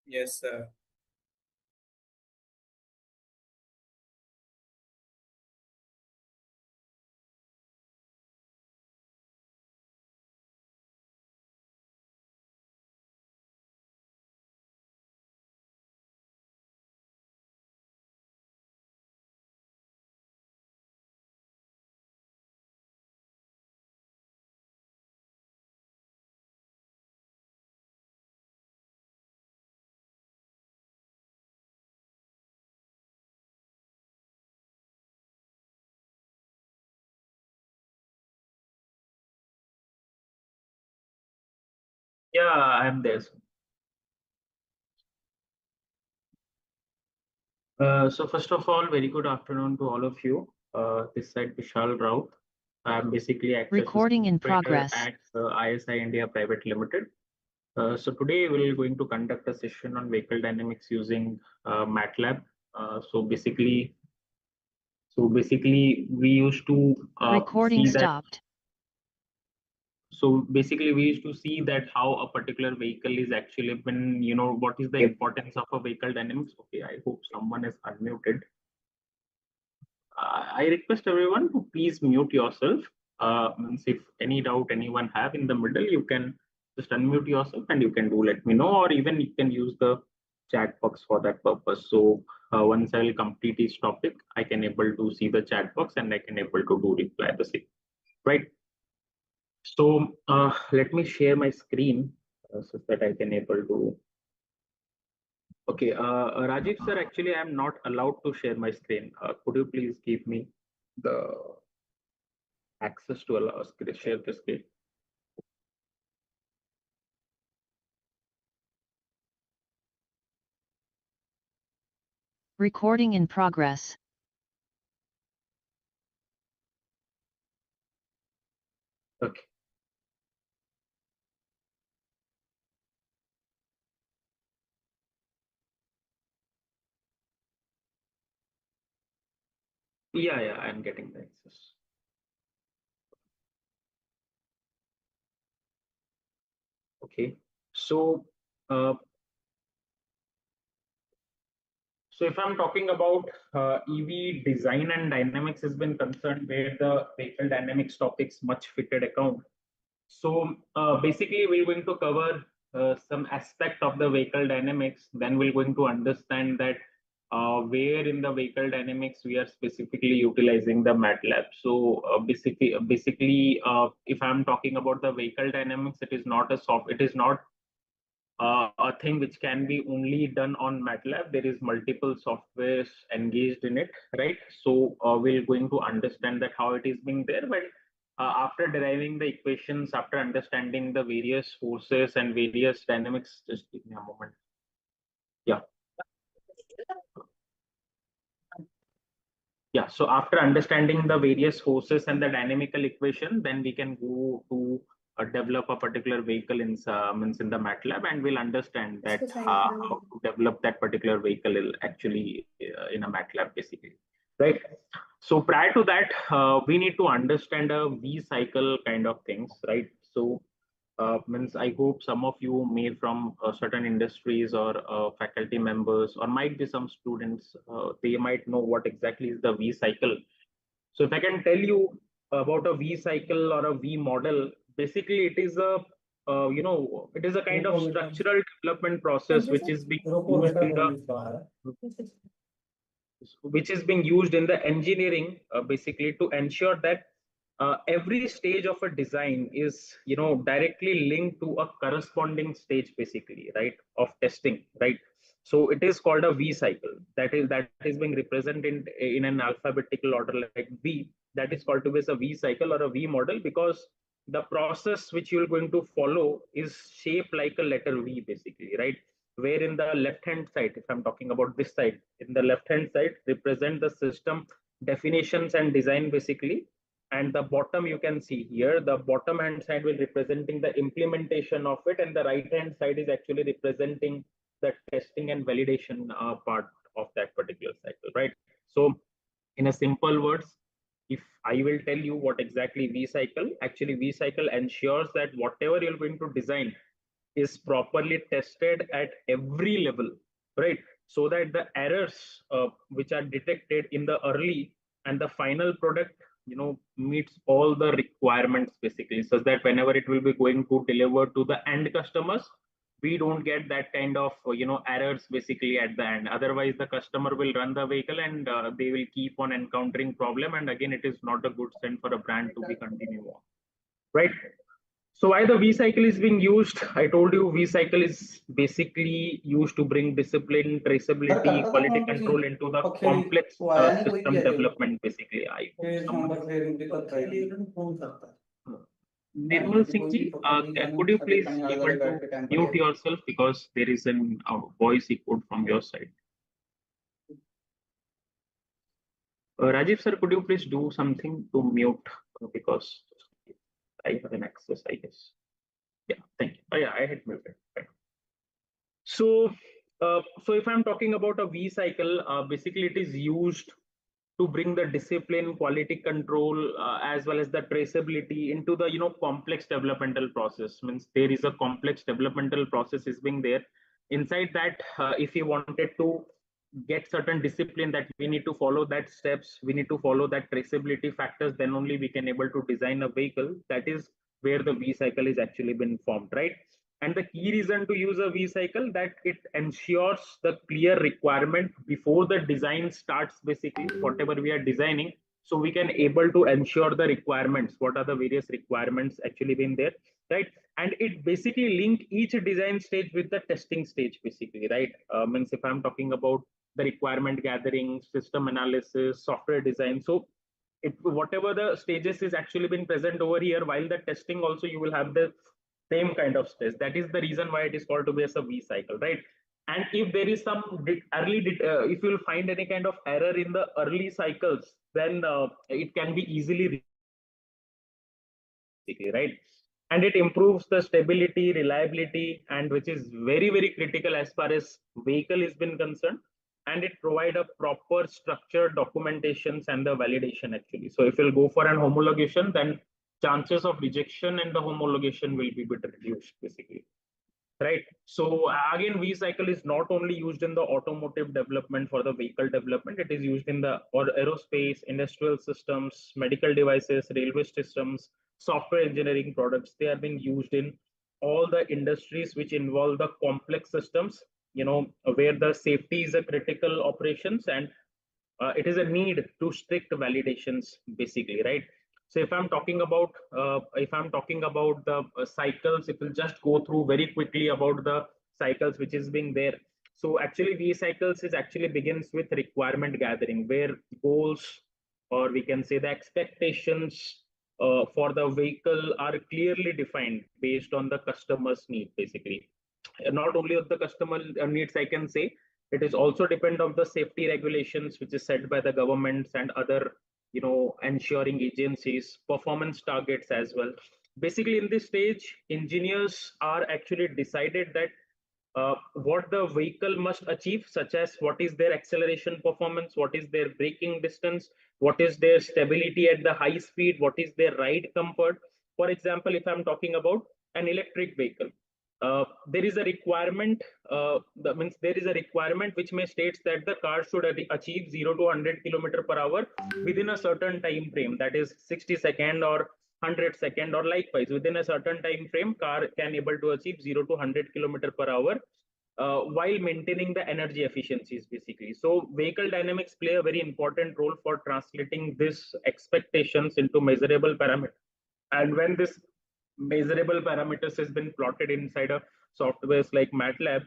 Yes, sir. Yeah, I'm there. So first of all, very good afternoon to all of you. This side Vishal Raut. I'm basically access Recording system in operator progress. at ISI India Private Limited. So today we're going to conduct a session on vehicle dynamics using MATLAB. So basically, we used to Recording see that. stopped. So basically, we used to see that how a particular vehicle is actually been, what is the importance of a vehicle dynamics. Okay, I hope someone is unmuted. I request everyone to please mute yourself. Means if any doubt anyone have in the middle, you can just unmute yourself and you can do let me know, or even you can use the chat box for that purpose. So once I will complete each topic, I can able to see the chat box and I can able to do reply the same. Right. So let me share my screen so that I can able to. Okay, Rajiv sir, actually I am not allowed to share my screen. Could you please give me the access to allow us to share the screen? Recording in progress. Okay. Yeah, I'm getting the access. Okay. So, uh, so if I'm talking about EV design and dynamics has been concerned, where the vehicle dynamics topics much fitted account. So basically, we're going to cover some aspect of the vehicle dynamics. Then we're going to understand that where in the vehicle dynamics we are specifically utilizing the MATLAB. So basically, if I'm talking about the vehicle dynamics, it is not a soft. It is not a thing which can be only done on MATLAB. There is multiple softwares engaged in it, right? So we're going to understand that how it is being there. But after deriving the equations, after understanding the various forces and various dynamics, just give me a moment. Yeah. Yeah, so after understanding the various forces and the dynamical equation, then we can go to develop a particular vehicle in means in the MATLAB, and we'll understand that how to develop that particular vehicle actually in a MATLAB basically, right? So prior to that, we need to understand a V cycle kind of things, right? So means I hope some of you may from certain industries or faculty members or might be some students, they might know what exactly is the V cycle. So if I can tell you about a V cycle or a V model, basically it is a it is a kind of structural development process which is being used in the engineering basically to ensure that every stage of a design is directly linked to a corresponding stage basically, right, of testing, right? So it is called a V cycle. That is being represented in an alphabetical order like V. That is called to be a V cycle or a V model, because the process which you're going to follow is shaped like a letter V basically, right? Where in the left hand side, if I'm talking about this side, in the left hand side represent the system definitions and design basically, and the bottom you can see here, the bottom hand side will representing the implementation of it, and the right hand side is actually representing the testing and validation part of that particular cycle, right? So in a simple words, if I will tell you what exactly V cycle, actually V cycle ensures that whatever you're going to design is properly tested at every level, right? So that the errors which are detected in the early and the final product, meets all the requirements basically, so that whenever it will be going to deliver to the end customers, we don't get that kind of errors basically at the end. Otherwise, the customer will run the vehicle and they will keep on encountering problem, and again, it is not a good sign for a brand to be continue on, right? So why the V cycle is being used? I told you V cycle is basically used to bring discipline, sir traceability, करता था quality phone कुछ control into the और खेली complex वो आया नहीं तो वही system किया जाएगा development. Basically, I hope फिर someone. नंबर फिर दिक्कत है फोन करता Nirmal है Singh कोई ji, पकड़ नहीं जाना could you अभी please कहीं अलग able अलग to बैठ के टाइम mute पड़ेगा yourself because there is an voice echo from your side. Rajiv sir, could you please do something to mute because I have an access, I guess. Yeah, thank you. Oh, yeah, I had muted. Right. So if I'm talking about a V cycle, basically it is used to bring the discipline, quality control, as well as the traceability into the complex developmental process. Means there is a complex developmental process is being there. Inside that, if you wanted to get certain discipline that we need to follow that steps, we need to follow that traceability factors, then only we can able to design a vehicle. That is where the V cycle is actually been formed, right? And the key reason to use a V cycle, that it ensures the clear requirement before the design starts, basically whatever we are designing, so we can able to ensure the requirements, what are the various requirements actually been there, right? And it basically link each design stage with the testing stage, basically, right? Means if I'm talking about the requirement gathering, system analysis, software design, so whatever the stages is actually been present over here, while the testing also you will have the same kind of stress. That is the reason why it is called to be as a V cycle, right? And if there is some if you will find any kind of error in the early cycles, then it can be easily, right? And it improves the stability, reliability, and which is very, very critical as far as vehicle is been concerned. And it provide a proper structured documentations and the validation actually. So if you'll go for an homologation, then chances of rejection and the homologation will be bit reduced basically, right? So again, V cycle is not only used in the automotive development for the vehicle development, it is used in the aerospace, industrial systems, medical devices, railway systems, software engineering products. They are being used in all the industries which involve the complex systems, where the safety is a critical operations, and it is a need to strict validations basically, right? So if I'm talking about the cycles, it will just go through very quickly about the cycles which is being there. So actually V cycles is actually begins with requirement gathering, where goals, or we can say the expectations for the vehicle are clearly defined based on the customer's need basically. Not only of the customer needs, I can say, it is also depend on the safety regulations which is set by the governments and other ensuring agencies, performance targets as well. Basically in this stage, engineers are actually decided that what the vehicle must achieve, such as what is their acceleration performance, what is their braking distance, what is their stability at the high speed, what is their ride comfort. For example, if I'm talking about an electric vehicle, there is a requirement, that means there is a requirement which may states that the car should achieve 0 to 100 kilometer per hour within a certain time frame, that is 60 second or 100 second, or likewise within a certain time frame car can able to achieve 0 to 100 kilometer per hour while maintaining the energy efficiencies basically. So vehicle dynamics play a very important role for translating this expectations into measurable parameters. And when this measurable parameters has been plotted inside of softwares like MATLAB,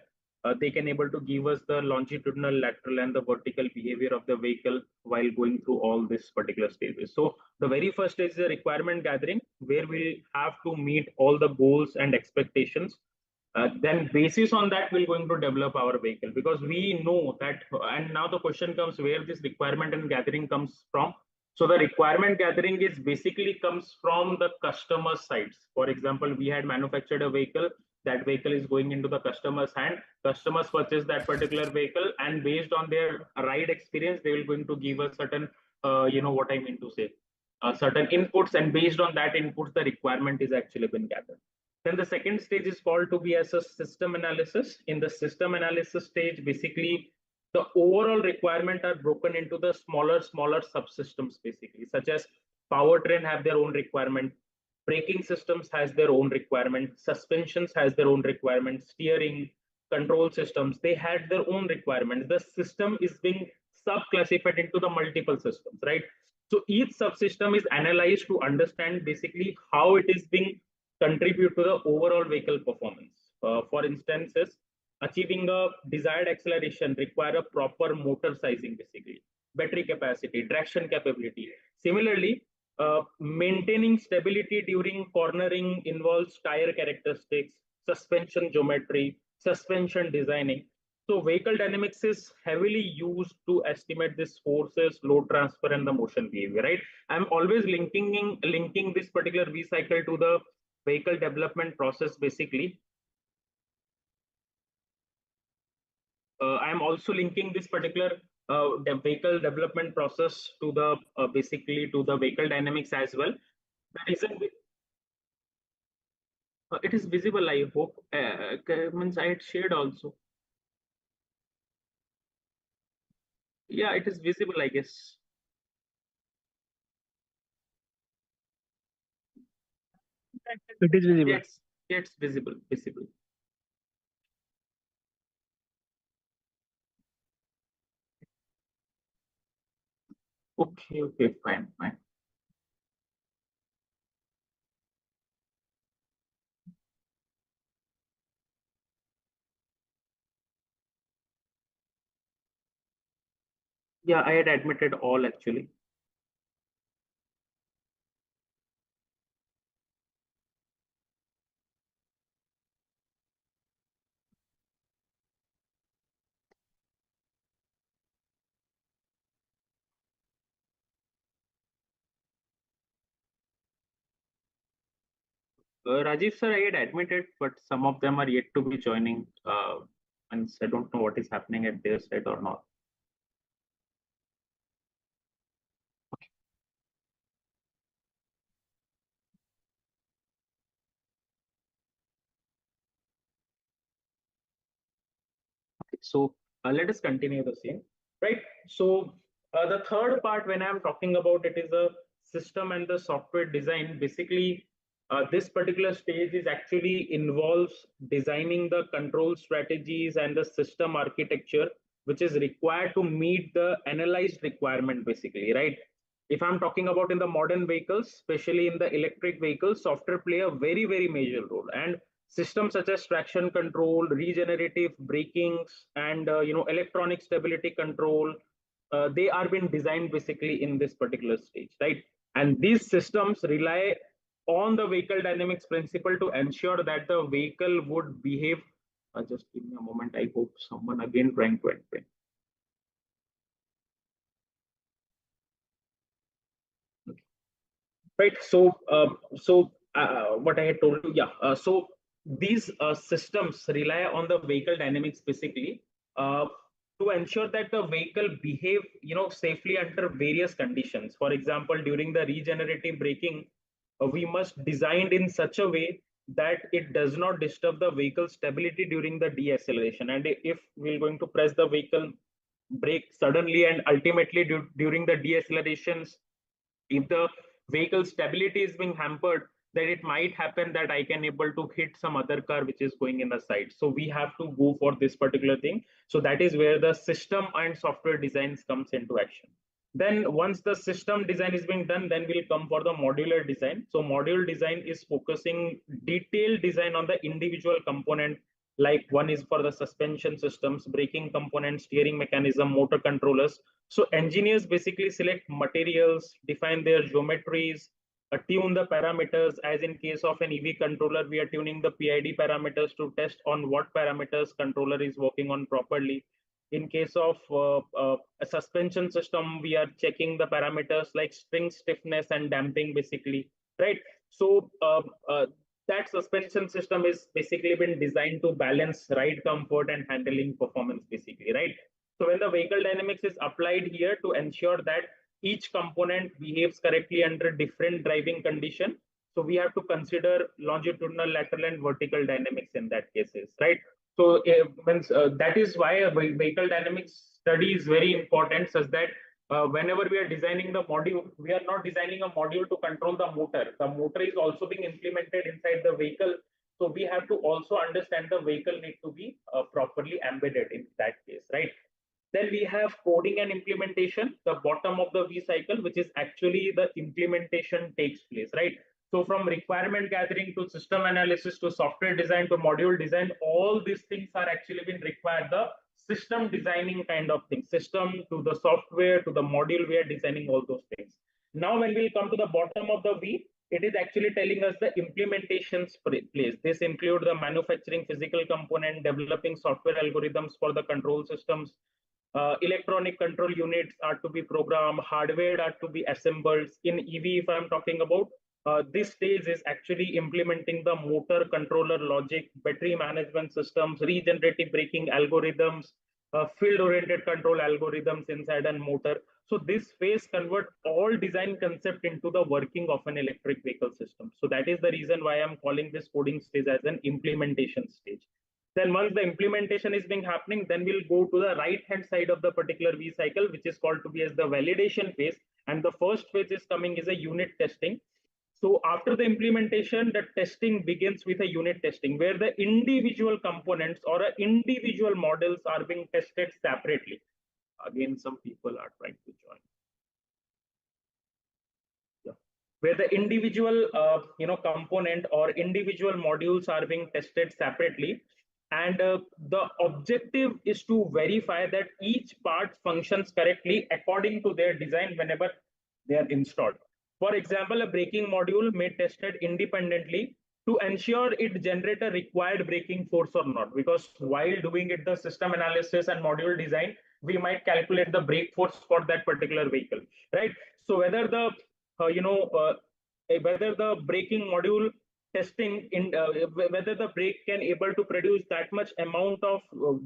they can able to give us the longitudinal, lateral, and the vertical behavior of the vehicle while going through all these particular stages. So the very first is the requirement gathering, where we have to meet all the goals and expectations. Then basis on that, we're going to develop our vehicle, because we know that, and now the question comes where this requirement and gathering comes from. So the requirement gathering is basically comes from the customer sides. For example, we had manufactured a vehicle. That vehicle is going into the customer's hand. Customers purchase that particular vehicle, and based on their ride experience, they will going to give a certain, what I mean to say, certain inputs, and based on that inputs, the requirement is actually been gathered. Then the second stage is called to be as a system analysis. In the system analysis stage, basically the overall requirement are broken into the smaller subsystems, basically, such as powertrain have their own requirement, braking systems has their own requirement, suspensions has their own requirement, steering, control systems, they had their own requirements. The system is being sub-classified into the multiple systems, right? So each subsystem is analyzed to understand basically how it is being contribute to the overall vehicle performance. For instances, achieving a desired acceleration require a proper motor sizing, basically, battery capacity, traction capability. Similarly, maintaining stability during cornering involves tire characteristics, suspension geometry, suspension designing. So vehicle dynamics is heavily used to estimate these forces, load transfer, and the motion behavior, right? I'm always linking this particular V cycle to the vehicle development process, basically. I'm also linking this particular the vehicle development process to the basically to the vehicle dynamics as well. The reason it is visible, I hope. Means I had shared also. Yeah, it is visible, I guess. It is visible. Yes, it's visible. Okay, fine. Yeah, I had admitted all actually. Rajiv sir, I had admitted, but some of them are yet to be joining. And I don't know what is happening at their side or not. So let us continue the same, right? So the third part, when I'm talking about it, is a system and the software design. Basically, this particular stage is actually involves designing the control strategies and the system architecture, which is required to meet the analyzed requirement, basically, right? If I'm talking about in the modern vehicles, especially in the electric vehicles, software play a very major role. And systems such as traction control, regenerative brakings, and electronic stability control, they are being designed basically in this particular stage, right? And these systems rely on the vehicle dynamics principle to ensure that the vehicle would behave. Just give me a moment. I hope someone again trying to enter. Right. So what I had told you, yeah. So these systems rely on the vehicle dynamics basically uh, to ensure that the vehicle behave, safely under various conditions. For example, during the regenerative braking, we must design in such a way that it does not disturb the vehicle stability during the deceleration. And if we're going to press the vehicle brake suddenly and ultimately during the decelerations, if the vehicle stability is being hampered, then it might happen that I can able to hit some other car which is going in the side. So we have to go for this particular thing. So that is where the system and software designs comes into action. Then once the system design is being done, then we'll come for the modular design. So module design is focusing detailed design on the individual component, like one is for the suspension systems, braking components, steering mechanism, motor controllers. So engineers basically select materials, define their geometries, tune the parameters. As in case of an EV controller, we are tuning the PID parameters to test on what parameters controller is working on properly. In case of a suspension system, we are checking the parameters like spring stiffness and damping, basically, right? So that suspension system is basically been designed to balance ride comfort and handling performance, basically, right? So when the vehicle dynamics is applied here to ensure that each component behaves correctly under different driving condition, so we have to consider longitudinal, lateral, and vertical dynamics in that cases, right? So that is why a vehicle dynamics study is very important, such that whenever we are designing the module, we are not designing a module to control the motor. The motor is also being implemented inside the vehicle. So we have to also understand the vehicle need to be properly embedded in that case, right? Then we have coding and implementation, the bottom of the V cycle, which is actually the implementation takes place, right? So from requirement gathering to system analysis to software design to module design, all these things are actually been required. The system designing kind of thing, system to the software to the module, we are designing all those things. Now, when we come to the bottom of the V, it is actually telling us the implementations place. This include the manufacturing physical component, developing software algorithms for the control systems, electronic control units are to be programmed, hardware are to be assembled. In EV, if I'm talking about, this stage is actually implementing the motor controller logic, battery management systems, regenerative braking algorithms, field-oriented control algorithms inside a motor. So this phase convert all design concept into the working of an electric vehicle system. So that is the reason why I'm calling this coding stage as an implementation stage. Then once the implementation is being happening, then we'll go to the right hand side of the particular V cycle, which is called to be as the validation phase. And the first phase is coming is a unit testing. So after the implementation, the testing begins with a unit testing where the individual components or individual models are being tested separately. Again, some people are trying to join. Yeah. Where the individual component or individual modules are being tested separately. And the objective is to verify that each part functions correctly according to their design whenever they are installed. For example, a braking module may be tested independently to ensure it generates a required braking force or not. Because while doing it, the system analysis and module design, we might calculate the brake force for that particular vehicle, right? So whether the whether the braking module testing in whether the brake can able to produce that much amount of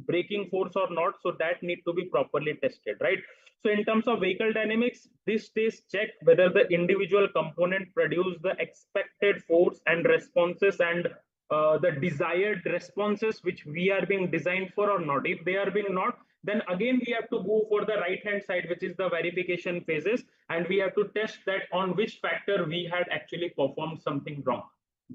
braking force or not, so that need to be properly tested, right? So in terms of vehicle dynamics, this test check whether the individual component produce the expected force and responses and the desired responses which we are being designed for or not. If they are being not, then again we have to go for the right hand side, which is the verification phases, and we have to test that on which factor we had actually performed something wrong.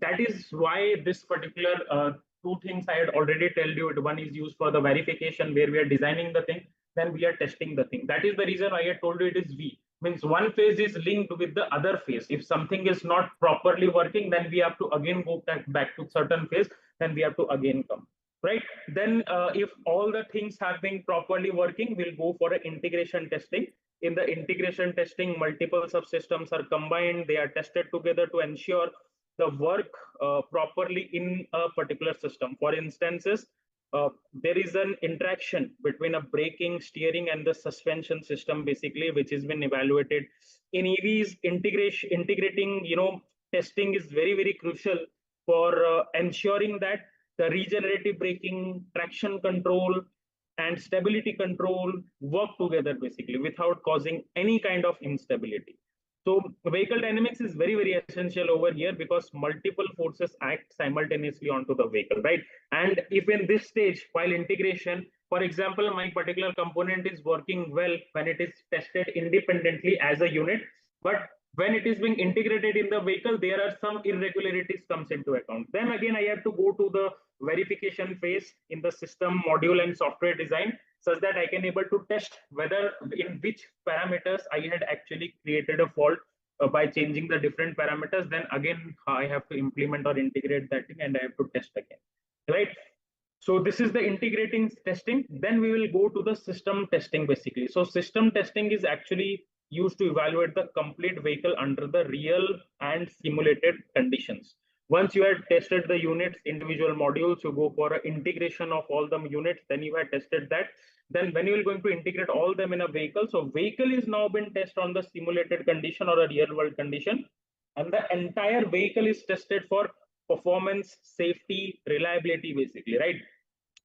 That is why this particular two things I had already told you. One is used for the verification where we are designing the thing, then we are testing the thing. That is the reason why I told you it is V. Means one phase is linked with the other phase. If something is not properly working, then we have to again go back to certain phase, then we have to again come. Right? Then if all the things have been properly working, we'll go for an integration testing. In the integration testing, multiple subsystems are combined. They are tested together to ensure the work properly in a particular system. For instances, there is an interaction between a braking, steering, and the suspension system, basically, which has been evaluated. In EVs, integrating, testing is very, very crucial for ensuring that the regenerative braking, traction control, and stability control work together, basically, without causing any kind of instability. So vehicle dynamics is very, very essential over here because multiple forces act simultaneously onto the vehicle, right? And if in this stage, while integration, for example, my particular component is working well when it is tested independently as a unit, but when it is being integrated in the vehicle, there are some irregularities comes into account. Then again, I have to go to the verification phase in the system, module, and software design, such that I can able to test whether in which parameters I had actually created a fault by changing the different parameters. Then again, I have to implement or integrate that thing and I have to test again, right? So this is the integrating testing. Then we will go to the system testing, basically. So system testing is actually used to evaluate the complete vehicle under the real and simulated conditions. Once you had tested the units, individual modules, you go for an integration of all the units. Then you had tested that. Then when you are going to integrate all them in a vehicle, so vehicle is now been tested on the simulated condition or a real world condition, and the entire vehicle is tested for performance, safety, reliability, basically, right?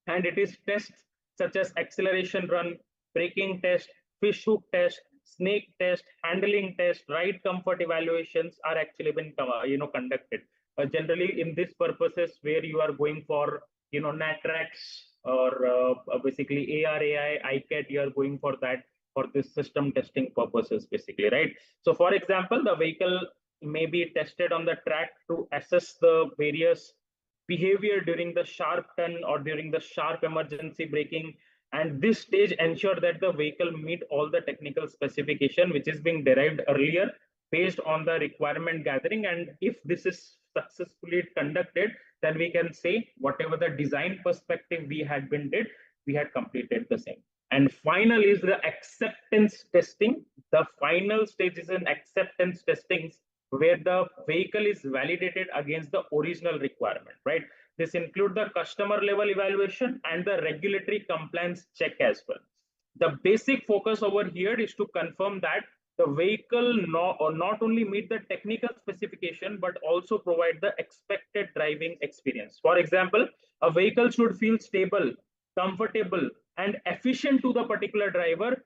And it is tests such as acceleration run, braking test, fish hook test, snake test, handling test, ride comfort evaluations are actually been conducted. Generally, in these purposes, where you are going for NATRAX or basically ARAI, ICAT, you are going for that for this system testing purposes, basically, right? So, for example, the vehicle may be tested on the track to assess the various behavior during the sharp turn or during the sharp emergency braking, and this stage ensure that the vehicle meet all the technical specification which is being derived earlier based on the requirement gathering. And if this is successfully conducted, then we can say whatever the design perspective we had been did, we had completed the same. And final is the acceptance testing. The final stage is an acceptance testing where the vehicle is validated against the original requirement, right? This includes the customer level evaluation and the regulatory compliance check as well. The basic focus over here is to confirm that the vehicle not only meet the technical specification, but also provide the expected driving experience. For example, a vehicle should feel stable, comfortable, and efficient to the particular driver.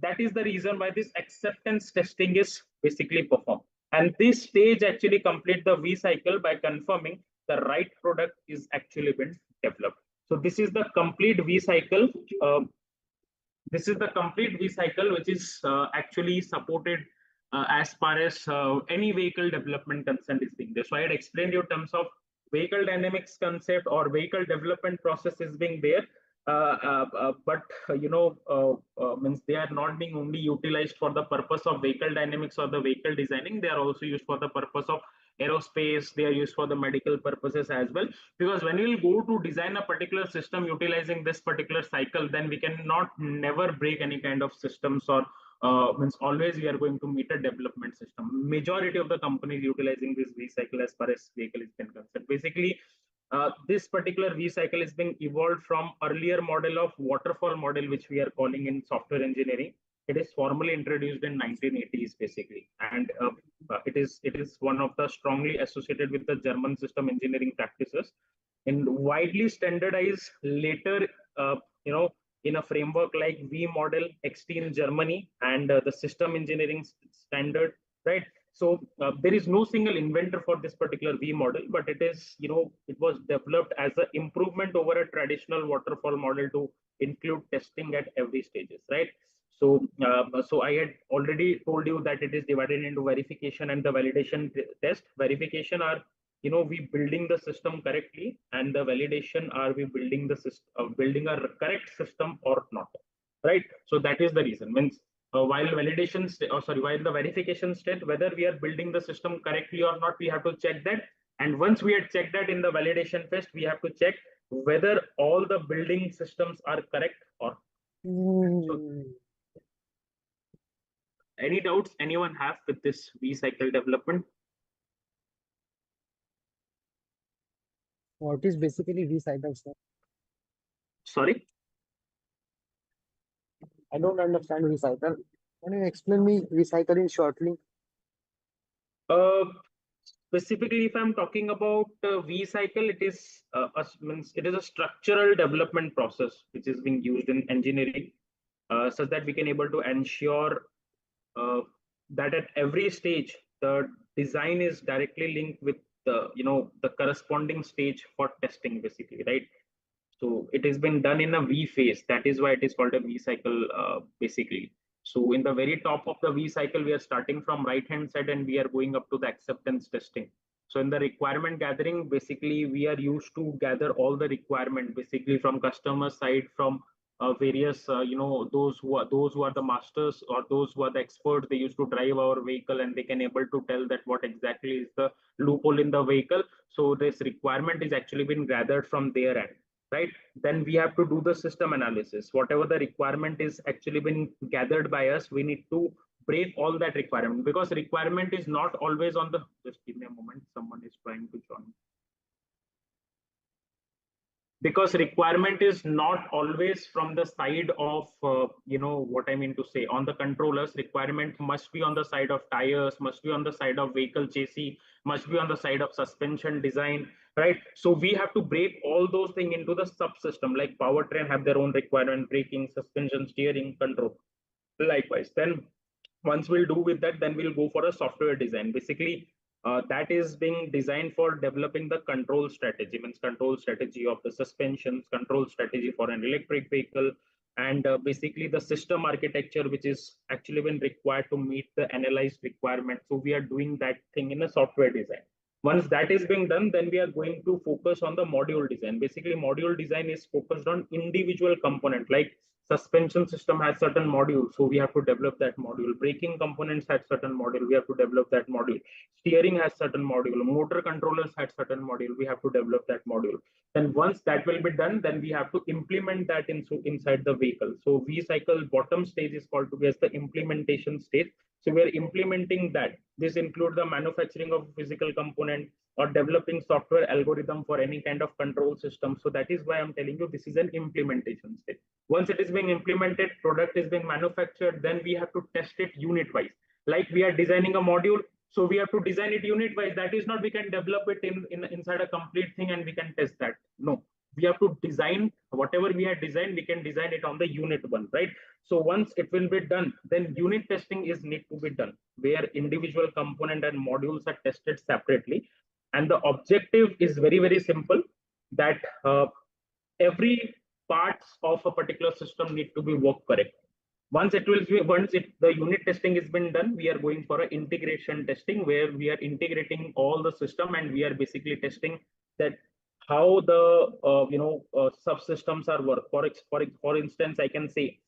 That is the reason why this acceptance testing is basically performed. And this stage actually complete the V cycle by confirming the right product is actually been developed. So this is the complete V cycle. This is the complete V cycle, which is actually supported as far as any vehicle development concern is being there. So I had explained you in terms of vehicle dynamics concept or vehicle development process is being there. But means they are not being only utilized for the purpose of vehicle dynamics or the vehicle designing. They are also used for the purpose of aerospace. They are used for the medical purposes as well. Because when we will go to design a particular system utilizing this particular cycle, then we cannot never break any kind of systems or means always we are going to meet a development system. Majority of the companies utilizing this V cycle as far as vehicle is concerned. Basically, this particular V cycle is being evolved from earlier model of waterfall model, which we are calling in software engineering. It is formally introduced in 1980s, basically, and it is one of the strongly associated with the German system engineering practices, and widely standardized later, in a framework like V model XT in Germany and the system engineering standard, right? So there is no single inventor for this particular V model, but it is, it was developed as an improvement over a traditional waterfall model to include testing at every stages, right? So, so I had already told you that it is divided into verification and the validation test. Verification are, we building the system correctly, and the validation are we building the system, building a correct system or not, right? So that is the reason. Means while validation, while the verification state, whether we are building the system correctly or not, we have to check that. And once we had checked that in the validation test, we have to check whether all the building systems are correct or not. So, any doubts anyone have with this V cycle development? What is basically V cycle, sir? Sorry? I don't understand V cycle. Can you explain me V cycle in shortly? Specifically, if I'm talking about V cycle, it is it is a structural development process which is being used in engineering, such that we can able to ensure that at every stage the design is directly linked with the the corresponding stage for testing, basically, right? So it has been done in a V phase. That is why it is called a V cycle, basically. So in the very top of the V cycle, we are starting from right hand side and we are going up to the acceptance testing. So in the requirement gathering, basically we are used to gather all the requirement, basically from customer side, from various those who are the masters or those who are the experts. They used to drive our vehicle and they can able to tell that what exactly is the loophole in the vehicle. So this requirement is actually been gathered from their end, right? Then we have to do the system analysis. Whatever the requirement is actually been gathered by us, we need to break all that requirement, because requirement is not always on the, just give me a moment, someone is trying to join. Because requirement is not always from the side of what I mean to say, on the controllers. Requirement must be on the side of tires, must be on the side of vehicle chassis, must be on the side of suspension design, right? So we have to break all those things into the subsystem, like powertrain have their own requirement, braking, suspension, steering, control. Likewise, then once we'll do with that, then we'll go for a software design. Basically, that is being designed for developing the control strategy, means control strategy of the suspensions, control strategy for an electric vehicle, and basically the system architecture, which is actually been required to meet the analyzed requirement. So we are doing that thing in a software design. Once that is being done, then we are going to focus on the module design. Basically, module design is focused on individual component, like suspension system has certain modules, so we have to develop that module. Braking components had certain module, we have to develop that module. Steering has certain module, motor controllers had certain module, we have to develop that module. Then once that will be done, then we have to implement that inside the vehicle. So V cycle bottom stage is called to be as the implementation stage. So we are implementing that. This includes the manufacturing of physical component or developing software algorithm for any kind of control system. So that is why I'm telling you this is an implementation stage. Once it is being implemented, product is being manufactured, then we have to test it unit wise. Like we are designing a module, so we have to design it unit wise. That is not we can develop it inside a complete thing and we can test that. No, we have to design whatever we have designed, we can design it on the unit one, right? So once it will be done, then unit testing is need to be done, where individual component and modules are tested separately. And the objective is very, very simple, that every parts of a particular system need to be work correct. Once the unit testing has been done, we are going for an integration testing, where we are integrating all the system and we are basically testing that how the subsystems are work. For instance, I can say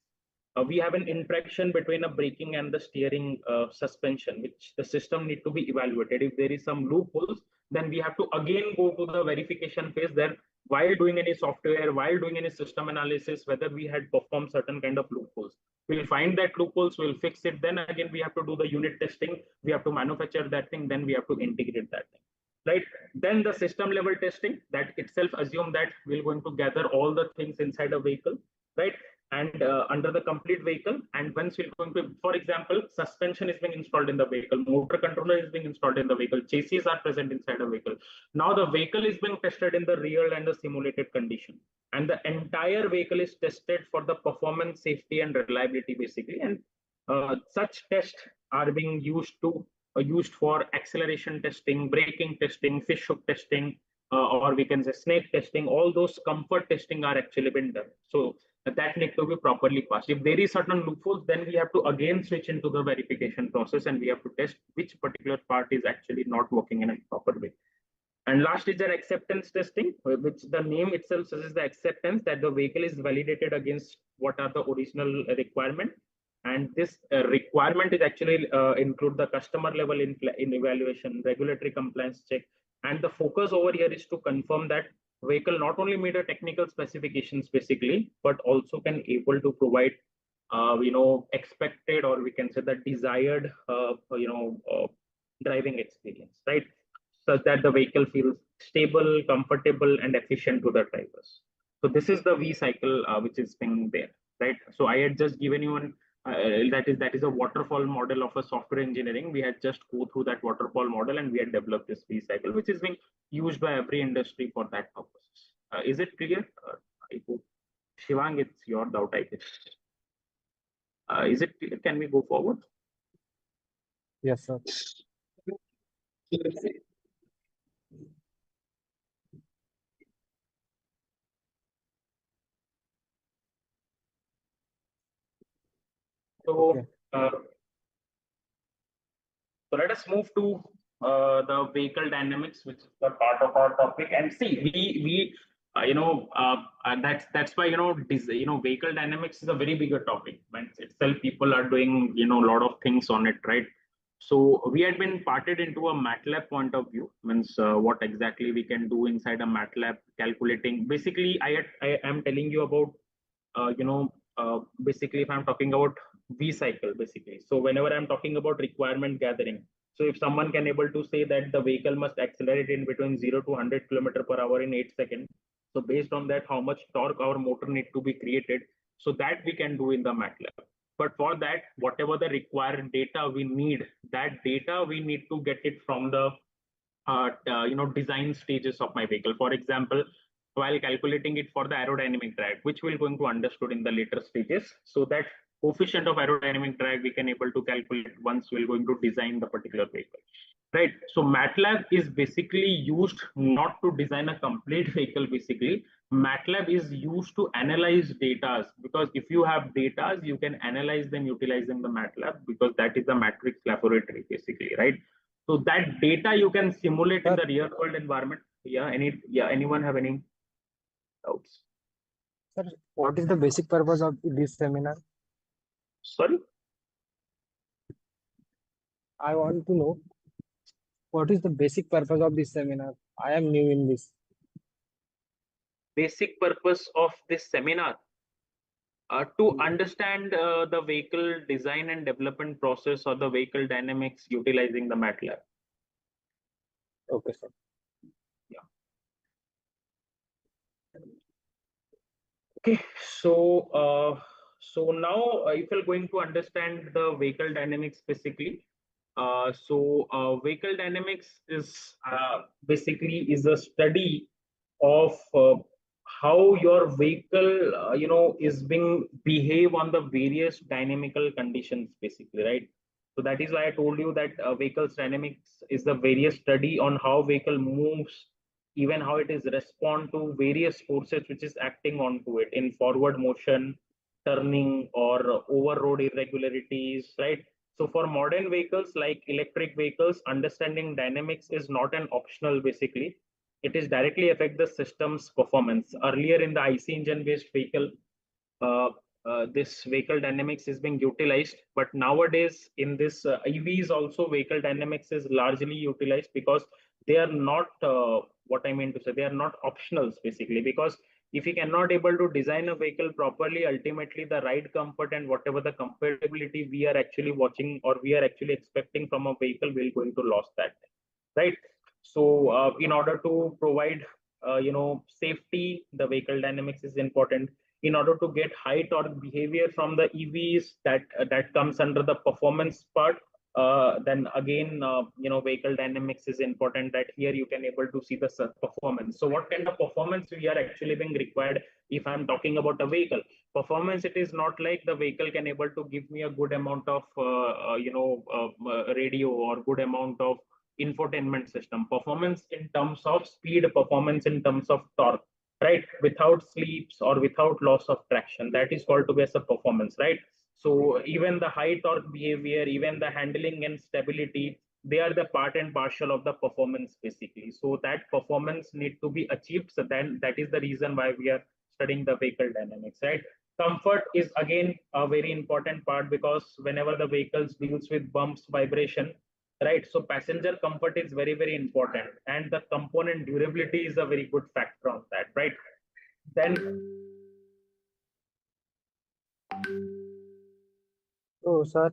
we have an interaction between a braking and the steering suspension, which the system need to be evaluated. If there is some loopholes, then we have to again go to the verification phase there, while doing any software, while doing any system analysis, whether we had performed certain kind of loopholes. We'll find that loopholes, we'll fix it. Then again, we have to do the unit testing. We have to manufacture that thing. Then we have to integrate that thing, right? Then the system level testing, that itself assume that we're going to gather all the things inside a vehicle, right? And under the complete vehicle. And once we're going to, for example, suspension is being installed in the vehicle, motor controller is being installed in the vehicle, chassis are present inside a vehicle. Now the vehicle is being tested in the real and the simulated condition. And the entire vehicle is tested for the performance, safety, and reliability, basically. And such tests are being used for acceleration testing, braking testing, fish hook testing, or we can say snake testing. All those comfort testing are actually been done. So that need to be properly passed. If there is certain loopholes, then we have to again switch into the verification process and we have to test which particular part is actually not working in a proper way. And last is the acceptance testing, which the name itself says is the acceptance that the vehicle is validated against what are the original requirement. And this requirement is actually include the customer level in evaluation, regulatory compliance check. And the focus over here is to confirm that vehicle not only meet the technical specifications basically, but also can able to provide expected, or we can say the desired driving experience, right? Such that the vehicle feels stable, comfortable, and efficient to the drivers. So this is the V cycle which is being there, right? So I had just given you an that is a waterfall model of a software engineering. We had just go through that waterfall model and we had developed this V cycle, which is being used by every industry for that purpose. Is it clear? I hope. Shivang, it's your doubt, I guess. Is it clear? Can we go forward? Yes, sir. So, Okay. So let us move to the vehicle dynamics, which is the part of our topic. And see, that's why vehicle dynamics is a very bigger topic. When itself people are doing a lot of things on it, right? So we had been parted into a MATLAB point of view, means what exactly we can do inside a MATLAB calculating. Basically, I am telling you about basically if I'm talking about V cycle basically. So whenever I'm talking about requirement gathering, so if someone can able to say that the vehicle must accelerate in between 0 to 100 kilometer per hour in 8 seconds, so based on that, how much torque our motor need to be created, so that we can do in the MATLAB. But for that, whatever the required data we need, that data we need to get it from the design stages of my vehicle. For example, while calculating it for the aerodynamic drag, which we're going to understood in the later stages, so that coefficient of aerodynamic drag we can able to calculate once we're going to design the particular vehicle, right? So MATLAB is basically used not to design a complete vehicle. Basically, MATLAB is used to analyze data, because if you have data, you can analyze them utilizing the MATLAB, because that is the matrix laboratory basically, right? So that data you can simulate in the real world environment. Anyone have any doubts? Sir, what is the basic purpose of this seminar? Sorry? I want to know what is the basic purpose of this seminar. I am new in this. Basic purpose of this seminar to understand the vehicle design and development process or the vehicle dynamics utilizing the MATLAB. Okay, sir. Okay, so now if you're going to understand the vehicle dynamics basically, vehicle dynamics is basically is a study of how your vehicle is being behave on the various dynamical conditions basically, right? So that is why I told you that vehicle's dynamics is the various study on how vehicle moves, even how it is respond to various forces which is acting onto it in forward motion, turning, or over road irregularities, right? So for modern vehicles like electric vehicles, understanding dynamics is not an optional basically. It is directly affect the system's performance. Earlier in the IC engine based vehicle, uh, this vehicle dynamics is being utilized, but nowadays in this EVs also vehicle dynamics is largely utilized, because they are not what I mean to say, they are not optionals basically, because if you cannot able to design a vehicle properly, ultimately the ride comfort and whatever the compatibility we are actually watching or we are actually expecting from a vehicle, we're going to lose that, right? So in order to provide safety, the vehicle dynamics is important. In order to get high torque behavior from the EVs, that comes under the performance part. Then again, vehicle dynamics is important. That here you can able to see the performance. So what kind of performance we are actually being required if I'm talking about a vehicle performance? It is not like the vehicle can able to give me a good amount of radio or good amount of infotainment system. Performance in terms of speed, performance in terms of torque, right? Without sleeps or without loss of traction, that is called to be as a performance, right? So even the high torque behavior, even the handling and stability, they are the part and parcel of the performance basically. So that performance need to be achieved. So then that is the reason why we are studying the vehicle dynamics, right? Comfort is again a very important part, because whenever the vehicles deals with bumps, vibration, right? So passenger comfort is very, very important, and the component durability is a very good factor on that, right? Then So, sir,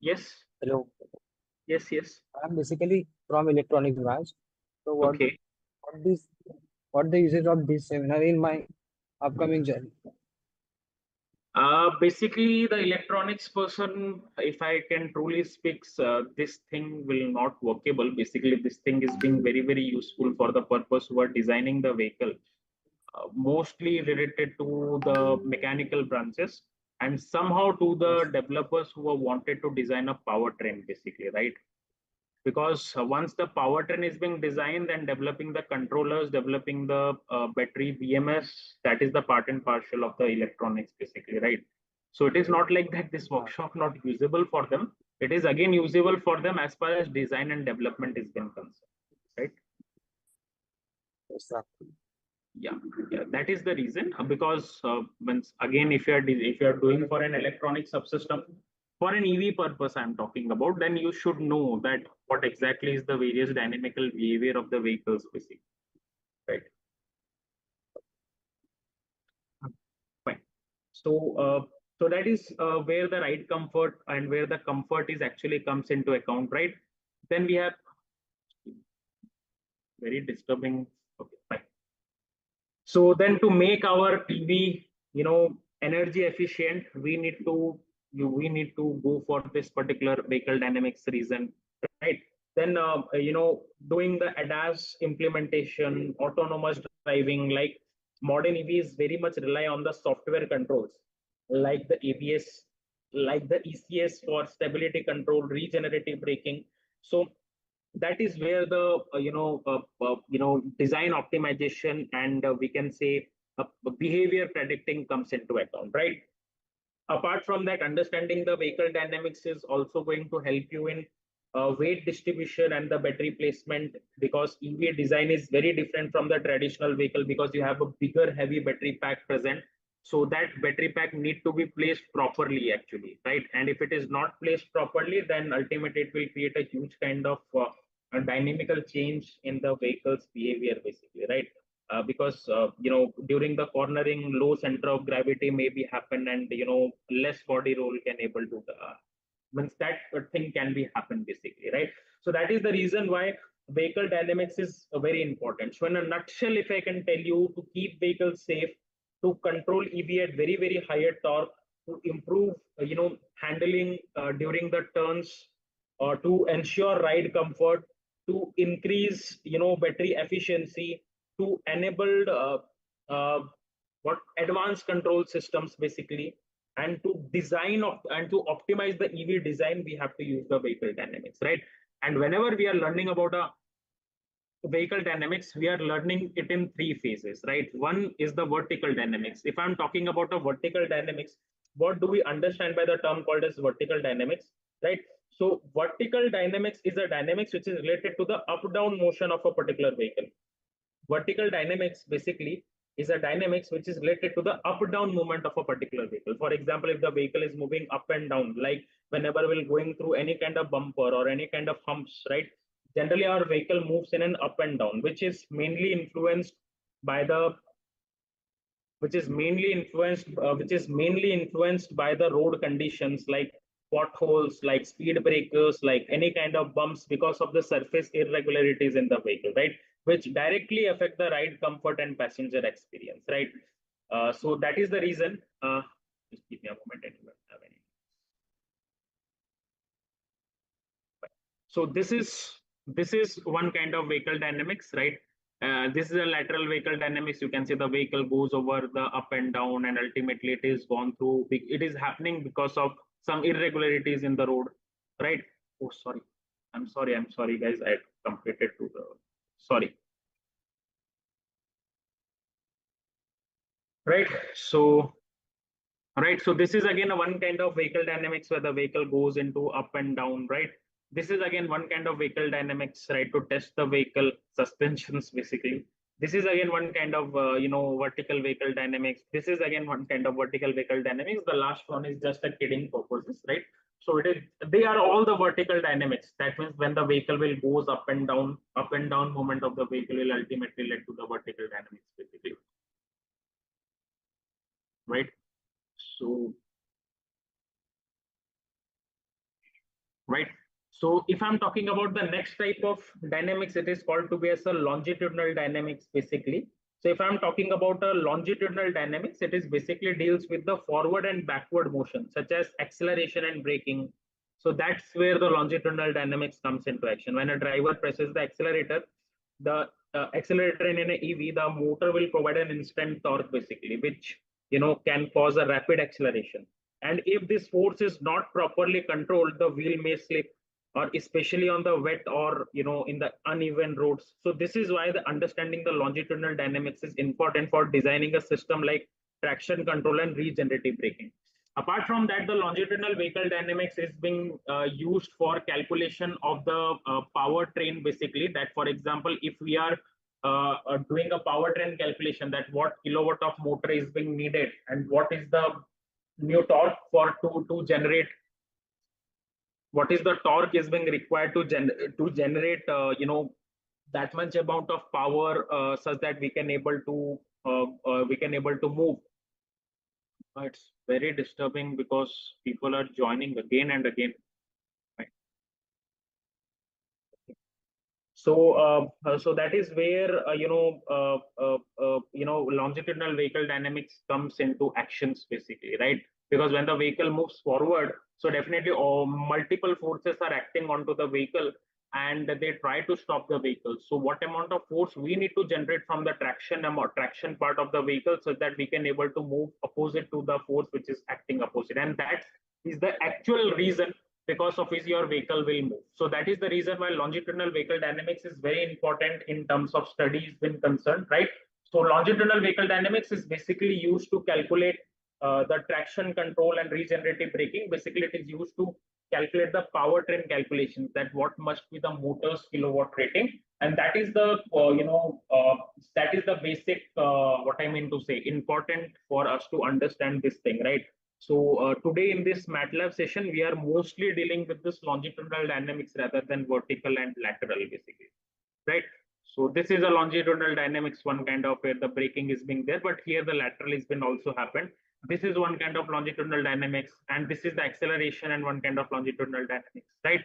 yes, hello. yes. I'm basically from electronics branch. So Okay. what the usage of this seminar in my upcoming journey? Basically, the electronics person, if I can truly speak, this thing will not workable. Basically, this thing is being very, very useful for the purpose who are designing the vehicle, mostly related to the mechanical branches, and somehow to the Yes. developers who are wanted to design a powertrain, basically, right? Because once the powertrain is being designed, and developing the controllers, developing the battery BMS, that is the part and parcel of the electronics basically, right? So it is not like that this workshop not usable for them. It is again usable for them as far as design and development is been concerned, right? Yes, sir. Yeah, that is the reason. Because once again, if you are doing for an electronic subsystem for an EV purpose I'm talking about, then you should know that what exactly is the various dynamical behavior of the vehicles basically, right? Fine. So So that is where the ride comfort and where the comfort is actually comes into account, right? Then we have very disturbing. Okay, fine. So then to make our EV, energy efficient, we need to go for this particular vehicle dynamics reason, right? Then doing the ADAS implementation, autonomous driving, like modern EVs very much rely on the software controls, like the ABS, like the ECS for stability control, regenerative braking. So that is where the design optimization and we can say behavior predicting comes into account, right? Apart from that, understanding the vehicle dynamics is also going to help you in weight distribution and the battery placement, because EV design is very different from the traditional vehicle because you have a bigger heavy battery pack present. So that battery pack need to be placed properly actually, right? And if it is not placed properly, then ultimately it will create a huge kind of a dynamical change in the vehicle's behavior basically, right? Because during the cornering, low center of gravity may be happen, and less body roll can able to means that thing can be happen basically, right? So that is the reason why vehicle dynamics is very important. So in a nutshell, if I can tell you, to keep vehicles safe, to control EV at very higher torque, to improve handling during the turns, or to ensure ride comfort, to increase battery efficiency, to enable what advanced control systems basically, and to design of and to optimize the EV design, we have to use the vehicle dynamics, right? And whenever we are learning about a vehicle dynamics, we are learning it in three phases, right? One is the vertical dynamics. If I'm talking about a vertical dynamics, what do we understand by the term called as vertical dynamics, right? So vertical dynamics is a dynamics which is related to the up down motion of a particular vehicle. Vertical dynamics basically is a dynamics which is related to the up down movement of a particular vehicle. For example, if the vehicle is moving up and down, like whenever we're going through any kind of bumper or any kind of humps, right? Generally our vehicle moves in an up and down, which is mainly influenced by the road conditions, like potholes, like speed breakers, like any kind of bumps, because of the surface irregularities in the vehicle, right? Which directly affect the ride comfort and passenger experience, right? So that is the reason. Just give me a moment. I don't have any. So this is one kind of vehicle dynamics, right? This is a lateral vehicle dynamics. You can see the vehicle goes over the up and down, and ultimately it is gone through. It is happening because of some irregularities in the road, right? Oh, sorry. I'm sorry, guys. I completed to the sorry. Right. So this is again a one kind of vehicle dynamics where the vehicle goes into up and down, right? This is again one kind of vehicle dynamics, right, to test the vehicle suspensions basically. This is again one kind of vertical vehicle dynamics. This is again one kind of vertical vehicle dynamics. The last one is just a kidding purposes, right? So they are all the vertical dynamics. That means when the vehicle will goes up and down movement of the vehicle will ultimately lead to the vertical dynamics basically, right? So right. So if I'm talking about the next type of dynamics, it is called to be as a longitudinal dynamics basically. So if I'm talking about a longitudinal dynamics, it is basically deals with the forward and backward motion, such as acceleration and braking. So that's where the longitudinal dynamics comes into action. When a driver presses the accelerator, the accelerator in an EV, the motor will provide an instant torque basically, which can cause a rapid acceleration. And if this force is not properly controlled, the wheel may slip, or especially on the wet or in the uneven roads. So this is why the understanding the longitudinal dynamics is important for designing a system like traction control and regenerative braking. Apart from that, the longitudinal vehicle dynamics is being used for calculation of the powertrain basically. That, for example, if we are doing a powertrain calculation, that what kilowatt of motor is being needed and what is the new torque for to generate, what is the torque is being required to generate that much amount of power such that we can able to move It's very disturbing because people are joining again and again. Right. So that is where longitudinal vehicle dynamics comes into actions basically, right? Because when the vehicle moves forward, so definitely multiple forces are acting onto the vehicle, and they try to stop the vehicle. So what amount of force we need to generate from the traction part of the vehicle, so that we can able to move opposite to the force which is acting opposite, and that is the actual reason because of which your vehicle will move. So that is the reason why longitudinal vehicle dynamics is very important in terms of studies been concerned, right? So longitudinal vehicle dynamics is basically used to calculate the traction control and regenerative braking. Basically, it is used to calculate the powertrain calculations, that what must be the motor's kilowatt rating, and that is the that is the basic what I mean to say important for us to understand this thing, right? So today in this MATLAB session, we are mostly dealing with this longitudinal dynamics rather than vertical and lateral, basically, right? So this is a longitudinal dynamics, one kind of where the braking is being there, but here the lateral has been also happened. This is one kind of longitudinal dynamics, and this is the acceleration and one kind of longitudinal dynamics, right?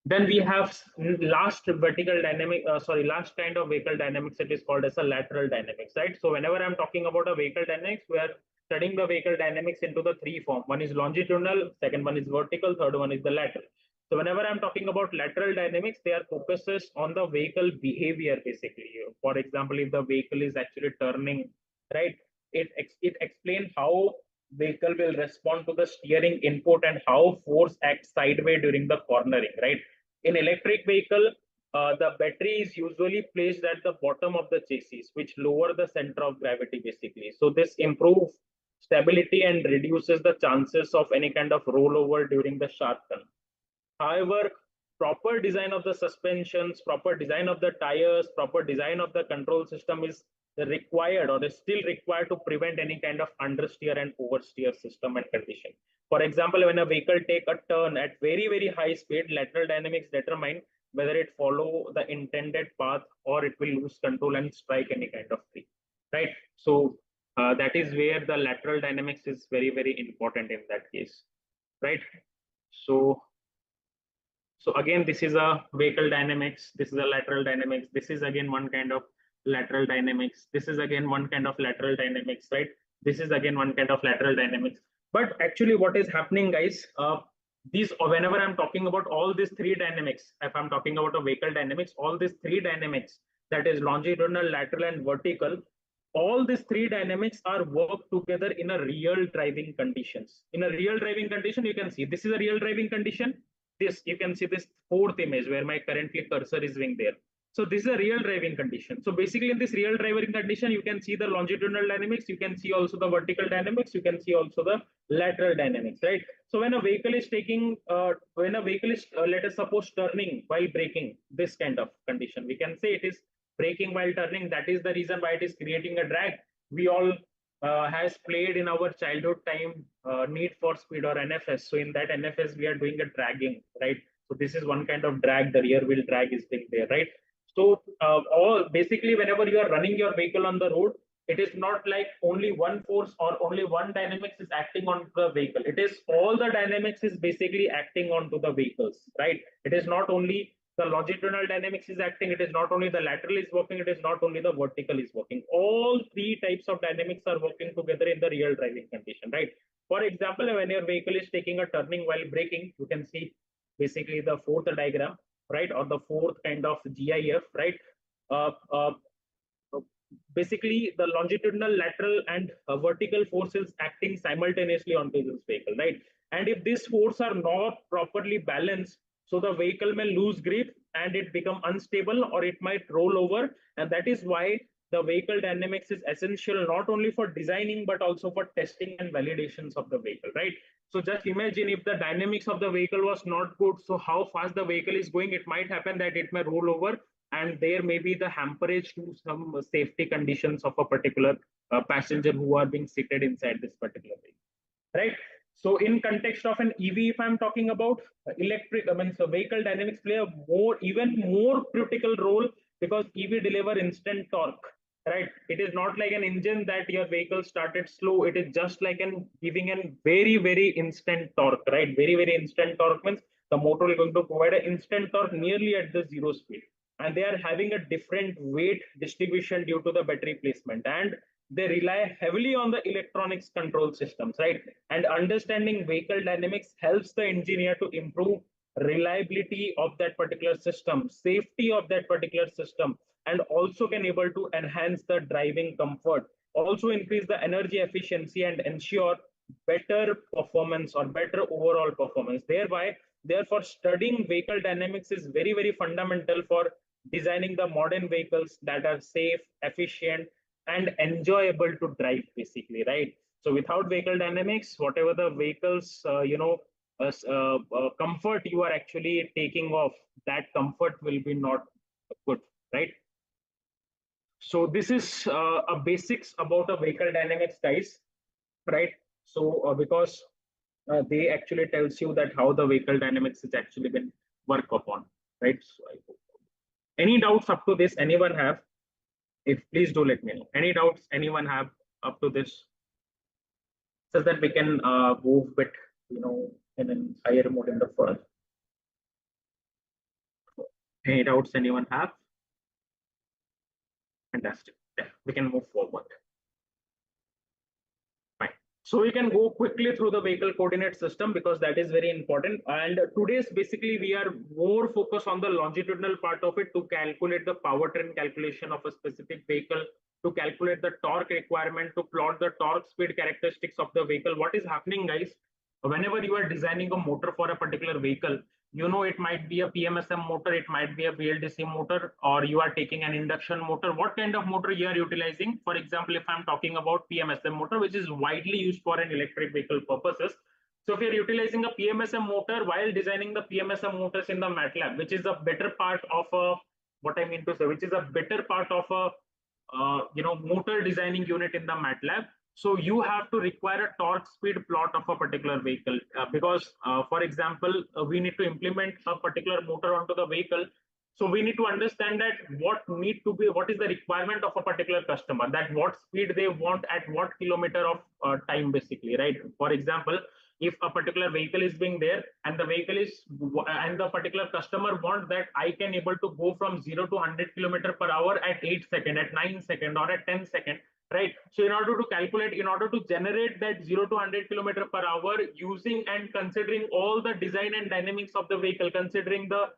Then we have last vertical dynamic, last kind of vehicle dynamics. It is called as a lateral dynamics, right? So whenever I'm talking about a vehicle dynamics, we are studying the vehicle dynamics into the three form. One is longitudinal, second one is vertical, third one is the lateral. So whenever I'm talking about lateral dynamics, they are focuses on the vehicle behavior, basically. For example, if the vehicle is actually turning, right, it explains how vehicle will respond to the steering input and how force acts sideways during the cornering, right? In electric vehicle, the battery is usually placed at the bottom of the chassis, which lower the center of gravity basically. So this improves stability and reduces the chances of any kind of rollover during the sharp turn. However, proper design of the suspensions, proper design of the tires, proper design of the control system is required or is still required to prevent any kind of understeer and oversteer system and condition. For example, when a vehicle take a turn at very, very high speed, lateral dynamics determine whether it follow the intended path or it will lose control and strike any kind of tree, right? So that is where the lateral dynamics is very, very important in that case, right? So again, this is a vehicle dynamics. This is a lateral dynamics. This is again one kind of lateral dynamics. This is again one kind of lateral dynamics, right? This is again one kind of lateral dynamics. But actually, what is happening, guys? These whenever I'm talking about all these three dynamics, if I'm talking about a vehicle dynamics, all these three dynamics, that is longitudinal, lateral, and vertical, all these three dynamics are worked together in a real driving conditions. In a real driving condition, you can see this is a real driving condition. This you can see this fourth image where my currently cursor is being there. So this is a real driving condition. So basically in this real driving condition, you can see the longitudinal dynamics, you can see also the vertical dynamics, you can see also the lateral dynamics, right? So when a vehicle is taking, let us suppose turning while braking, this kind of condition, we can say it is braking while turning. That is the reason why it is creating a drag. We all has played in our childhood time Need for Speed or NFS. So in that NFS, we are doing a dragging, right? So this is one kind of drag. The rear wheel drag is being there, right? So all basically, whenever you are running your vehicle on the road, it is not like only one force or only one dynamics is acting on the vehicle. It is all the dynamics is basically acting onto the vehicles, right? It is not only the longitudinal dynamics is acting, it is not only the lateral is working, it is not only the vertical is working. All three types of dynamics are working together in the real driving condition, right? For example, when your vehicle is taking a turning while braking, you can see basically the fourth diagram, right? Or the fourth kind of GIF, right? Uh, uh, Basically the longitudinal, lateral, and vertical forces acting simultaneously onto this vehicle, right? And if these forces are not properly balanced, so the vehicle may lose grip and it become unstable or it might roll over. And that is why the vehicle dynamics is essential not only for designing but also for testing and validations of the vehicle, right? So just imagine if the dynamics of the vehicle was not good, so how fast the vehicle is going, it might happen that it may roll over, and there may be the hamperage to some safety conditions of a particular passenger who are being seated inside this particular vehicle, right? So in context of an EV, if I'm talking about electric, I mean, so vehicle dynamics play a even more critical role because EV deliver instant torque, right? It is not like an engine that your vehicle started slow. It is just like an giving an very instant torque, right? Very instant torque means the motor is going to provide an instant torque nearly at the zero speed, and they are having a different weight distribution due to the battery placement, and they rely heavily on the electronics control systems, right? And understanding vehicle dynamics helps the engineer to improve reliability of that particular system, safety of that particular system, and also can able to enhance the driving comfort, also increase the energy efficiency and ensure better performance or better overall performance. Therefore, studying vehicle dynamics is very fundamental for designing the modern vehicles that are safe, efficient, and enjoyable to drive, basically, right? So without vehicle dynamics, whatever the vehicles comfort you are actually taking off, that comfort will be not good, right? So this is a basics about a vehicle dynamics, guys, right? So because they actually tells you that how the vehicle dynamics is actually been worked upon, right? So I hope. Any doubts up to this? Anyone have? If please do let me know. Any doubts anyone have up to this? So that we can move bit, in an higher mode in the first. Any doubts anyone have? Fantastic. Yeah, we can move forward. Fine. So we can go quickly through the vehicle coordinate system because that is very important. And today's basically we are more focused on the longitudinal part of it to calculate the powertrain calculation of a specific vehicle, to calculate the torque requirement, to plot the torque speed characteristics of the vehicle. What is happening, guys? Whenever you are designing a motor for a particular vehicle, it might be a PMSM motor, it might be a BLDC motor, or you are taking an induction motor. What kind of motor you are utilizing? For example, if I'm talking about PMSM motor, which is widely used for an electric vehicle purposes. So if you're utilizing a PMSM motor while designing the PMSM motors in the MATLAB, which is a better part of a, what I mean to say, which is a better part of a motor designing unit in the MATLAB. So you have to require a torque speed plot of a particular vehicle because, for example, we need to implement a particular motor onto the vehicle. So we need to understand that what is the requirement of a particular customer, that what speed they want at what kilometer of time, basically, right? For example, if a particular vehicle is being there and the particular customer want that I can able to go from 0 to 100 kilometer per hour at 8 second, at 9 second, or at 10 second, right? So in order to generate that 0 to 100 kilometer per hour using and considering all the design and dynamics of the vehicle, considering the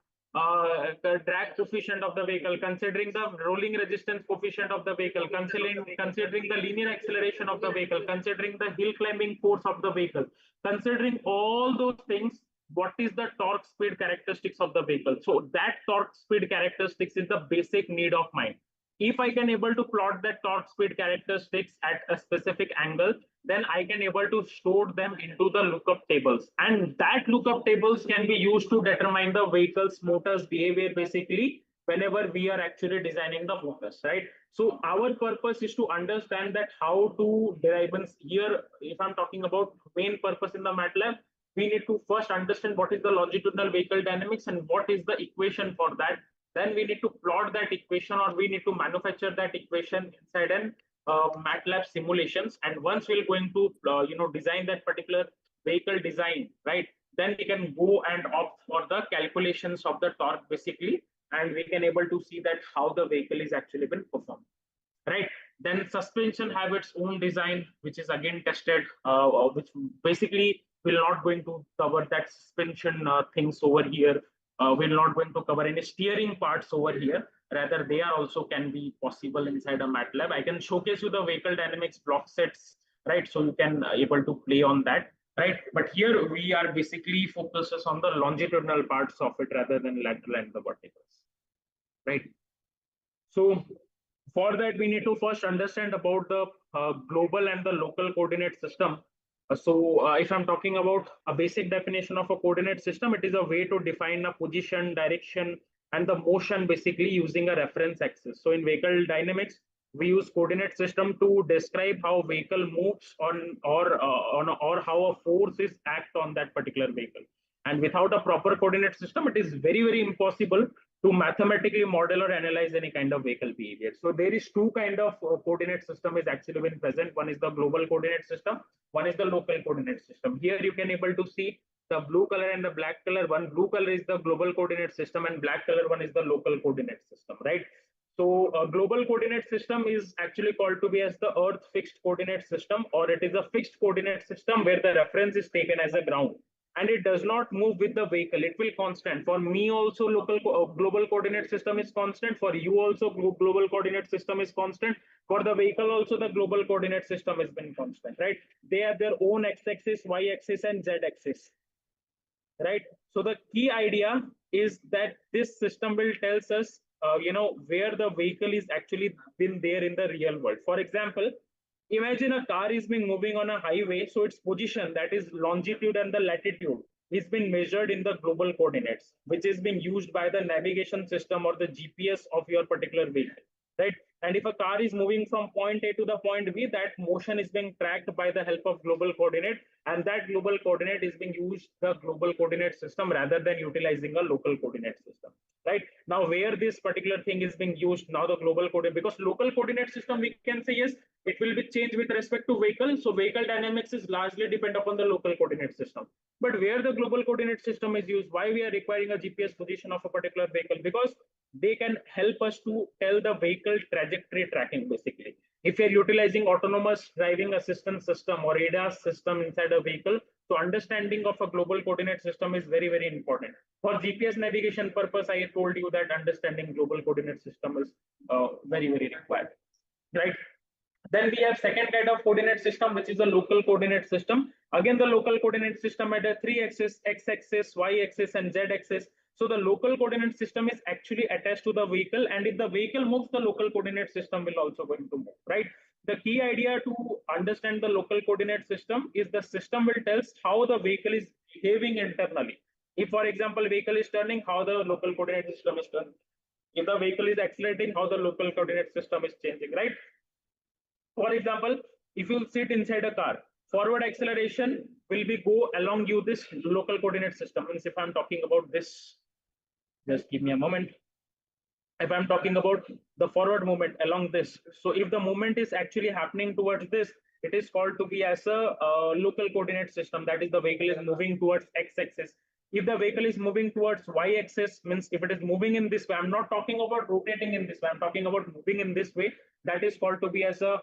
drag coefficient of the vehicle, considering the rolling resistance coefficient of the vehicle, considering the linear acceleration of the vehicle, considering the hill climbing force of the vehicle, considering all those things, what is the torque speed characteristics of the vehicle? So that torque speed characteristics is the basic need of mine. If I can able to plot that torque speed characteristics at a specific angle, then I can able to store them into the lookup tables, and that lookup tables can be used to determine the vehicle's motors behavior, basically, whenever we are actually designing the motors, right? So our purpose is to understand that how to derive here. If I'm talking about main purpose in the MATLAB, we need to first understand what is the longitudinal vehicle dynamics and what is the equation for that. Then we need to plot that equation, or we need to manufacture that equation inside an MATLAB simulations. And once we're going to design that particular vehicle design, right, then we can go and opt for the calculations of the torque, basically, and we can able to see that how the vehicle is actually been performed, right? Then suspension have its own design, which is again tested, which basically we're not going to cover that suspension things over here. We're not going to cover any steering parts over here. Rather, they are also can be possible inside a MATLAB. I can showcase you the vehicle dynamics block sets, right? So you can able to play on that, right? But here we are basically focuses on the longitudinal parts of it rather than lateral and the verticals, right? So for that, we need to first understand about the global and the local coordinate system. If I'm talking about a basic definition of a coordinate system, it is a way to define a position, direction, and the motion, basically using a reference axis. So in vehicle dynamics, we use coordinate system to describe how vehicle moves or how a force is act on that particular vehicle. And without a proper coordinate system, it is very, very impossible to mathematically model or analyze any kind of vehicle behavior. So there is two kind of coordinate system is actually been present. One is the global coordinate system, one is the local coordinate system. Here you can able to see the blue color and the black color. One blue color is the global coordinate system and black color one is the local coordinate system, right? So a global coordinate system is actually called to be as the Earth fixed coordinate system, or it is a fixed coordinate system where the reference is taken as a ground and it does not move with the vehicle. It will constant. For me also global coordinate system is constant. For you also global coordinate system is constant. For the vehicle also the global coordinate system has been constant, right? They have their own x-axis, y-axis and z-axis, right? So the key idea is that this system will tells us where the vehicle is actually been there in the real world. For example, imagine a car is being moving on a highway, so its position, that is longitude and the latitude, is being measured in the global coordinates, which is being used by the navigation system or the GPS of your particular vehicle, right? And if a car is moving from point A to the point B, that motion is being tracked by the help of global coordinate, and that global coordinate is being used the global coordinate system rather than utilizing a local coordinate system, right? Now where this particular thing is being used now, the global coordinate, because local coordinate system we can say yes, it will be changed with respect to vehicle. So vehicle dynamics is largely depend upon the local coordinate system. But where the global coordinate system is used, why we are requiring a GPS position of a particular vehicle? Because they can help us to tell the vehicle trajectory tracking basically. If you're utilizing autonomous driving assistance system or ADAS system inside a vehicle, so understanding of a global coordinate system is very, very important. For GPS navigation purpose, I told you that understanding global coordinate system is very, very required, right? Then we have second kind of coordinate system, which is a local coordinate system. Again, the local coordinate system had a three axis, x-axis, y-axis, and z-axis. So the local coordinate system is actually attached to the vehicle, and if the vehicle moves, the local coordinate system will also going to move, right? The key idea to understand the local coordinate system is the system will tell us how the vehicle is behaving internally. If, for example, vehicle is turning, how the local coordinate system is turning. If the vehicle is accelerating, how the local coordinate system is changing, right? For example, if you sit inside a car, forward acceleration will be go along you this local coordinate system. Means if I'm talking about this, just give me a moment. If I'm talking about the forward movement along this, so if the movement is actually happening towards this, it is called to be as a local coordinate system. That is, the vehicle is moving towards x-axis. If the vehicle is moving towards y-axis, means if it is moving in this way, I'm not talking about rotating in this way, I'm talking about moving in this way, that is called to be as a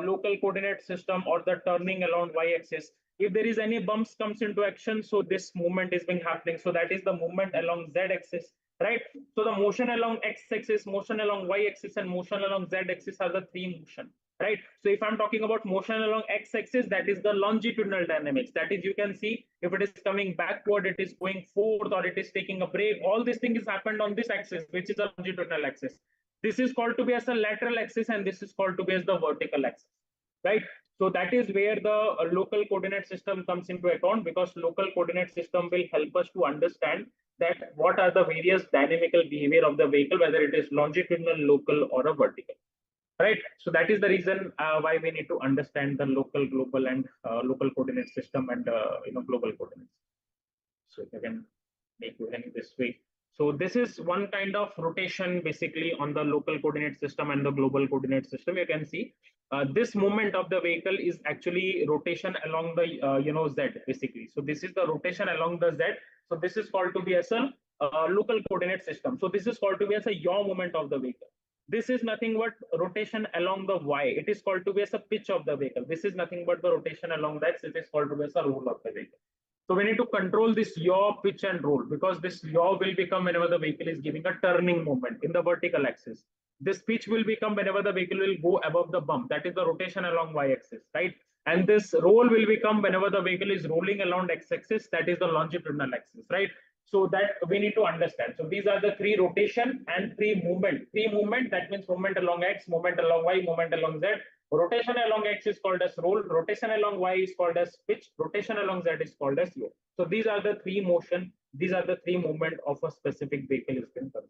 local coordinate system, or the turning along y-axis. If there is any bumps comes into action, so this movement is being happening, so that is the movement along z-axis, right? So the motion along x-axis, motion along y-axis, and motion along z-axis are the three motion, right? So if I'm talking about motion along x-axis, that is the longitudinal dynamics. That is, you can see if it is coming backward, it is going forward, or it is taking a break. All these things happened on this axis, which is a longitudinal axis. This is called to be as a lateral axis, and this is called to be as the vertical axis, right? So that is where the local coordinate system comes into account, because local coordinate system will help us to understand that what are the various dynamical behavior of the vehicle, whether it is longitudinal, local, or a vertical, right? So that is the reason why we need to understand the local, global, and local coordinate system, and global coordinates. So if I can make you think this way. So this is one kind of rotation basically on the local coordinate system and the global coordinate system. You can see this movement of the vehicle is actually rotation along the z basically. So this is the rotation along the z. So this is called to be as a local coordinate system. So this is called to be as a yaw movement of the vehicle. This is nothing but rotation along the y. It is called to be as a pitch of the vehicle. This is nothing but the rotation along the x. It is called to be as a roll of the vehicle. So we need to control this yaw, pitch, and roll, because this yaw will become whenever the vehicle is giving a turning movement in the vertical axis. This pitch will become whenever the vehicle will go above the bump. That is the rotation along y-axis, right? And this roll will become whenever the vehicle is rolling along x-axis. That is the longitudinal axis, right? So that we need to understand. So these are the three rotation and three movement. Three movement, that means movement along x, movement along y, movement along z. Rotation along x is called as roll. Rotation along y is called as pitch. Rotation along z is called as yaw. So these are the three motion. These are the three movement of a specific vehicle is been concerned.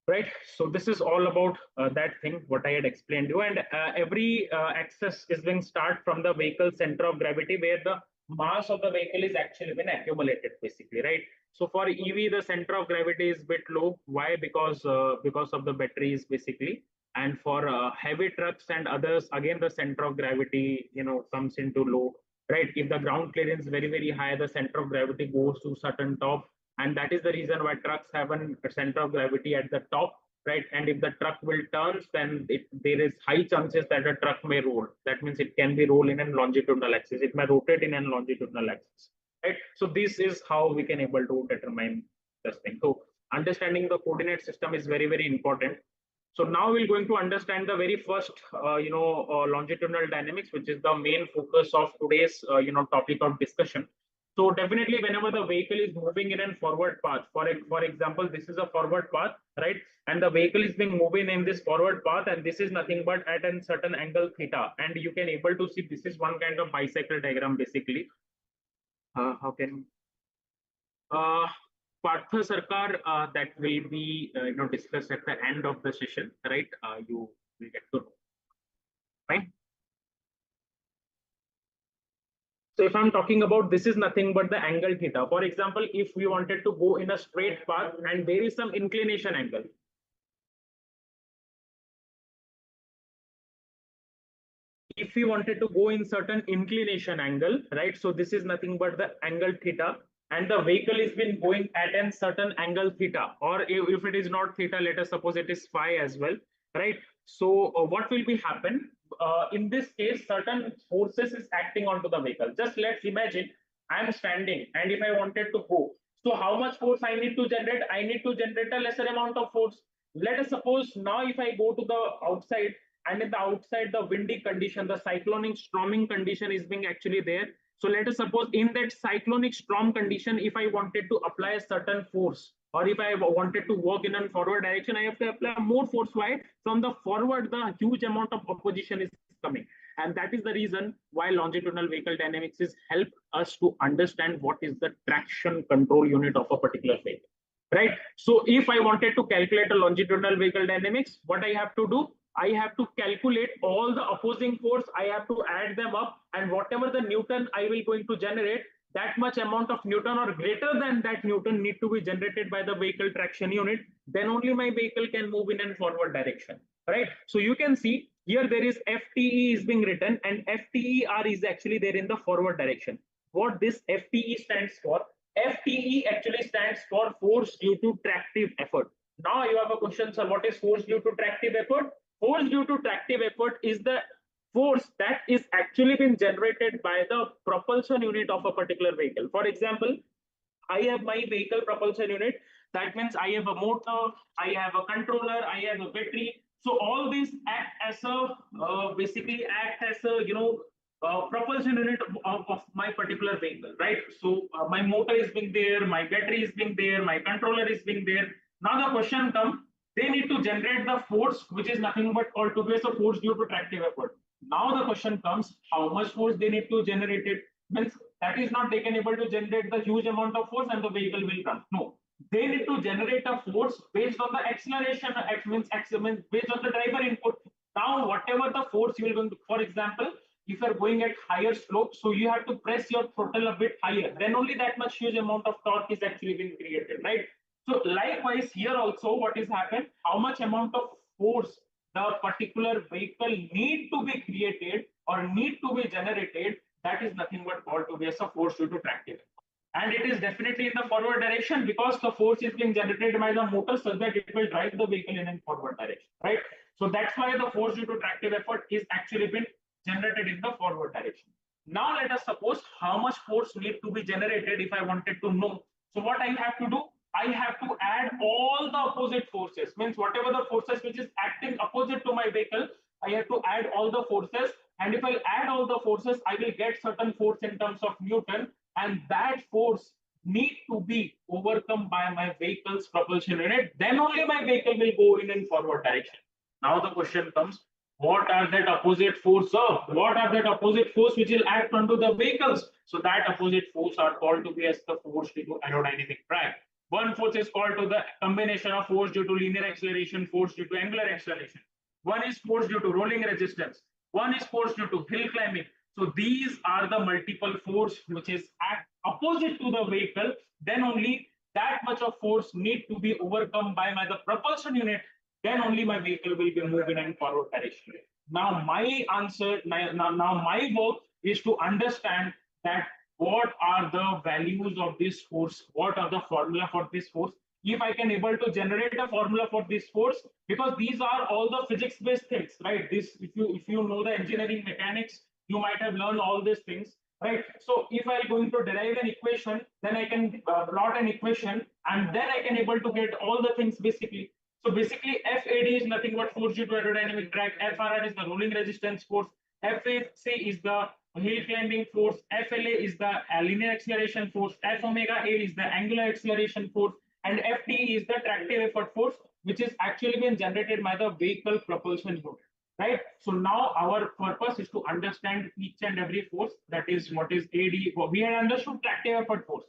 Right. So this is all about that thing what I had explained to you. And every axis is being start from the vehicle center of gravity, where the mass of the vehicle is actually been accumulated basically, right? So for EV, the center of gravity is bit low. Why? Because of the batteries basically. And for heavy trucks and others, again the center of gravity comes into low, right? If the ground clearance is very high, the center of gravity goes to certain top, and that is the reason why trucks have a center of gravity at the top, right? And if the truck will turns, then there is high chances that a truck may roll. That means it can be roll in a longitudinal axis. It may rotate in a longitudinal axis, right? So this is how we can able to determine this thing. So understanding the coordinate system is very important. So now we're going to understand the very first, longitudinal dynamics, which is the main focus of today's, topic of discussion. So definitely, whenever the vehicle is moving in a forward path, for example, this is a forward path, right? And the vehicle is being moving in this forward path, and this is nothing but at a certain angle theta. And you can able to see this is one kind of bicycle diagram basically. How can Partha Sarkar, that will be discussed at the end of the session, right? You will get to know. Fine. So if I'm talking about, this is nothing but the angle theta. For example, if we wanted to go in a straight path and there is some inclination angle. If we wanted to go in certain inclination angle, right? So this is nothing but the angle theta, and the vehicle is been going at a certain angle theta, or if it is not theta, let us suppose it is phi as well, right? So what will be happen? In this case, certain forces is acting onto the vehicle. Just let's imagine I'm standing, and if I wanted to go, so how much force I need to generate? I need to generate a lesser amount of force. Let us suppose now if I go to the outside, and in the outside the windy condition, the cyclonic storming condition is being actually there. So let us suppose in that cyclonic storm condition, if I wanted to apply a certain force, or if I wanted to work in a forward direction, I have to apply more force. Why? From the forward, the huge amount of opposition is coming. And that is the reason why longitudinal vehicle dynamics is help us to understand what is the traction control unit of a particular vehicle, right? So if I wanted to calculate a longitudinal vehicle dynamics, what I have to do? I have to calculate all the opposing force. I have to add them up, and whatever the Newton I will going to generate, that much amount of Newton or greater than that Newton need to be generated by the vehicle traction unit. Then only my vehicle can move in a forward direction, right? So you can see here there is FTE is being written, and FTER is actually there in the forward direction. What this FTE stands for? FTE actually stands for force due to tractive effort. Now you have a question, sir, what is force due to tractive effort? Force due to tractive effort is the force that is actually been generated by the propulsion unit of a particular vehicle. For example, I have my vehicle propulsion unit. That means I have a motor, I have a controller, I have a battery. So all these act as a basically act as a propulsion unit of my particular vehicle, right? So my motor is being there, my battery is being there, my controller is being there. Now the question comes, they need to generate the force, which is nothing but altogether a force due to tractive effort. Now the question comes, how much force they need to generate it? Means that is not they can able to generate the huge amount of force and the vehicle will run. No, they need to generate a force based on the acceleration. X means based on the driver input. Now whatever the force you will going to, for example, if you are going at higher slope, so you have to press your throttle a bit higher. Then only that much huge amount of torque is actually being created, right? So likewise here also what is happened, how much amount of force the particular vehicle need to be created or need to be generated, that is nothing but called to be as a force due to tractive. And it is definitely in the forward direction because the force is being generated by the motor so that it will drive the vehicle in a forward direction, right? So that's why the force due to tractive effort is actually been generated in the forward direction. Now let us suppose how much force need to be generated if I wanted to know. So what I have to do? I have to add all the opposite forces. Means whatever the forces which is acting opposite to my vehicle, I have to add all the forces. And if I add all the forces, I will get certain force in terms of Newton. And that force need to be overcome by my vehicle's propulsion unit. Then only my vehicle will go in forward direction. Now the question comes, what are that opposite force of? What are that opposite force which will act onto the vehicles? So that opposite force are called to be as the force due to aerodynamic drag. One force is called to the combination of force due to linear acceleration, force due to angular acceleration. One is force due to rolling resistance. One is force due to hill climbing. So these are the multiple force which is opposite to the vehicle. Then only that much of force need to be overcome by the propulsion unit. Then only my vehicle will be moving in forward direction. Now my answer, now my work is to understand that what are the values of this force, what are the formula for this force. If I can able to generate a formula for this force, because these are all the physics based things, right? This, if you know the engineering mechanics, you might have learned all these things, right? So if I'm going to derive an equation, then I can plot an equation, and then I can able to get all the things basically. So basically, FAD is nothing but force due to aerodynamic drag. FRR is the rolling resistance force. FAC is the hill climbing force. FLA is the linear acceleration force. F omega A is the angular acceleration force. And FT is the tractive effort force, which is actually being generated by the vehicle propulsion unit. Right. So now our purpose is to understand each and every force. That is what is AD. We had understood tractive effort force.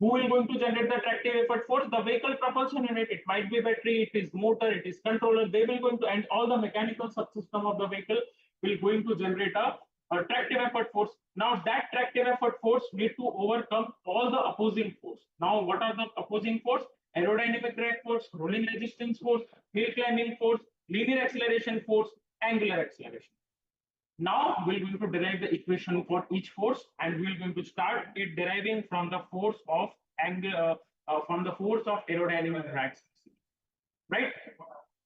Who will going to generate the tractive effort force? The vehicle propulsion unit. It might be battery, it is motor, it is controller. They will going to, and all the mechanical subsystem of the vehicle will going to generate a tractive effort force. Now that tractive effort force need to overcome all the opposing force. Now what are the opposing force? Aerodynamic drag force, rolling resistance force, hill climbing force, linear acceleration force, angular acceleration. Now we're going to derive the equation for each force, and we're going to start it deriving from the force of aerodynamic drag, right?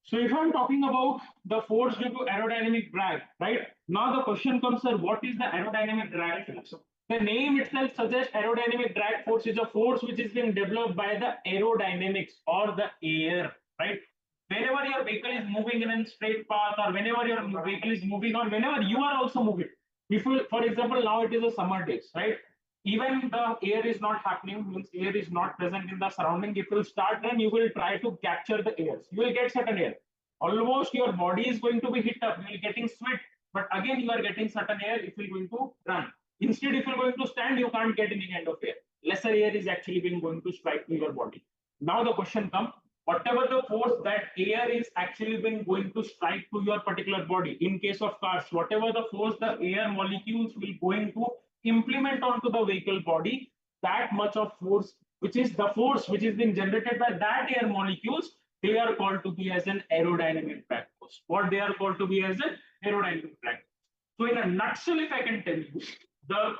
So if I'm talking about the force due to aerodynamic drag, right? Now the question comes, sir, what is the aerodynamic drag force? The name itself suggests aerodynamic drag force is a force which is being developed by the aerodynamics or the air, right? Whenever your vehicle is moving in a straight path, or whenever your vehicle is moving, or whenever you are also moving. If you, for example, now it is a summer days, right? Even the air is not happening, means air is not present in the surrounding. It will start, then you will try to capture the air. You will get certain air. Almost your body is going to be hit up. You will getting sweat, but again you are getting certain air if you're going to run. Instead, if you're going to stand, you can't get any kind of air. Lesser air is actually being going to strike to your body. Now the question comes, whatever the force that air is actually been going to strike to your particular body. In case of cars, whatever the force the air molecules will going to implement onto the vehicle body, that much of force, which is the force which is being generated by that air molecules, they are called to be as an aerodynamic drag force. What they are called to be as an aerodynamic drag. So in a nutshell, if I can tell you, the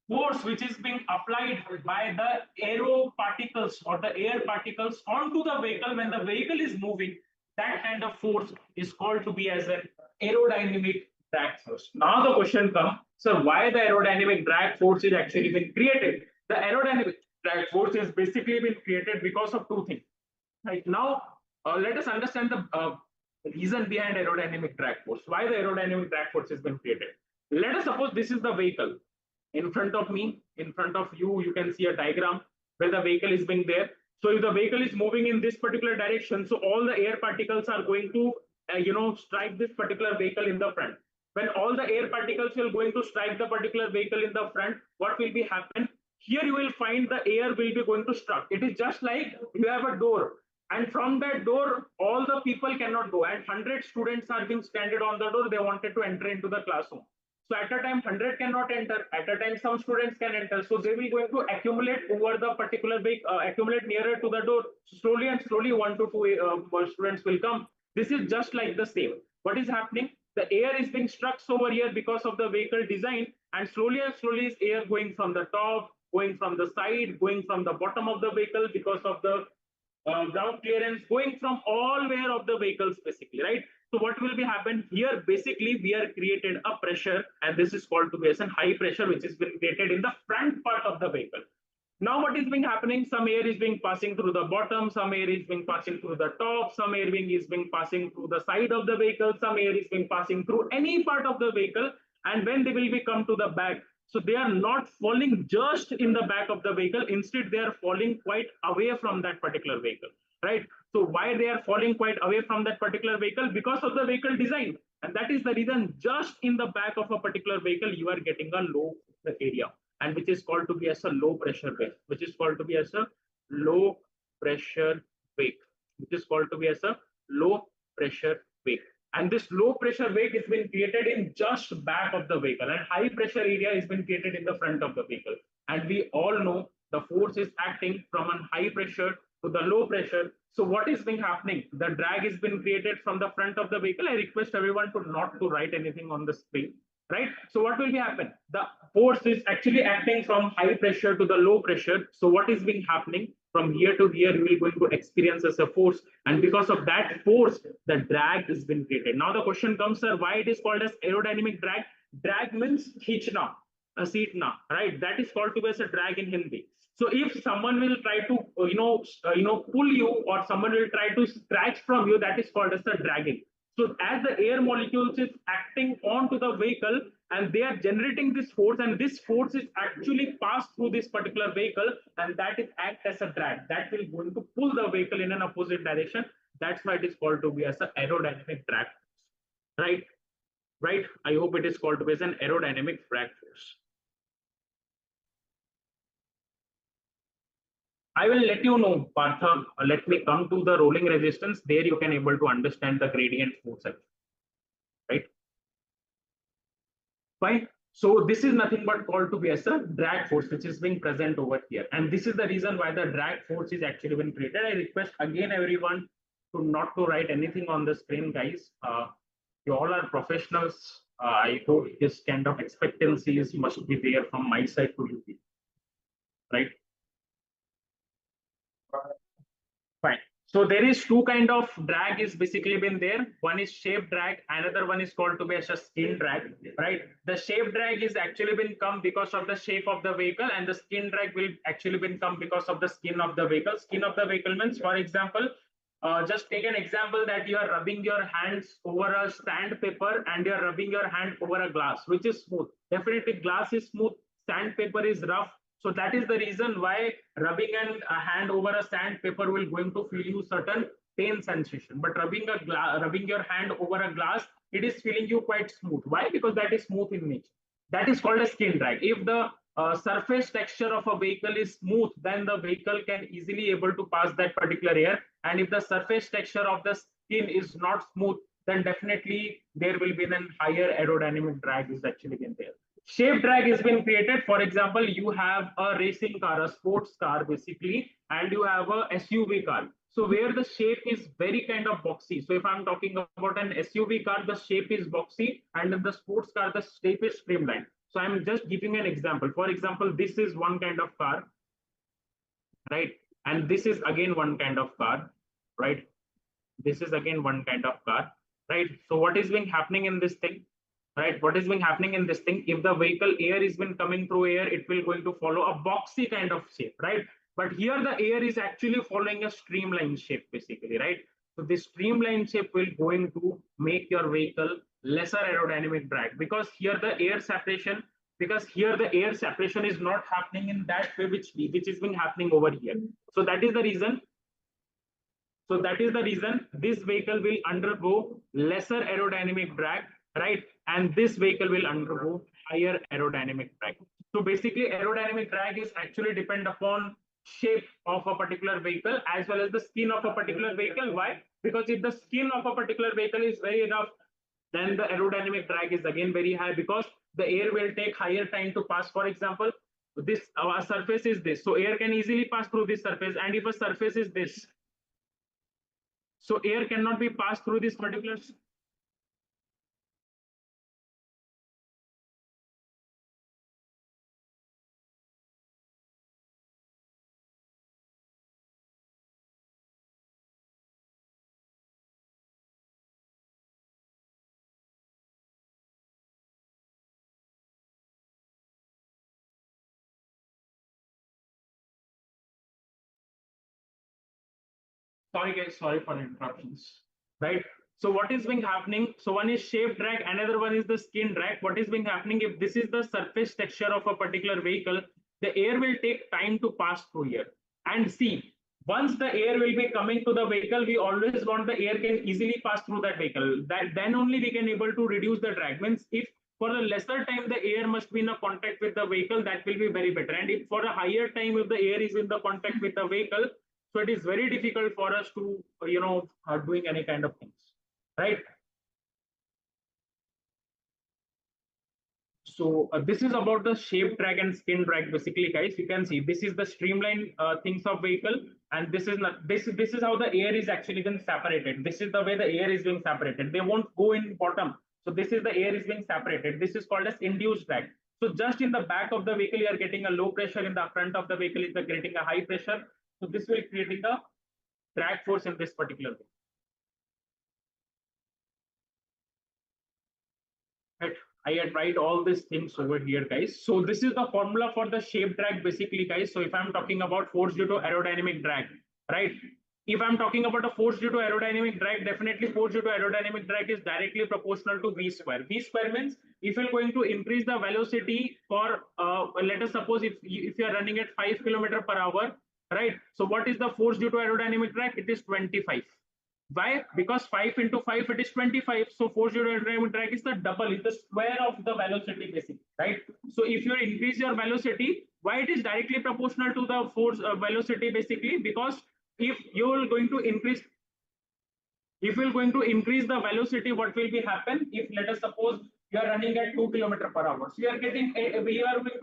force which is being applied by the aero particles or the air particles onto the vehicle when the vehicle is moving, that kind of force is called to be as an aerodynamic drag force. Now the question comes, so why the aerodynamic drag force is actually been created? The aerodynamic drag force is basically been created because of two things. Right now, let us understand the reason behind aerodynamic drag force. Why the aerodynamic drag force has been created? Let us suppose this is the vehicle. In front of me, in front of you, you can see a diagram where the vehicle is being there. So if the vehicle is moving in this particular direction, so all the air particles are going to, strike this particular vehicle in the front. When all the air particles will going to strike the particular vehicle in the front, what will be happen? Here you will find the air will be going to struck. It is just like you have a door, and from that door, all the people cannot go, and 100 students are being standing on the door. They wanted to enter into the classroom. So at a time, 100 cannot enter. At a time, some students can enter. So they will going to accumulate over the particular accumulate nearer to the door. Slowly and slowly, 1 to 2 students will come. This is just like the same. What is happening? The air is being struck over here because of the vehicle design, and slowly is air going from the top, going from the side, going from the bottom of the vehicle because of the ground clearance, going from all where of the vehicles basically, right? So what will be happen here? Basically, we are created a pressure, and this is called to be as a high pressure, which has been created in the front part of the vehicle. Now, what is being happening? Some air is being passing through the bottom, some air is being passing through the top, some air is being passing through the side of the vehicle, some air is being passing through any part of the vehicle, and when they will be come to the back, so they are not falling just in the back of the vehicle. Instead, they are falling quite away from that particular vehicle, right? So why they are falling quite away from that particular vehicle? Because of the vehicle design. And that is the reason just in the back of a particular vehicle, you are getting a low area, and which is called to be as a low pressure wake, which is called to be as a low pressure wake, which is called to be as a low pressure wake. And this low pressure wake has been created in just back of the vehicle, and high pressure area has been created in the front of the vehicle. And we all know the force is acting from a high pressure to the low pressure. So what is being happening? The drag has been created from the front of the vehicle. I request everyone to not to write anything on the screen, right? So what will be happen? The force is actually acting from high pressure to the low pressure. So what is being happening? From here to here, you will going to experience as a force, and because of that force, the drag has been created. Now the question comes, sir, why it is called as aerodynamic drag? Drag means khechna, seatna, right? That is called to be as a drag in Hindi. So if someone will try to pull you, or someone will try to scratch from you, that is called as a dragging. So as the air molecules is acting onto the vehicle, and they are generating this force, and this force is actually passed through this particular vehicle, and that is act as a drag that will going to pull the vehicle in an opposite direction. That's why it is called to be as an aerodynamic drag force, right? I hope it is called to be as an aerodynamic drag force. I will let you know, Partha. Let me come to the rolling resistance. There you can able to understand the gradient force, right? Fine. So this is nothing but called to be as a drag force, which is being present over here. And this is the reason why the drag force is actually been created. I request again everyone to not to write anything on the screen, guys. You all are professionals. I hope this kind of expectancies must be there from my side to you, right? Fine. So there is two kind of drag is basically been there. One is shape drag, another one is called to be as a skin drag, right? The shape drag is actually been come because of the shape of the vehicle, and the skin drag will actually been come because of the skin of the vehicle. Skin of the vehicle means, for example, just take an example that you are rubbing your hands over a sandpaper and you are rubbing your hand over a glass, which is smooth. Definitely glass is smooth, sandpaper is rough. So that is the reason why rubbing a hand over a sandpaper will going to feel you certain pain sensation. But rubbing your hand over a glass, it is feeling you quite smooth. Why? Because that is smooth in nature. That is called a skin drag. If the surface texture of a vehicle is smooth, then the vehicle can easily able to pass that particular air. And if the surface texture of the skin is not smooth, then definitely there will be then higher aerodynamic drag is actually in there. Shape drag has been created. For example, you have a racing car, a sports car basically, and you have a SUV car. So where the shape is very kind of boxy. So if I'm talking about an SUV car, the shape is boxy, and in the sports car, the shape is streamlined. So I'm just giving an example. For example, this is one kind of car, right? And this is again one kind of car, right? This is again one kind of car, right? So what is being happening in this thing? Right, what is being happening in this thing? If the vehicle air is been coming through air, it will going to follow a boxy kind of shape, right? But here the air is actually following a streamline shape basically, right? So this streamline shape will going to make your vehicle lesser aerodynamic drag, because here the air separation is not happening in that way which is being happening over here. So that is the reason this vehicle will undergo lesser aerodynamic drag, right? And this vehicle will undergo higher aerodynamic drag. So basically, aerodynamic drag is actually depend upon shape of a particular vehicle as well as the skin of a particular vehicle. Why? Because if the skin of a particular vehicle is very rough, then the aerodynamic drag is again very high, because the air will take higher time to pass. For example, this surface is this, so air can easily pass through this surface, and if a surface is this, so air cannot be passed through this particular. Sorry guys, sorry for interruptions. Right. So what is being happening? So one is shape drag, another one is the skin drag. What is being happening? If this is the surface texture of a particular vehicle, the air will take time to pass through here. And see, once the air will be coming to the vehicle, we always want the air can easily pass through that vehicle. That then only we can able to reduce the drag. Means if for a lesser time the air must be in a contact with the vehicle, that will be very better. And if for a higher time, if the air is in the contact with the vehicle, so it is very difficult for us to doing any kind of things, right? So this is about the shape drag and skin drag. Basically, guys, you can see this is the streamline things of vehicle, and this is not this is how the air is actually been separated. This is the way the air is being separated. They won't go in bottom. So this is the air is being separated. This is called as induced drag. So just in the back of the vehicle, you are getting a low pressure. In the front of the vehicle, is getting a high pressure. So this will creating a drag force in this particular way. Right. I had write all these things over here, guys. So this is the formula for the shape drag, basically, guys. So if I'm talking about force due to aerodynamic drag, right? If I'm talking about a force due to aerodynamic drag, definitely force due to aerodynamic drag is directly proportional to v square. V square means if you're going to increase the velocity for, let us suppose if you are running at 5 km/h, right? So what is the force due to aerodynamic drag? It is 25. Why? Because 5 into 5, it is 25. So force due to aerodynamic drag is the double, is the square of the velocity, basically, right? So if you increase your velocity, why it is directly proportional to the force velocity, basically? Because if you're going to increase the velocity, what will be happen? If let us suppose you are running at 2 km/h, so you are going to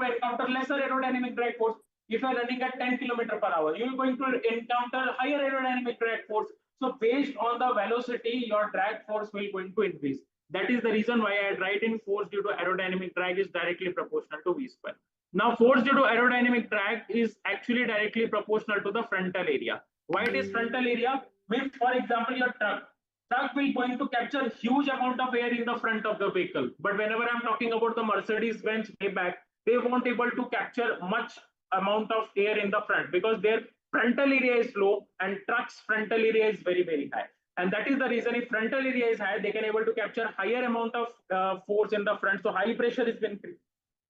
encounter lesser aerodynamic drag force. If you are running at 10 km/h, you are going to encounter higher aerodynamic drag force. So based on the velocity, your drag force will going to increase. That is the reason why I write in force due to aerodynamic drag is directly proportional to v square. Now force due to aerodynamic drag is actually directly proportional to the frontal area. Why it is frontal area? Means, for example, your truck will going to capture huge amount of air in the front of the vehicle. But whenever I'm talking about the Mercedes-Benz Maybach, they won't able to capture much amount of air in the front because their frontal area is low and truck's frontal area is very, very high. And that is the reason if frontal area is high, they can able to capture higher amount of force in the front. So high pressure is been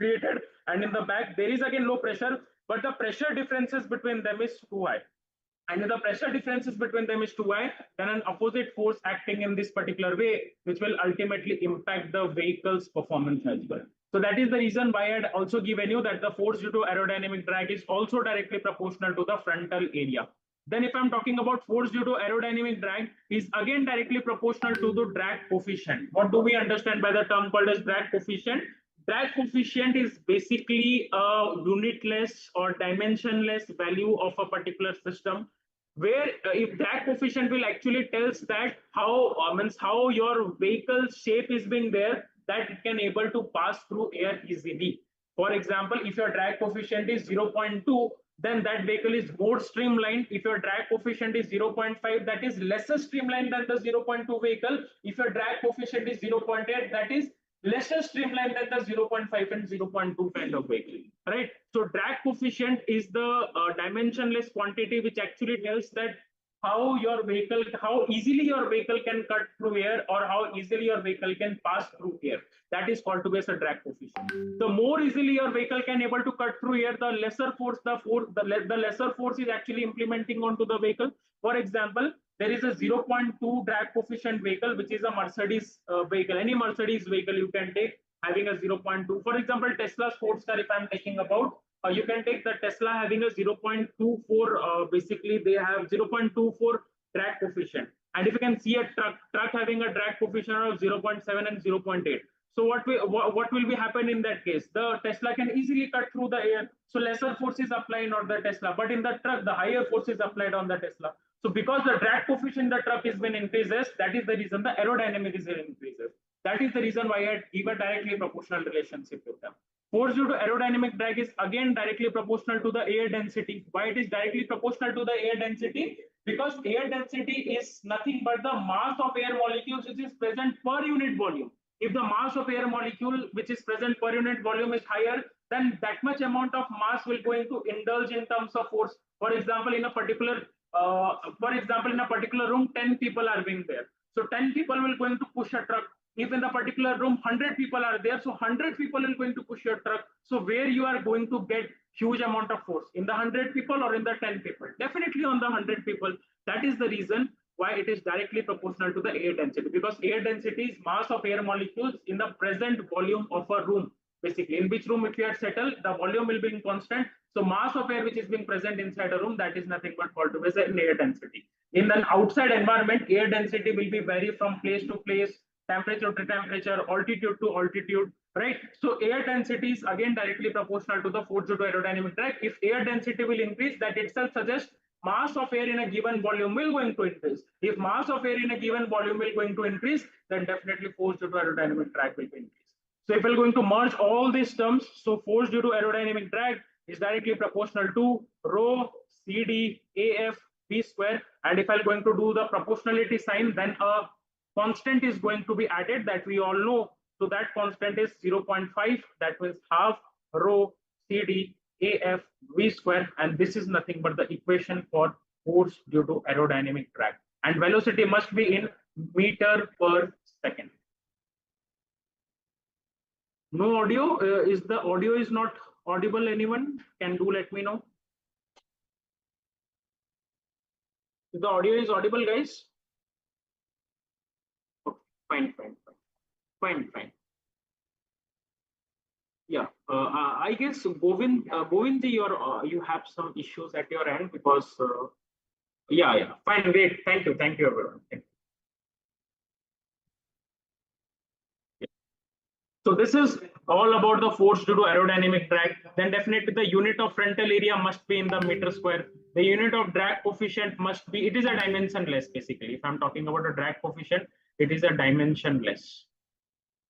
created. And in the back, there is again low pressure, but the pressure differences between them is too high. And if the pressure differences between them is too high, then an opposite force acting in this particular way, which will ultimately impact the vehicle's performance as well. So that is the reason why I'd also given you that the force due to aerodynamic drag is also directly proportional to the frontal area. Then if I'm talking about force due to aerodynamic drag is again directly proportional to the drag coefficient. What do we understand by the term called as drag coefficient? Drag coefficient is basically a unitless or dimensionless value of a particular system, where if drag coefficient will actually tells that how your vehicle shape is being there, that it can able to pass through air easily. For example, if your drag coefficient is 0.2, then that vehicle is more streamlined. If your drag coefficient is 0.5, that is lesser streamlined than the 0.2 vehicle. If your drag coefficient is 0.8, that is lesser streamlined than the 0.5 and 0.2 kind of vehicle, right? So drag coefficient is the dimensionless quantity which actually tells that how easily your vehicle can cut through air or how easily your vehicle can pass through air. That is called to be as a drag coefficient. The more easily your vehicle can able to cut through air, the lesser force the lesser force is actually implementing onto the vehicle. For example, there is a 0.2 drag coefficient vehicle, which is a Mercedes vehicle. Any Mercedes vehicle you can take having a 0.2. For example, Tesla sports car, if I'm taking about, you can take the Tesla having a 0.24. Basically, they have 0.24 drag coefficient. And if you can see a truck having a drag coefficient of 0.7 and 0.8. So what will be happen in that case? The Tesla can easily cut through the air. So lesser force is applied on the Tesla. But in the truck, the higher force is applied on the Tesla. So because the drag coefficient in the truck has been increases, that is the reason the aerodynamic is increases. That is the reason why I give a directly proportional relationship with them. Force due to aerodynamic drag is again directly proportional to the air density. Why it is directly proportional to the air density? Because air density is nothing but the mass of air molecules which is present per unit volume. If the mass of air molecule which is present per unit volume is higher, then that much amount of mass will going to indulge in terms of force. For example, in a particular room, 10 people are being there. So 10 people will going to push a truck. If in the particular room 100 people are there, so 100 people are going to push your truck. So where you are going to get huge amount of force, in the 100 people or in the 10 people? Definitely on the 100 people. That is the reason why it is directly proportional to the air density, because air density is mass of air molecules in the present volume of a room. Basically, in which room if you are settled, the volume will be constant. So mass of air which is being present inside a room, that is nothing but called to be an air density. In an outside environment, air density will be vary from place to place, temperature to temperature, altitude to altitude, right? So air density is again directly proportional to the force due to aerodynamic drag. If air density will increase, that itself suggests mass of air in a given volume will going to increase. If mass of air in a given volume will going to increase, then definitely force due to aerodynamic drag will be increased. So if we're going to merge all these terms, so force due to aerodynamic drag is directly proportional to rho CD AF V square. And if I'm going to do the proportionality sign, then a constant is going to be added that we all know. So that constant is 0.5. That means half rho CD AF V square. And this is nothing but the equation for force due to aerodynamic drag. And velocity must be in meter per second. No audio. Is the audio is not audible? Anyone can do let me know. If the audio is audible, guys. Okay, fine. Yeah, I guess Govind, you have some issues at your end because yeah, fine, great, thank you everyone. Thank you. So this is all about the force due to aerodynamic drag. Then definitely the unit of frontal area must be in the meter square. The unit of drag coefficient must be, it is a dimensionless basically. If I'm talking about a drag coefficient, it is a dimensionless.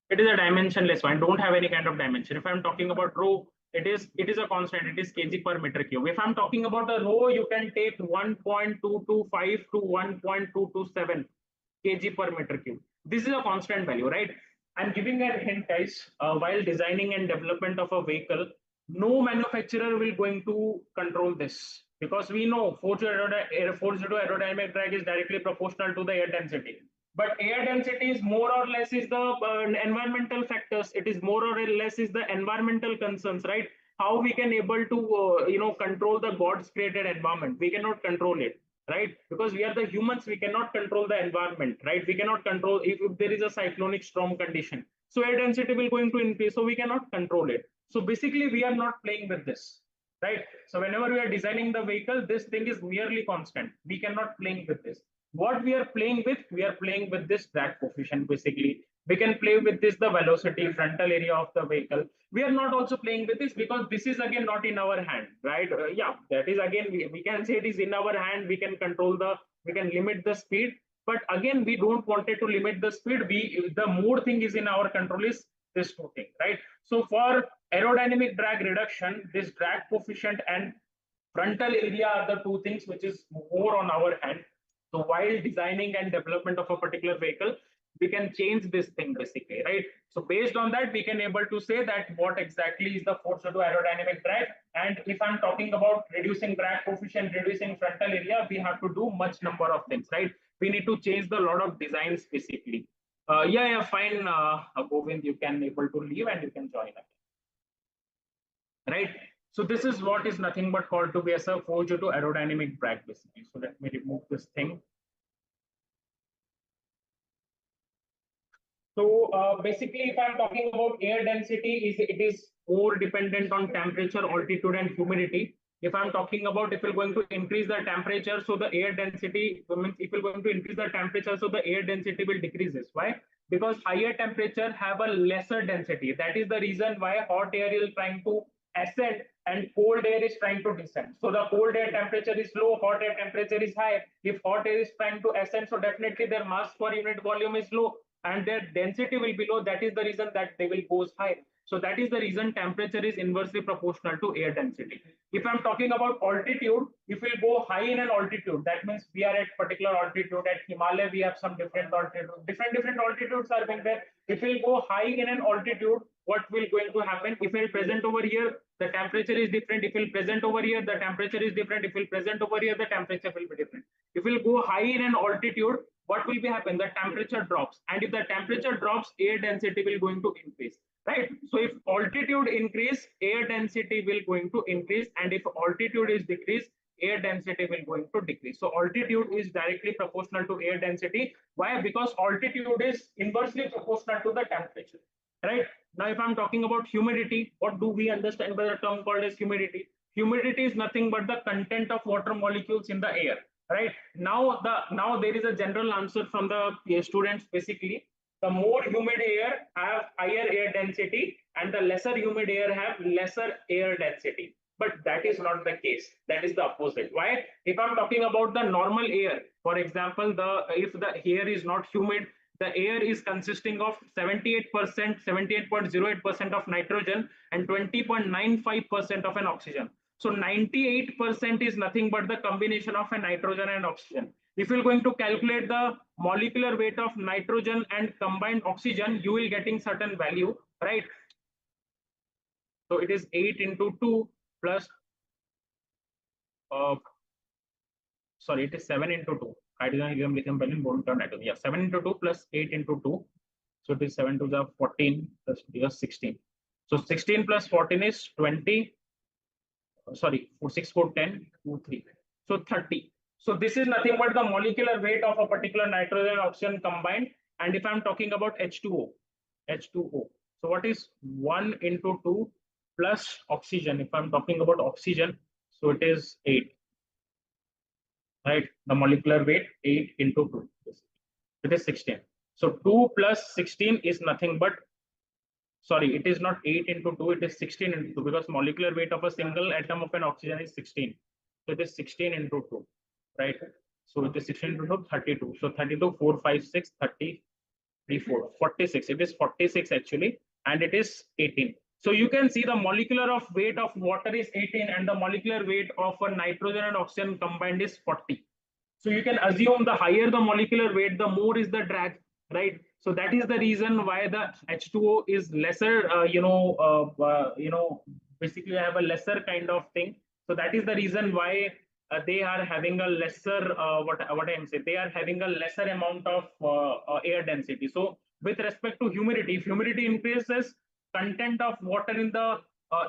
It is a dimensionless one. Don't have any kind of dimension. If I'm talking about rho, it is a constant. It is kg per meter cube. If I'm talking about the rho, you can take 1.225 to 1.227 kg per meter cube. This is a constant value, right? I'm giving a hint, guys. While designing and development of a vehicle, no manufacturer will going to control this because we know force due to aerodynamic drag is directly proportional to the air density. But air density is more or less is the environmental factors. It is more or less is the environmental concerns, right? How we can able to control the God's created environment? We cannot control it, right? Because we are the humans, we cannot control the environment, right? We cannot control if there is a cyclonic storm condition. So air density will going to increase, so we cannot control it. So basically, we are not playing with this, right? So whenever we are designing the vehicle, this thing is merely constant. We cannot playing with this. What we are playing with this drag coefficient basically. We can play with this the velocity, frontal area of the vehicle. We are not also playing with this because this is again not in our hand, right? Yeah, that is again we can say it is in our hand. We can control we can limit the speed, but again we don't want it to limit the speed. The more thing is in our control is this two thing, right? So for aerodynamic drag reduction, this drag coefficient and frontal area are the two things which is more on our hand. So while designing and development of a particular vehicle, we can change this thing basically, right? So based on that, we can able to say that what exactly is the force due to aerodynamic drag. And if I'm talking about reducing drag coefficient, reducing frontal area, we have to do much number of things, right? We need to change the lot of designs basically. Yeah, fine. Govind, you can able to leave and you can join again, right? So this is what is nothing but called to be as a force due to aerodynamic drag basically. So let me remove this thing. So basically, if I'm talking about air density, it is more dependent on temperature, altitude, and humidity. If I'm talking about if we're going to increase the temperature, so the air density means if we're going to increase the temperature, so the air density will decreases. Why? Because higher temperature have a lesser density. That is the reason why hot air is trying to ascend and cold air is trying to descend. So the cold air temperature is low, hot air temperature is high. If hot air is trying to ascend, so definitely their mass per unit volume is low and their density will be low. That is the reason that they will go high. So that is the reason temperature is inversely proportional to air density. If I'm talking about altitude, if we go high in an altitude, that means we are at particular altitude. At Himalaya, we have some different altitude. Different altitudes are being there. If we go high in an altitude, what will going to happen? If we'll present over here, the temperature is different. If we'll present over here, the temperature is different. If we'll present over here, the temperature will be different. If we'll go high in an altitude, what will be happen? The temperature drops. And if the temperature drops, air density will going to increase. Right. So if altitude increase, air density will going to increase, and if altitude is decreased, air density will going to decrease. So altitude is directly proportional to air density. Why? Because altitude is inversely proportional to the temperature. Right. Now, if I'm talking about humidity, what do we understand by the term called as humidity? Humidity is nothing but the content of water molecules in the air. Right. Now there is a general answer from the students basically. the more humid air have higher air density and the lesser humid air have lesser air density. But that is not the case. That is the opposite. Why? If I'm talking about the normal air, for example, if the air is not humid, the air is consisting of 78%, 78.08% of nitrogen and 20.95% of an oxygen. So 98% is nothing but the combination of a nitrogen and oxygen. If you're going to calculate the molecular weight of nitrogen and combined oxygen, you will getting certain value, right? So it is 8 into 2 plus, sorry, it is 7 into 2. Hydrogen, helium, lithium, beryllium, boron, nitrogen. Yeah, 7 into 2 plus 8 into 2. So it is 7 to the 14 plus 16. So 16 plus 14 is 20. Sorry, 6, 4, 10, 2, 3. So 30. So this is nothing but the molecular weight of a particular nitrogen and oxygen combined. And if I'm talking about H2O. So what is 1 into 2 plus oxygen? If I'm talking about oxygen, so it is 8. Right? The molecular weight 8 into 2. It is 16. So 2 plus 16 is nothing but, sorry, it is not 8 into 2, it is 16 into 2 because molecular weight of a single atom of an oxygen is 16. So it is 16 into 2, right? So it is 16 into 2, 32. So 32, 4, 5, 6, 30, 3, 4, 46. It is 46 actually, and it is 18. So you can see the molecular weight of water is 18 and the molecular weight of a nitrogen and oxygen combined is 40. So you can assume the higher the molecular weight, the more is the drag, right? So that is the reason why the H2O is lesser, basically have a lesser kind of thing. So that is the reason why they are having a lesser, what I'm saying, they are having a lesser amount of air density. So with respect to humidity, if humidity increases, content of water in the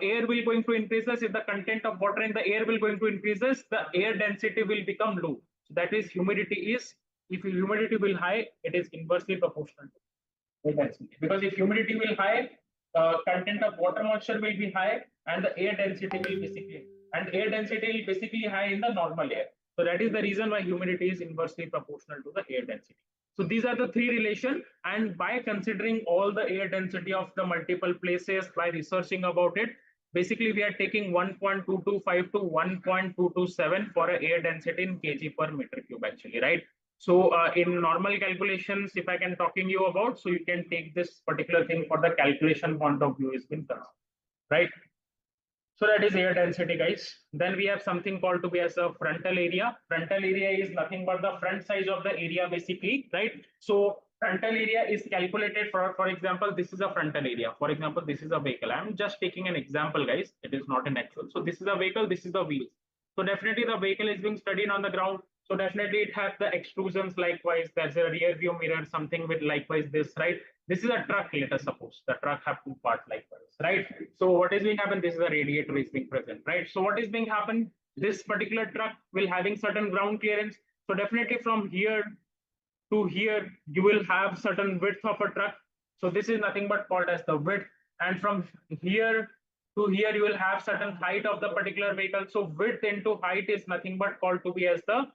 air will going to increases. If the content of water in the air will going to increases, the air density will become low. So that is humidity is, if humidity will high, it is inversely proportional to density. Because if humidity will high, content of water moisture will be high and the air density will basically high in the normal air. So that is the reason why humidity is inversely proportional to the air density. So these are the three relations, and by considering all the air density of the multiple places, by researching about it, basically we are taking 1.225 to 1.227 for a air density in kg per meter cube actually, right? So in normal calculations, if I can talking you about, so you can take this particular thing for the calculation point of view is been considered, right? So that is air density, guys. Then we have something called to be as a frontal area. Frontal area is nothing but the front size of the area basically, right? So frontal area is calculated for example, this is a frontal area. For example, this is a vehicle. I'm just taking an example, guys. It is not an actual. So this is a vehicle, this is the wheels. So definitely the vehicle is being studied on the ground. So definitely it has the extrusions likewise. There's a rear view mirror, something with likewise this, right? This is a truck, let us suppose. The truck have two parts likewise, right? So what is being happen? This is a radiator is being present, right? So what is being happen? This particular truck will having certain ground clearance. So definitely from here to here, you will have certain width of a truck. So this is nothing but called as the width. And from here to here, you will have certain height of the particular vehicle. So width into height is nothing but called to be as the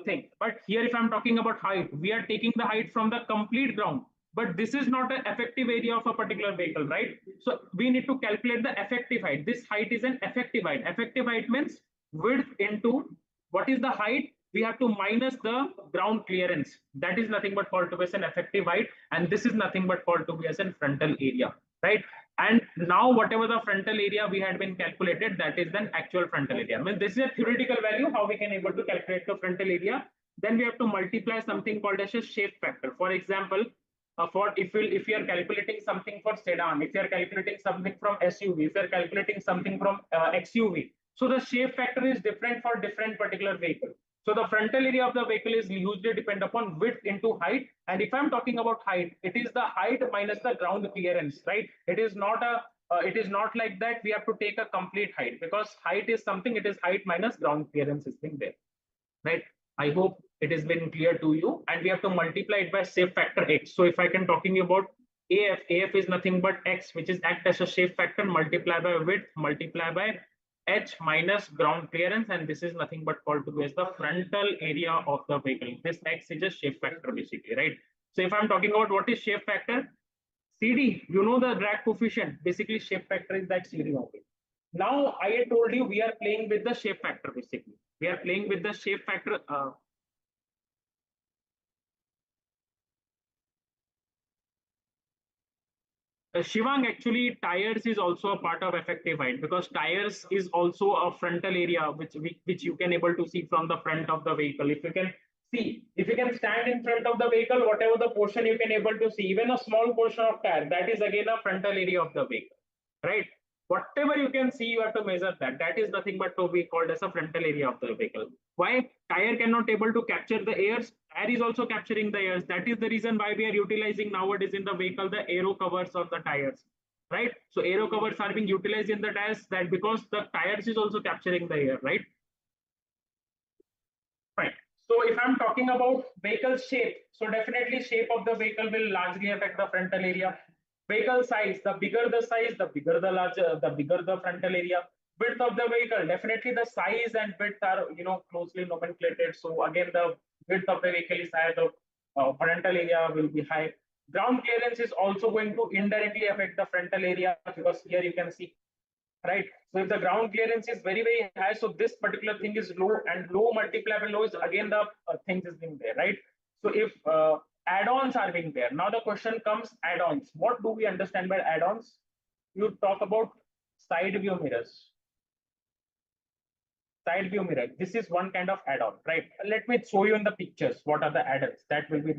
thing. But here, if I'm talking about height, we are taking the height from the complete ground. But this is not an effective area of a particular vehicle, right? So we need to calculate the effective height. This height is an effective height. Effective height means width into what is the height? We have to minus the ground clearance. That is nothing but called to be as an effective height. And this is nothing but called to be as a frontal area, right? And now whatever the frontal area we had been calculated, that is then actual frontal area. I mean, this is a theoretical value, how we can able to calculate the frontal area. Then we have to multiply something called as a shape factor. For example, for if you are calculating something for sedan, if you are calculating something from SUV, if you are calculating something from XUV, so the shape factor is different for different particular vehicle. So the frontal area of the vehicle is usually depend upon width into height. And if I'm talking about height, it is the height minus the ground clearance, right? It is not like that we have to take a complete height, because height is something, it is height minus ground clearance is being there, right? I hope it has been clear to you. And we have to multiply it by shape factor X. So if I can talking about AF is nothing but X, which is act as a shape factor, multiply by width, multiply by H minus ground clearance, and this is nothing but called to be as the frontal area of the vehicle. This X is a shape factor basically, right? So if I'm talking about what is shape factor, CD, you know the drag coefficient. Basically, shape factor is that CD only. Now I had told you we are playing with the shape factor. Basically, we are playing with the shape factor. Shivang, actually, tires is also a part of effective height because tires is also a frontal area which you can able to see from the front of the vehicle. If you can see, if you can stand in front of the vehicle, whatever the portion you can able to see, even a small portion of tire, that is again a frontal area of the vehicle, right? Whatever you can see, you have to measure that. That is nothing but to be called as a frontal area of the vehicle. Why? Tire cannot able to capture the airs. Tire is also capturing the airs. That is the reason why we are utilizing nowadays in the vehicle the aero covers of the tires, right? So aero covers are being utilized in the tires that because the tires is also capturing the air, right? Right. So if I'm talking about vehicle shape, so definitely shape of the vehicle will largely affect the frontal area. Vehicle size, the bigger the size, the bigger the larger, the bigger the frontal area. Width of the vehicle, definitely the size and width are closely nomenclated. So again, the width of the vehicle is higher, the frontal area will be high. Ground clearance is also going to indirectly affect the frontal area because here you can see, right? So if the ground clearance is very, very high, so this particular thing is low, and low multiplied by low is again the things is being there, right? So if add-ons are being there, now the question comes add-ons. What do we understand by add-ons? You talk about side view mirrors. Side view mirror. This is one kind of add-on, right? Let me show you in the pictures what are the add-ons. That will be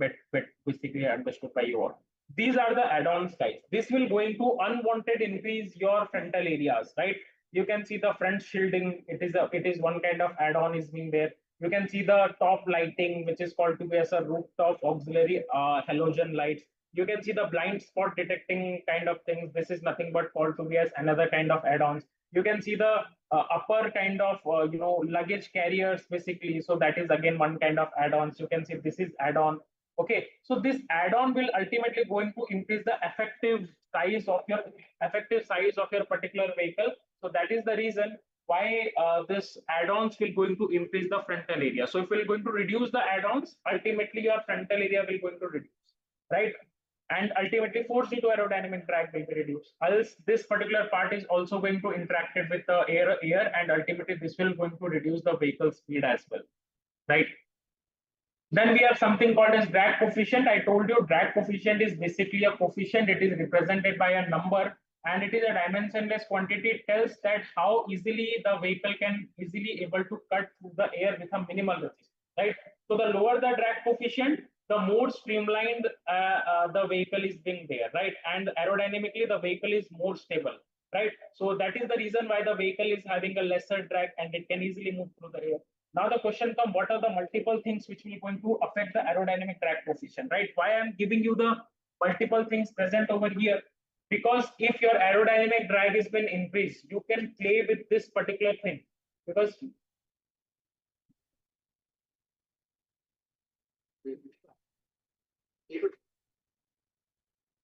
basically understood by you all. These are the add-ons, guys. This will going to unwanted increase your frontal areas, right? You can see the front shielding. It is one kind of add-on is being there. You can see the top lighting, which is called to be as a rooftop auxiliary halogen lights. You can see the blind spot detecting kind of things. This is nothing but called to be as another kind of add-ons. You can see the upper kind of luggage carriers basically. So that is again one kind of add-ons. You can see this is add-on. Okay, so this add-on will ultimately going to increase the effective size of your particular vehicle. So that is the reason why this add-ons will going to increase the frontal area. So if we're going to reduce the add-ons, ultimately your frontal area will going to reduce, right? And ultimately force due to aerodynamic drag will be reduced. Else this particular part is also going to interact with the air, and ultimately this will going to reduce the vehicle speed as well, right? Then we have something called as drag coefficient. I told you drag coefficient is basically a coefficient. It is represented by a number and it is a dimensionless quantity. It tells that how easily the vehicle can easily able to cut through the air with a minimal resistance, right? So the lower the drag coefficient, the more streamlined the vehicle is being there, right? And aerodynamically, the vehicle is more stable, right? So that is the reason why the vehicle is having a lesser drag and it can easily move through the air. Now the question comes, what are the multiple things which will going to affect the aerodynamic drag coefficient, right? Why I'm giving you the multiple things present over here? Because if your aerodynamic drag has been increased, you can play with this particular thing. Because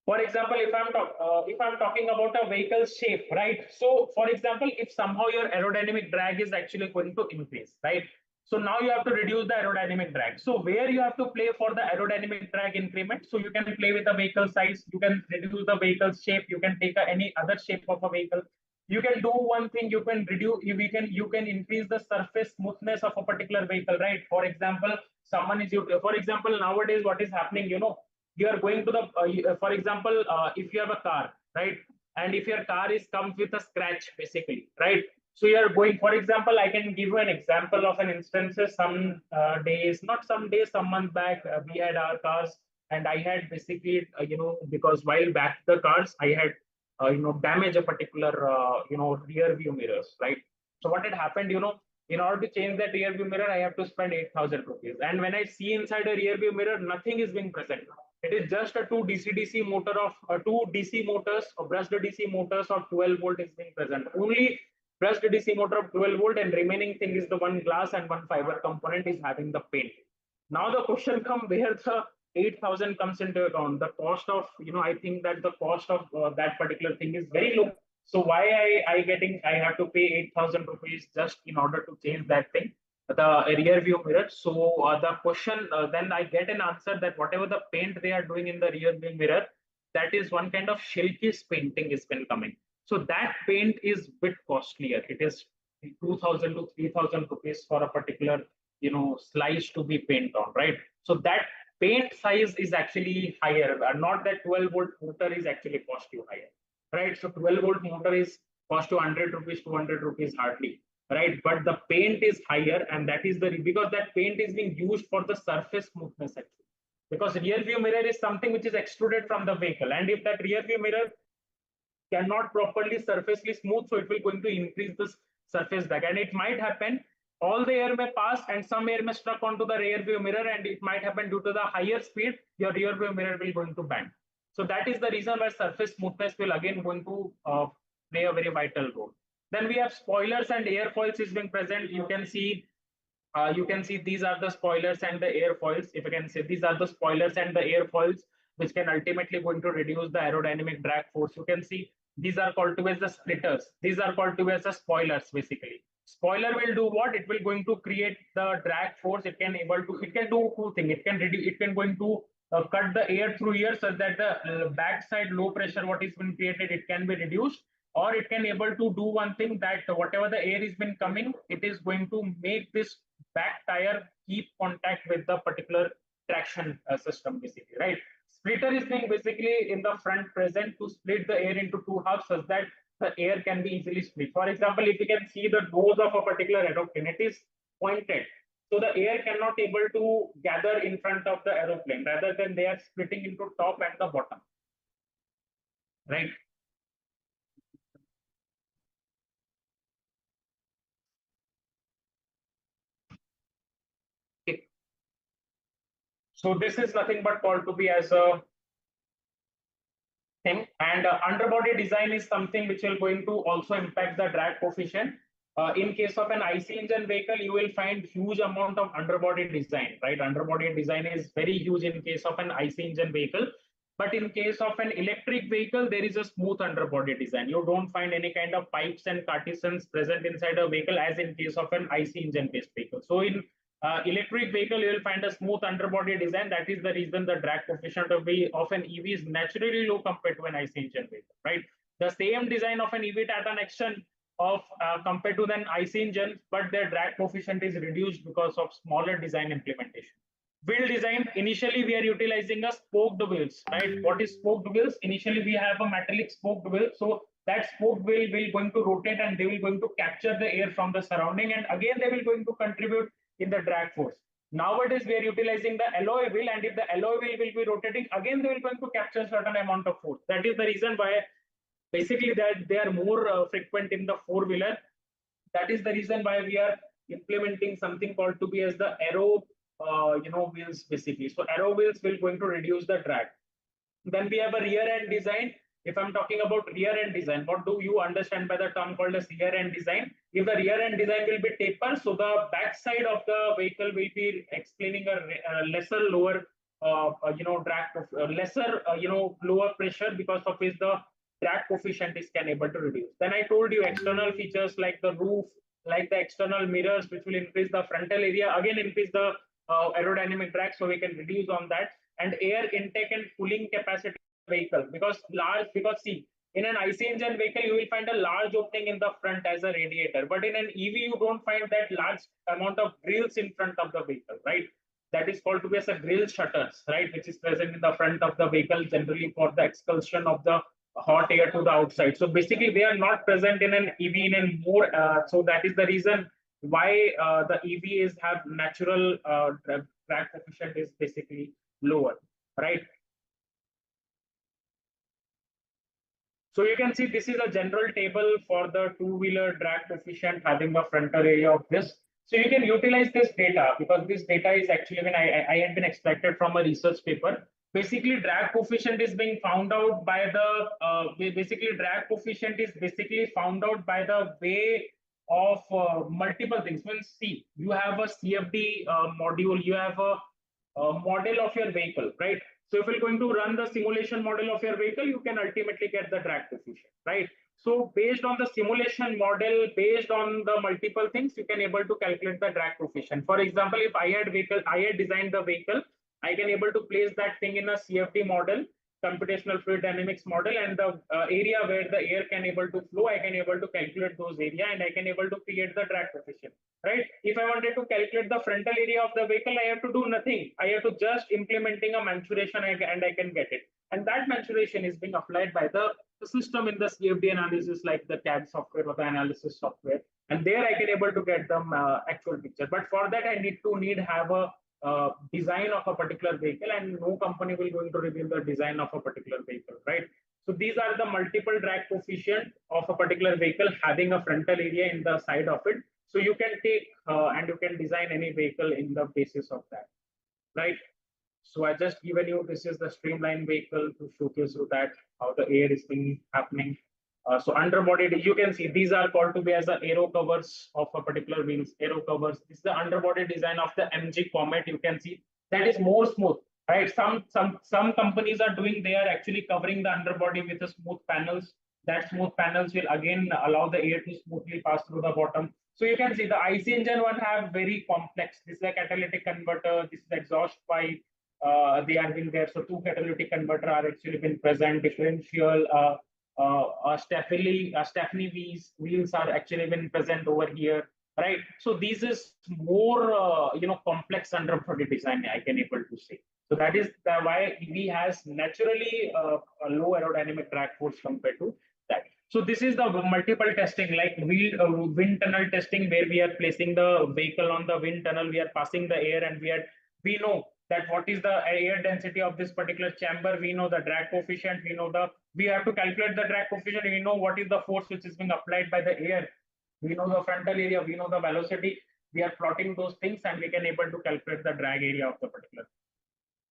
for example, if I'm talking about a vehicle shape, right? So for example, if somehow your aerodynamic drag is actually going to increase, right? So now you have to reduce the aerodynamic drag. So where you have to play for the aerodynamic drag increment? So you can play with the vehicle size, you can reduce the vehicle shape, you can take any other shape of a vehicle. You can do one thing, you can increase the surface smoothness of a particular vehicle, right? For example, for example, nowadays what is happening, you are going to the for example, if you have a car, right, and if your car is comes with a scratch basically, right, so you are going, for example, I can give you an example of an instances. Some days, not some days, some months back, we had our cars and I had basically because while back the cars I had damage a particular rear view mirrors, right? So what had happened, in order to change that rear view mirror, I have to spend 8,000 rupees. And when I see inside a rear view mirror, nothing is being present. It is just a two DC motor of two DC motors or brushed DC motors of 12 volt is being present. Only brushed DC motor of 12 volt and remaining thing is the one glass and one fiber component is having the paint. Now the question comes where the 8,000 comes into account. The cost of, I think that the cost of that particular thing is very low. So why I have to pay 8,000 rupees just in order to change that thing? the rear view mirror. So the question, then I get an answer that whatever the paint they are doing in the rear view mirror, that is one kind of shellcase painting is been coming. So that paint is bit costlier. It is 2,000 to 3,000 rupees for a particular, slice to be paint on, right? So that paint size is actually higher. Not that 12-volt motor is actually cost you higher, right? So 12-volt motor is cost you 100 rupees, 200 rupees hardly, right? But the paint is higher, and that is because that paint is being used for the surface smoothness actually. Because rear view mirror is something which is extruded from the vehicle, and if that rear view mirror cannot properly surfacely smooth, so it will going to increase the surface drag, and it might happen all the air may pass and some air may struck onto the rear view mirror, and it might happen due to the higher speed your rear view mirror will going to bend. So that is the reason why surface smoothness will again going to play a very vital role. Then we have spoilers and airfoils is being present. You can see these are the spoilers and the airfoils. If I can say, these are the spoilers and the airfoils, which can ultimately going to reduce the aerodynamic drag force. You can see these are called to as the splitters. These are called to as the spoilers basically. Spoiler will do what? It will going to create the drag force. It can do two things. It can reduce. It can going to cut the air through here so that the backside low pressure what is been created, it can be reduced, or it can able to do one thing, that whatever the air is been coming, it is going to make this back tire keep contact with the particular traction system basically, right? Splitter is being basically in the front present to split the air into two halves such that the air can be easily split. For example, if you can see the nose of a particular aeroplane, it is pointed, so the air cannot able to gather in front of the aeroplane, rather than they are splitting into top and the bottom, right? Okay. So this is nothing but called to be as a thing, and underbody design is something which will going to also impact the drag coefficient. In case of an IC engine vehicle, you will find huge amount of underbody design, right? Underbody design is very huge in case of an IC engine vehicle. But in case of an electric vehicle, there is a smooth underbody design. You don't find any kind of pipes and cartesians present inside a vehicle as in case of an IC engine based vehicle. So in electric vehicle, you will find a smooth underbody design. That is the reason the drag coefficient of an EV is naturally low compared to an IC engine vehicle, right? The same design of an EV Tata Nexon of compared to an IC engine, but their drag coefficient is reduced because of smaller design implementation. Wheel design, initially we are utilizing a spoked wheels, right? What is spoked wheels? Initially we have a metallic spoked wheel, so that spoked wheel will going to rotate and they will going to capture the air from the surrounding, and again they will going to contribute in the drag force. Nowadays we are utilizing the alloy wheel, and if the alloy wheel will be rotating, again they will going to capture certain amount of force. That is the reason why basically that they are more frequent in the four-wheeler. That is the reason why we are implementing something called to be as the aero wheels basically. So aero wheels will going to reduce the drag. Then we have a rear end design. If I'm talking about rear end design, what do you understand by the term called as rear end design? If the rear end design will be taper, so the back side of the vehicle will be explaining a lesser lower drag lesser lower pressure, because of which the drag coefficient is can able to reduce. Then I told you external features like the roof, like the external mirrors, which will increase the frontal area, again increase the aerodynamic drag, so we can reduce on that. And air intake and cooling capacity vehicle, because see, in an IC engine vehicle you will find a large opening in the front as a radiator, but in an EV you don't find that large amount of grills in front of the vehicle, right? That is called to be as a grill shutters, right, which is present in the front of the vehicle generally for the expulsion of the hot air to the outside. So basically they are not present in an EV in a more so that is the reason why the EV is have natural drag coefficient is basically lower, right? So you can see this is a general table for the two-wheeler drag coefficient having the frontal area of this. So you can utilize this data, because this data is actually when I had been extracted from a research paper. Basically, drag coefficient is being found out by the drag coefficient is basically found out by the way of multiple things. Well, see, you have a CFD module, you have a model of your vehicle, right? So if you're going to run the simulation model of your vehicle, you can ultimately get the drag coefficient, right? So based on the simulation model, based on the multiple things, you can able to calculate the drag coefficient. For example, if I had designed the vehicle, I can able to place that thing in a CFD model, computational fluid dynamics model, and the area where the air can able to flow, I can able to calculate those area, and I can able to create the drag coefficient. Right? If I wanted to calculate the frontal area of the vehicle, I have to do nothing. I have to just implementing a mensuration and I can get it. And that mensuration is being applied by the system in the CFD analysis, like the CAD software or the analysis software. And there I can able to get the actual picture. But for that, I need have a design of a particular vehicle, and no company will going to reveal the design of a particular vehicle, right? So these are the multiple drag coefficient of a particular vehicle having a frontal area in the side of it. So you can take and you can design any vehicle in the basis of that, right? So I just given you, this is the streamlined vehicle to showcase you that how the air is being happening. So underbody, you can see these are called to be as the aero covers of a particular wheels, aero covers. This is the underbody design of the MG Comet. You can see that is more smooth, right? Some companies are doing, they are actually covering the underbody with the smooth panels. That smooth panels will again allow the air to smoothly pass through the bottom. So you can see the IC engine one have very complex. This is a catalytic converter. This is exhaust pipe. They are being there. So two catalytic converter are actually been present. Differential, Stephanie wheels are actually been present over here, right? So this is more complex underbody design, I can able to say. So that is why EV has naturally a low aerodynamic drag force compared to that. So this is the multiple testing, like wind tunnel testing, where we are placing the vehicle on the wind tunnel, we are passing the air, and we know that what is the air density of this particular chamber. We know the drag coefficient. We have to calculate the drag coefficient. We know what is the force which is being applied by the air. We know the frontal area. We know the velocity. We are plotting those things, and we can able to calculate the drag area of the particular.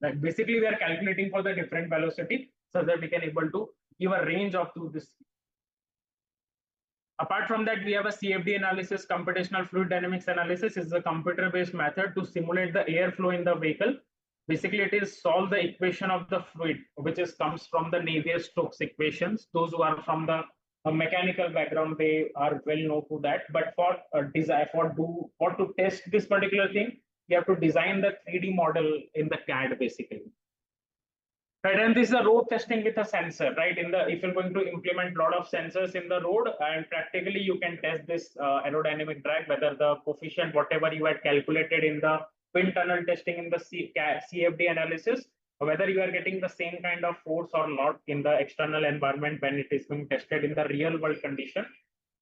Like basically, we are calculating for the different velocity so that we can able to give a range of to this. Apart from that, we have a CFD analysis, computational fluid dynamics analysis is a computer-based method to simulate the airflow in the vehicle. Basically, it is solve the equation of the fluid, which comes from the Navier-Stokes equations. Those who are from the mechanical background, they are well known to that. But for design, for to test this particular thing, you have to design the 3D model in the CAD basically. Right, and this is a road testing with a sensor, right? If you're going to implement a lot of sensors in the road, and practically you can test this aerodynamic drag, whether the coefficient, whatever you had calculated in the wind tunnel testing in the CFD analysis, whether you are getting the same kind of force or not in the external environment when it is being tested in the real world condition.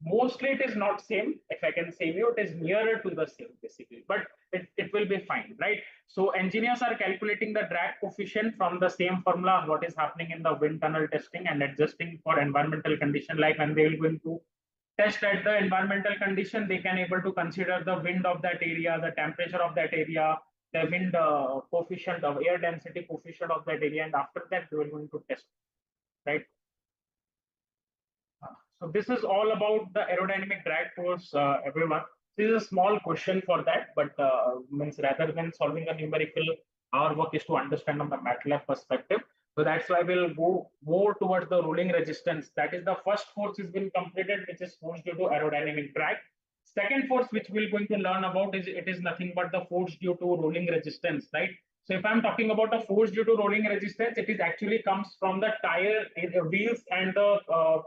Mostly it is not same. If I can say you, it is nearer to the same basically, but it will be fine, right? So engineers are calculating the drag coefficient from the same formula, what is happening in the wind tunnel testing, and adjusting for environmental condition. Like when they will going to test at the environmental condition, they can able to consider the wind of that area, the temperature of that area, the wind coefficient of air density coefficient of that area, and after that they will going to test, right? So this is all about the aerodynamic drag force, everyone. This is a small question for that, but means rather than solving a numerical, our work is to understand on the MATLAB perspective. So that's why we'll go more towards the rolling resistance. That is the first force has been completed, which is force due to aerodynamic drag. Second force, which we're going to learn about, is it is nothing but the force due to rolling resistance, right? So if I'm talking about a force due to rolling resistance, it is actually comes from the tire, wheels, and the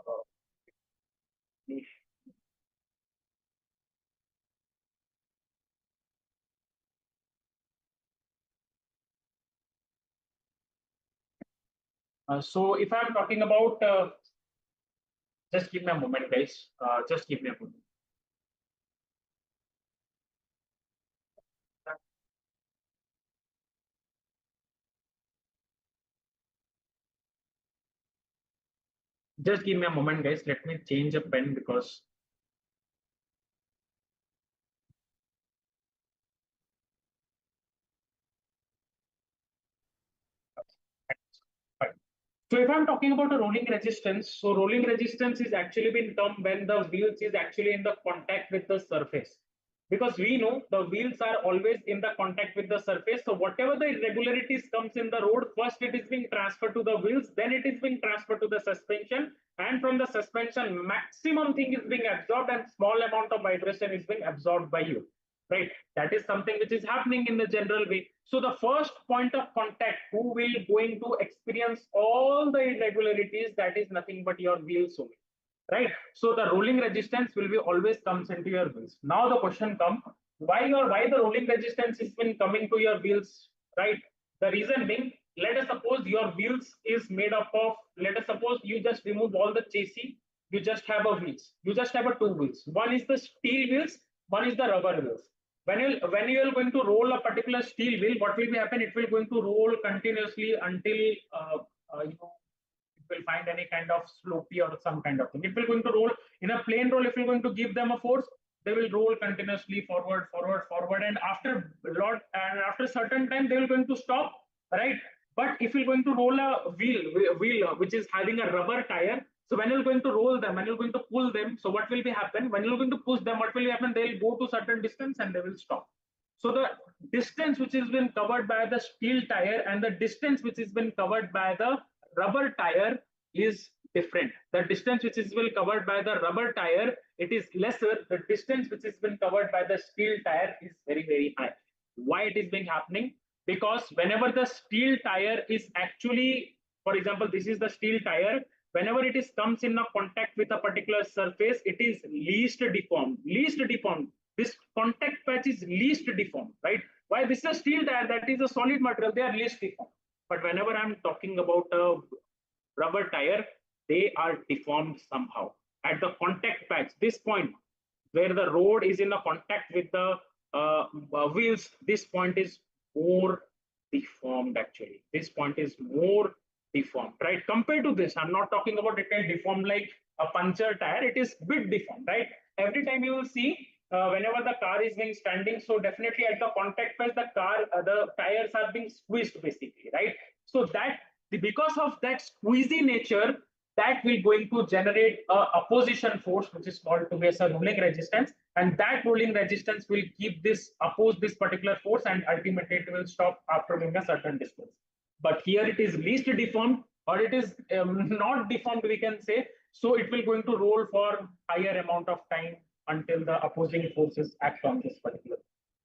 so if I'm talking about, just give me a moment, guys. Just give me a moment. Just give me a moment, guys. Let me change a pen because. So if I'm talking about a rolling resistance, so rolling resistance is actually been termed when the wheels is actually in the contact with the surface. because we know the wheels are always in the contact with the surface. So whatever the irregularities comes in the road, first it is being transferred to the wheels, then it is being transferred to the suspension, and from the suspension maximum thing is being absorbed and small amount of vibration is being absorbed by you, right? That is something which is happening in the general way. So the first point of contact who will going to experience all the irregularities, that is nothing but your wheels only, right? So the rolling resistance will be always comes into your wheels. Now the question comes, why the rolling resistance has been coming to your wheels, right? The reason being, let us suppose your wheels is made up of, let us suppose you just remove all the chassis, you just have a wheels, you just have a two wheels. One is the steel wheels, one is the rubber wheels. When you are going to roll a particular steel wheel, what will be happen? It will going to roll continuously until you know, it will find any kind of slopey or some kind of thing. It will going to roll in a plain roll. If you're going to give them a force, they will roll continuously forward, forward, forward, and after certain time they will going to stop, right? But if you're going to roll a wheel which is having a rubber tire, so when you're going to roll them, when you're going to pull them, so what will be happen? When you're going to push them, what will happen? They'll go to certain distance and they will stop. So the distance which has been covered by the steel tire and the distance which has been covered by the rubber tire is different. The distance which is been covered by the rubber tire, it is lesser. The distance which has been covered by the steel tire is very, very high. Why it is being happening? Because whenever the steel tire is actually, for example, this is the steel tire, whenever it is comes in a contact with a particular surface, it is least deformed. This contact patch is least deformed, right? Why? This is a steel tire, that is a solid material, they are least deformed. But whenever I'm talking about a rubber tire, they are deformed somehow. At the contact patch, this point where the road is in a contact with the wheels, this point is more deformed actually. This point is more deformed, right? Compared to this, I'm not talking about it deformed like a puncture tire, it is bit deformed, right? Every time you will see whenever the car is being standing, so definitely at the contact patch, the tires are being squeezed basically, right? So that because of that squeezy nature, that will going to generate a opposition force which is called to be as a rolling resistance, and that rolling resistance will keep this oppose this particular force, and ultimately it will stop after moving a certain distance. But here it is least deformed, or it is not deformed, we can say. So it will going to roll for higher amount of time until the opposing forces act on this particular,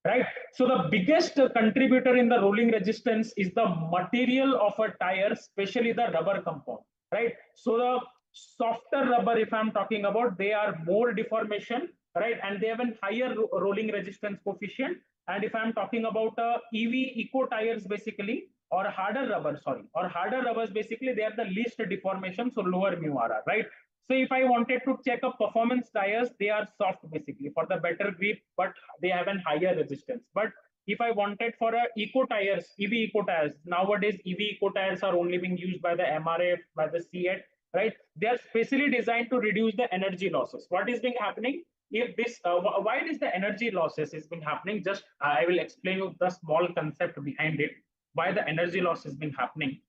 right? So the biggest contributor in the rolling resistance is the material of a tire, especially the rubber compound, right? So the softer rubber, if I'm talking about, they are more deformation, right? And they have a higher rolling resistance coefficient. And if I'm talking about EV eco tires, basically, or harder rubbers, basically, they are the least deformation, so lower mu RR, right? So if I wanted to check a performance tires, they are soft basically for the better grip, but they have a higher resistance. But if I wanted for a eco tires, EV eco tires, nowadays EV eco tires are only being used by the MRF, by the C8, right? They are specially designed to reduce the energy losses. What is being happening? If this, why is the energy losses is been happening? Just I will explain you the small concept behind it. Why the energy loss has been happening?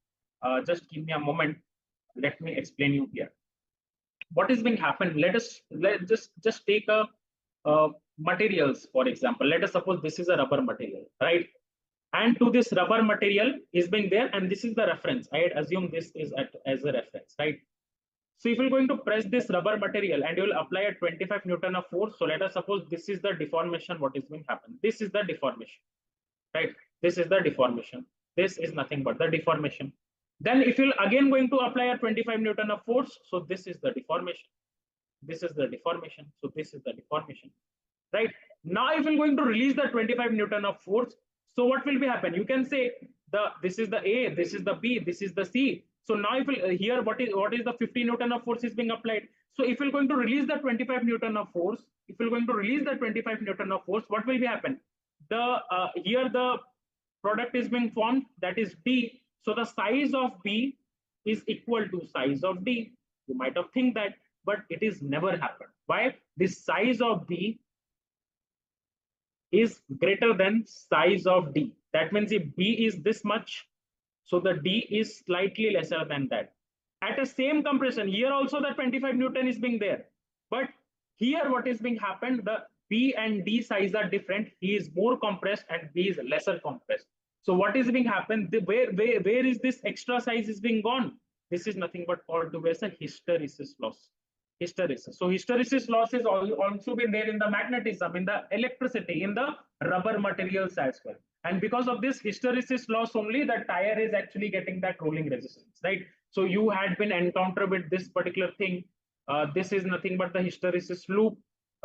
Just give me a moment. Let me explain you here. What is being happened? Let just take a materials, for example. Let us suppose this is a rubber material, right? And to this rubber material is being there, and this is the reference. I assume this is as a reference, right? So if you're going to press this rubber material and you will apply a 25 Newton of force, so let us suppose this is the deformation. What is being happen? This is the deformation, right? This is the deformation. This is nothing but the deformation. Then if you're again going to apply a 25 Newton of force, so this is the deformation. This is the deformation. So this is the deformation, right? Now if you're going to release the 25 Newton of force, so what will be happen? You can say this is the A, this is the B, this is the C. So now if you here what is the 50 Newton of force is being applied. So if you're going to release the 25 Newton of force, what will be happen? The here the product is being formed, that is B. So the size of B is equal to size of D. You might have think that, but it is never happened. Why? This size of B is greater than size of D. That means if B is this much, so the D is slightly lesser than that. At the same compression, here also the 25 Newton is being there. But here what is being happened, the B and D size are different. He is more compressed and B is lesser compressed. So what is being happened? Where is this extra size is being gone? This is nothing but called to be as a hysteresis loss. Hysteresis. So hysteresis loss is also been there in the magnetism, in the electricity, in the rubber materials as well. And because of this hysteresis loss only, the tire is actually getting that rolling resistance, right? So you had been encountered with this particular thing. This is nothing but the hysteresis loop,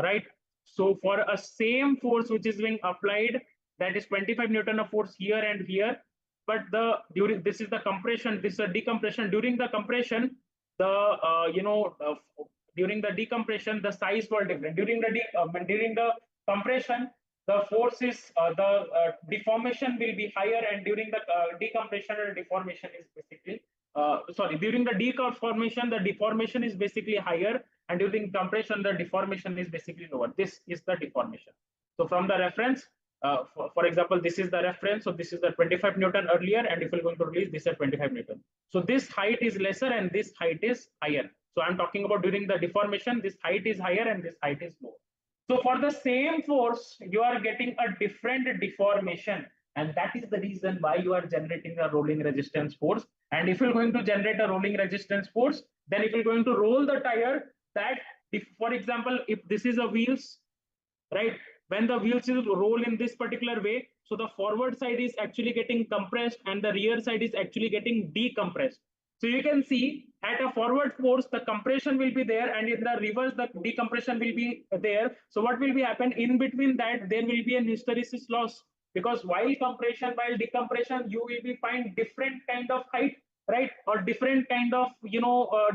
right? So for a same force which is being applied, that is 25 Newton of force here and here, but during this is the compression, this is a decompression. During the compression, during the decompression, the size were different. During the compression, the force is deformation will be higher, and during the decompression, the deformation is basically during the deformation, the deformation is basically higher, and during compression, the deformation is basically lower. This is the deformation. So from the reference, for example, this is the reference. So this is the 25 Newton earlier, and if we're going to release, this is 25 Newton. So this height is lesser and this height is higher. So I'm talking about during the deformation, this height is higher and this height is lower. So for the same force, you are getting a different deformation. And that is the reason why you are generating a rolling resistance force. And if you're going to generate a rolling resistance force, then if you're going to roll the tire, that if, for example, if this is a wheels, right? When the wheels is roll in this particular way, so the forward side is actually getting compressed and the rear side is actually getting decompressed. So you can see at a forward force, the compression will be there, and in the reverse, the decompression will be there. So what will be happen in between that? There will be an hysteresis loss, because while compression, while decompression, you will be find different kind of height, right, or different kind of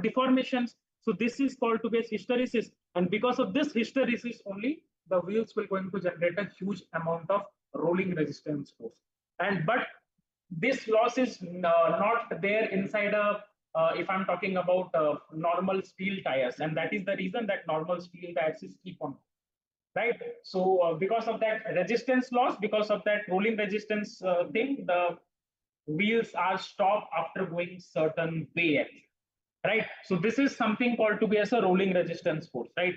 deformations. So this is called to be hysteresis, and because of this hysteresis only, the wheels will going to generate a huge amount of rolling resistance force. And but this loss is not there inside a if I'm talking about normal steel tires, and that is the reason that normal steel tires is keep on, right? So because of that resistance loss, because of that rolling resistance thing, the wheels are stopped after going certain way, right? So this is something called to be as a rolling resistance force, right?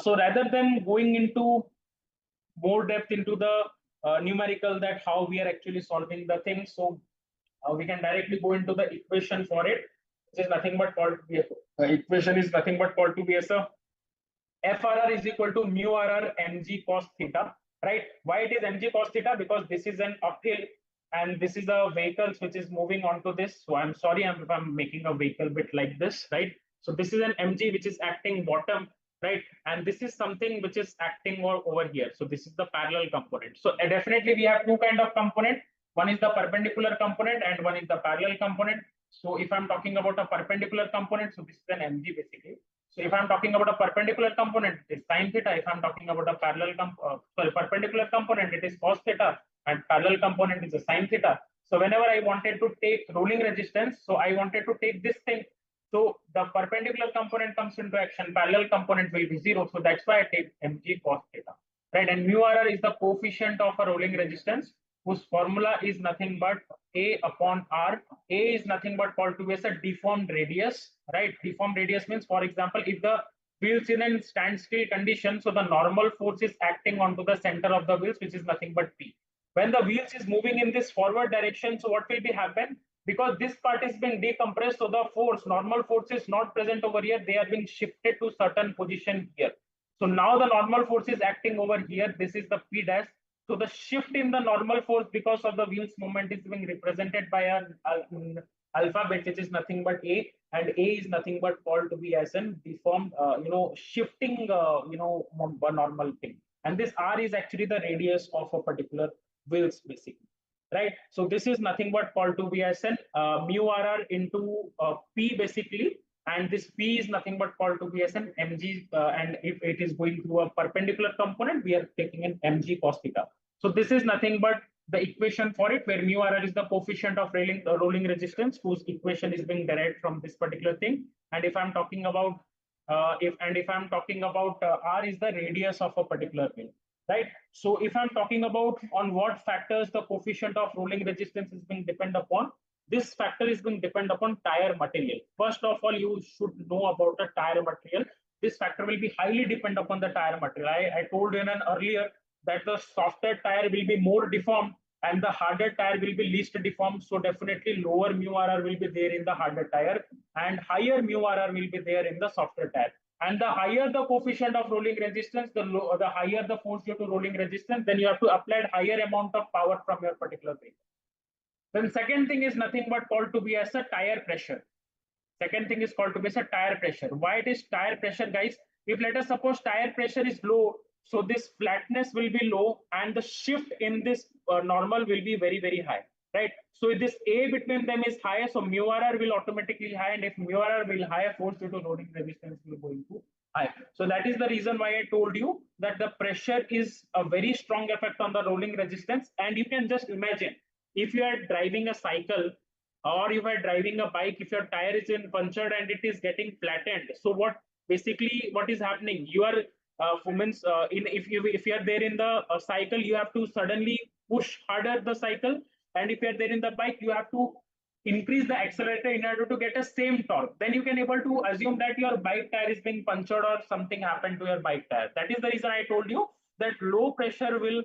So rather than going into more depth into the numerical, that how we are actually solving the thing, so we can directly go into the equation for it, which is nothing but called to be equation is nothing but called to be as a FRR is equal to mu RR mg cos theta, right? Why it is mg cos theta? Because this is an uphill and this is a vehicle which is moving onto this. So I'm sorry if I'm making a vehicle bit like this, right? So this is an mg which is acting bottom, right? And this is something which is acting over here. So this is the parallel component. So definitely we have two kind of component. One is the perpendicular component and one is the parallel component. So if I'm talking about a perpendicular component, so this is an mg basically. So if I'm talking about a perpendicular component, it is sin theta. If I'm talking about a perpendicular component, it is cos theta, and parallel component is a sin theta. So whenever I wanted to take rolling resistance, so I wanted to take this thing. So the perpendicular component comes into action, parallel component will be 0. So that's why I take mg cos theta, right? And mu RR is the coefficient of a rolling resistance, whose formula is nothing but A upon R. A is nothing but called to be as a deformed radius, right? Deformed radius means, for example, if the wheels in a standstill condition, so the normal force is acting onto the center of the wheels, which is nothing but P. When the wheels is moving in this forward direction, so what will be happen? Because this part is being decompressed, so the force, normal force is not present over here. They are being shifted to certain position here. So now the normal force is acting over here. This is the P dash. So the shift in the normal force because of the wheels movement is being represented by an alphabet, which is nothing but A, and A is nothing but called to be as an deformed, shifting, normal thing. And this R is actually the radius of a particular wheels, basically, right? So this is nothing but called to be as an mu RR into P, basically. And this P is nothing but called to be as an mg, and if it is going through a perpendicular component, we are taking an mg cos theta. So this is nothing but the equation for it, where mu RR is the coefficient of rolling resistance, whose equation is being derived from this particular thing. And if I'm talking about R is the radius of a particular wheel, right? So if I'm talking about on what factors the coefficient of rolling resistance is being depend upon, this factor is going to depend upon tire material. First of all, you should know about the tire material. this factor will be highly dependent upon the tire material. I told you in an earlier that the softer tire will be more deformed and the harder tire will be least deformed. So definitely lower mu RR will be there in the harder tire and higher mu RR will be there in the softer tire. And the higher the coefficient of rolling resistance, the higher the force due to rolling resistance, then you have to apply higher amount of power from your particular vehicle. Then second thing is nothing but called to be as a tire pressure. Second thing is called to be as a tire pressure. Why it is tire pressure, guys? If let us suppose tire pressure is low, so this flatness will be low and the shift in this normal will be very, very high, right? So if this A between them is higher, so mu RR will automatically high, and if mu RR will higher, force due to loading resistance will go into high. So that is the reason why I told you that the pressure is a very strong effect on the rolling resistance. And you can just imagine if you are driving a cycle or if you are driving a bike, if your tire is in punctured and it is getting flattened, so what basically what is happening, you are if you are there in the cycle, you have to suddenly push harder the cycle, and if you are there in the bike, you have to increase the accelerator in order to get a same torque. Then you can able to assume that your bike tire is being punctured or something happened to your bike tire. That is the reason I told you that low pressure will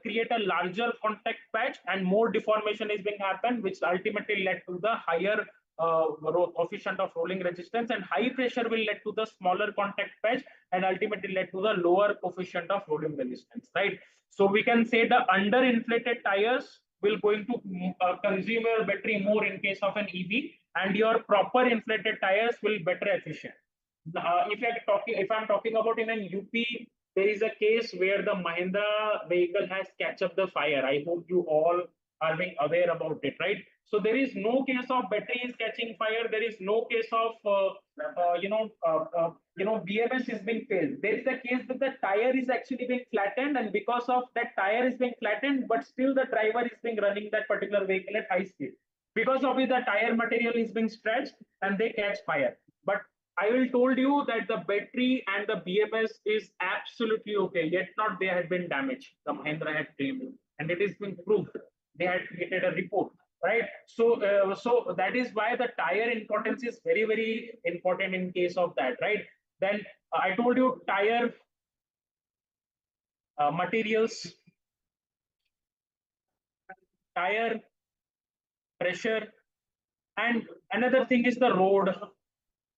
create a larger contact patch and more deformation is being happened, which ultimately led to the higher coefficient of rolling resistance, and high pressure will lead to the smaller contact patch and ultimately led to the lower coefficient of rolling resistance, right? So we can say the underinflated tires will going to consume your battery more in case of an EV, and your proper inflated tires will better efficient. If I'm talking about in an UP, there is a case where the Mahindra vehicle has catch up the fire. I hope you all are being aware about it, right? So there is no case of battery is catching fire. There is no case of BMS is being failed. There is a case that the tire is actually being flattened, and because of that tire is being flattened, but still the driver is being running that particular vehicle at high speed. Because of it, the tire material is being stretched and they catch fire. But I will told you that the battery and the BMS is absolutely okay. Yet not they had been damaged. The Mahindra had claimed, and it is been proved. They had created a report, right? So, so that is why the tire importance is very, very important in case of that, right? Then I told you tire materials, tire pressure, and another thing is the road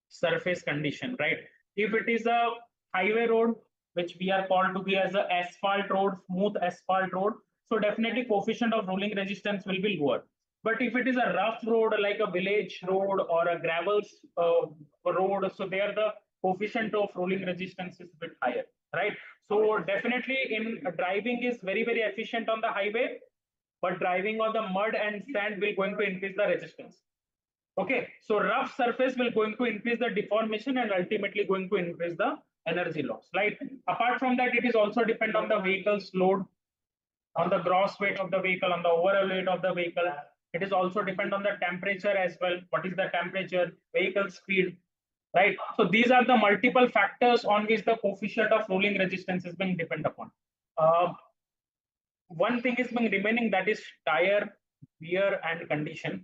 surface condition, right? If it is a highway road, which we are called to be as a asphalt road, smooth asphalt road, so definitely coefficient of rolling resistance will be lower. But if it is a rough road like a village road or a gravel road, so there the coefficient of rolling resistance is a bit higher, right? So definitely in driving is very, very efficient on the highway, but driving on the mud and sand will going to increase the resistance. Okay, so rough surface will going to increase the deformation and ultimately going to increase the energy loss, right? Apart from that, it is also depend on the vehicle's load, on the gross weight of the vehicle, on the overall weight of the vehicle. It is also depend on the temperature as well. What is the temperature, vehicle speed, right? So these are the multiple factors on which the coefficient of rolling resistance is being depend upon. One thing is being remaining, that is tire wear and condition.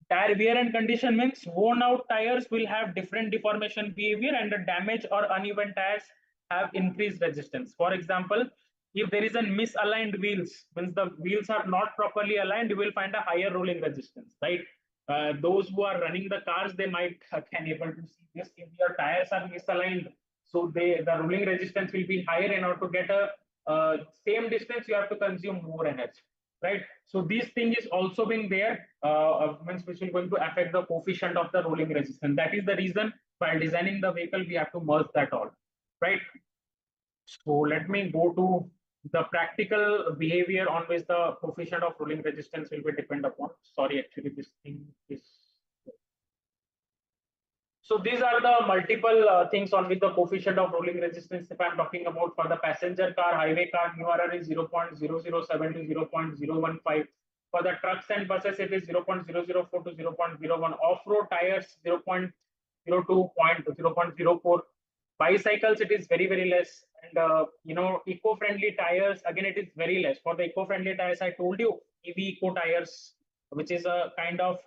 Tire wear and condition means worn out tires will have different deformation behavior, and the damaged or uneven tires have increased resistance. For example, if there is a misaligned wheels, means the wheels are not properly aligned, you will find a higher rolling resistance, right? Those who are running the cars, they might can able to see this. If your tires are misaligned, so the rolling resistance will be higher. In order to get a same distance, you have to consume more energy, right? So this thing is also being there, means which will going to affect the coefficient of the rolling resistance. That is the reason while designing the vehicle, we have to merge that all, right? So let me go to the practical behavior on which the coefficient of rolling resistance will be depend upon. Sorry, actually this thing is. So these are the multiple things on which the coefficient of rolling resistance, if I'm talking about for the passenger car, highway car, mu RR is 0.007 to 0.015. For the trucks and buses, it is 0.004 to 0.01. Off-road tires, 0.02 to 0.04. Bicycles, it is very, very less. And eco-friendly tires, again, it is very less. For the eco-friendly tires, I told you, EV eco tires, which is a kind of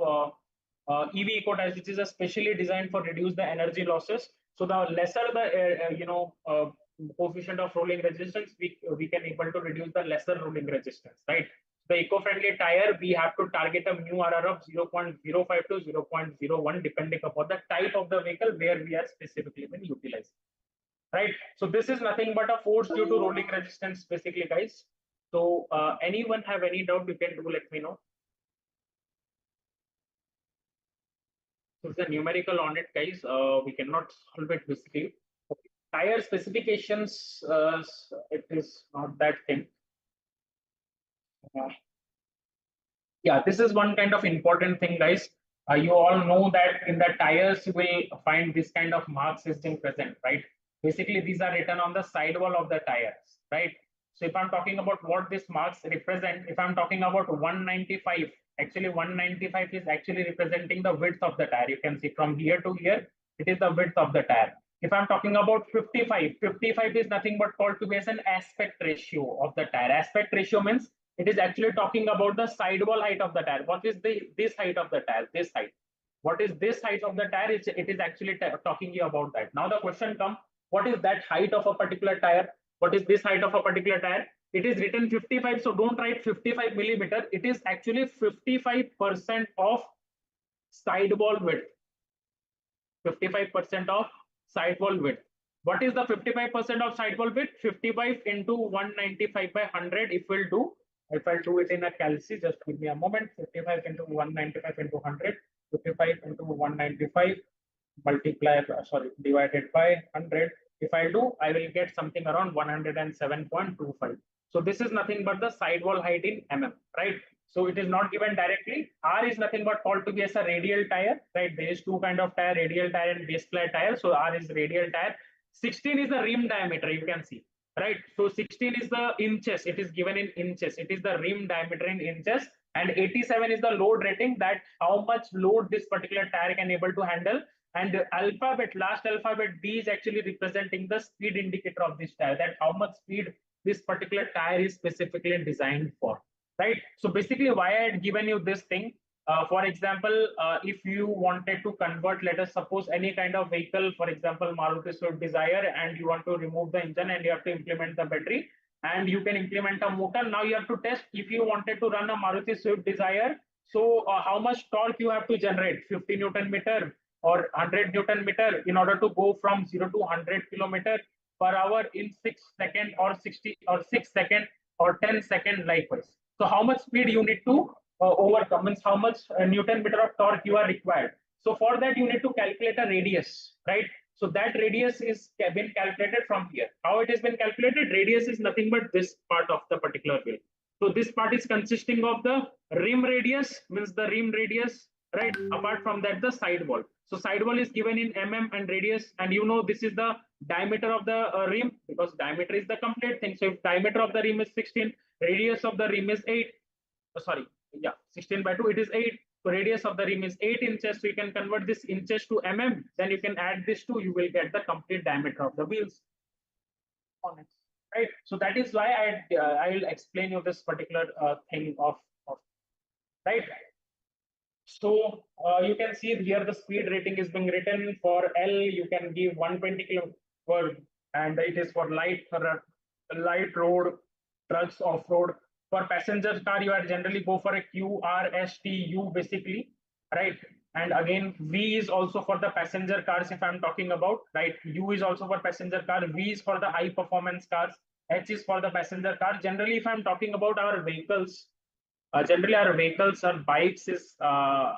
EV eco tires, which is especially designed for reduce the energy losses. So the lesser the coefficient of rolling resistance, we can able to reduce the lesser rolling resistance, right? The eco-friendly tire, we have to target a mu RR of 0.05 to 0.01 depending upon the type of the vehicle where we are specifically been utilizing, right? So this is nothing but a force due to rolling resistance basically, guys. So anyone have any doubt, you can do let me know. So it's a numerical on it, guys. We cannot solve it basically. Tire specifications, it is not that thing. Yeah, this is one kind of important thing, guys. You all know that in the tires you will find this kind of marks is being present, right? Basically, these are written on the sidewall of the tires, right? So if I'm talking about what these marks represent, if I'm talking about 195, actually 195 is actually representing the width of the tire. You can see from here to here, it is the width of the tire. If I'm talking about 55, 55 is nothing but called to be as an aspect ratio of the tire. Aspect ratio means it is actually talking about the sidewall height of the tire. What is this height of the tire? This height. What is this height of the tire? It is actually talking about that. Now the question comes, what is that height of a particular tire? What is this height of a particular tire? It is written 55, so don't write 55 millimeter. It is actually 55% of sidewall width. 55% of sidewall width. What is the 55% of sidewall width? 55 into 195 by 100. If I'll do it in a calci, just give me a moment. 55 into 195 into 100. 55 into 195 divided by 100. If I do, I will get something around 107.25. So this is nothing but the sidewall height in mm, right? So it is not given directly. R is nothing but called to be as a radial tire, right? There is two kind of tire, radial tire and base ply tire. So R is radial tire. 16 is the rim diameter, you can see, right? So 16 is the inches. It is given in inches. It is the rim diameter in inches. And 87 is the load rating, that how much load this particular tire can able to handle. And last alphabet D is actually representing the speed indicator of this tire, that how much speed this particular tire is specifically designed for, right? So basically why I had given you this thing, for example, if you wanted to convert, let us suppose any kind of vehicle, for example, Maruti Swift Desire, and you want to remove the engine and you have to implement the battery, and you can implement a motor. Now you have to test if you wanted to run a Maruti Swift Desire. So how much torque you have to generate, 50 Newton meter or 100 Newton meter, in order to go from 0 to 100 kilometer per hour in 6 seconds or 60 or 6 seconds or 10 seconds likewise. So how much speed you need to overcome, means how much Newton meter of torque you are required. So for that you need to calculate a radius, right? So that radius is been calculated from here. How it has been calculated? Radius is nothing but this part of the particular wheel. So this part is consisting of the rim radius, means the rim radius, right? Apart from that, the sidewall. So sidewall is given in mm and radius, and you know this is the diameter of the rim, because diameter is the complete thing. So if diameter of the rim is 16, radius of the rim is 8. 16 by 2, it is 8. So radius of the rim is 8 inches. So you can convert this inches to mm. Then you can add this to, you will get the complete diameter of the wheels on it, right? So that is why I will explain you this particular thing of right. So you can see here the speed rating is being written for L. You can give 120 km per, and it is for light road, trucks, off road. For passenger car, you are generally go for a Q, R, S, T, U basically, right? And again, V is also for the passenger cars if I'm talking about, right? U is also for passenger car, V is for the high performance cars, H is for the passenger car. Generally, if I'm talking about our vehicles, generally our vehicles or bikes is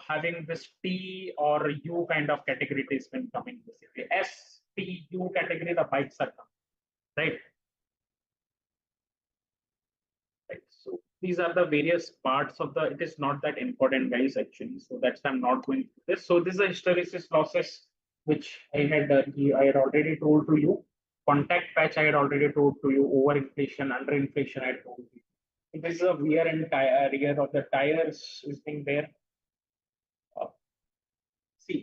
having this T or U kind of category is been coming basically. S, T, U category, the bikes are coming, right? So these are the various parts of the, it is not that important, guys, actually. So that's I'm not going through this. So this is a hysteresis losses, which I had already told to you. Contact patch I had already told to you. Overinflation, underinflation I had told you. So this is a wear and tear of the tires is being there.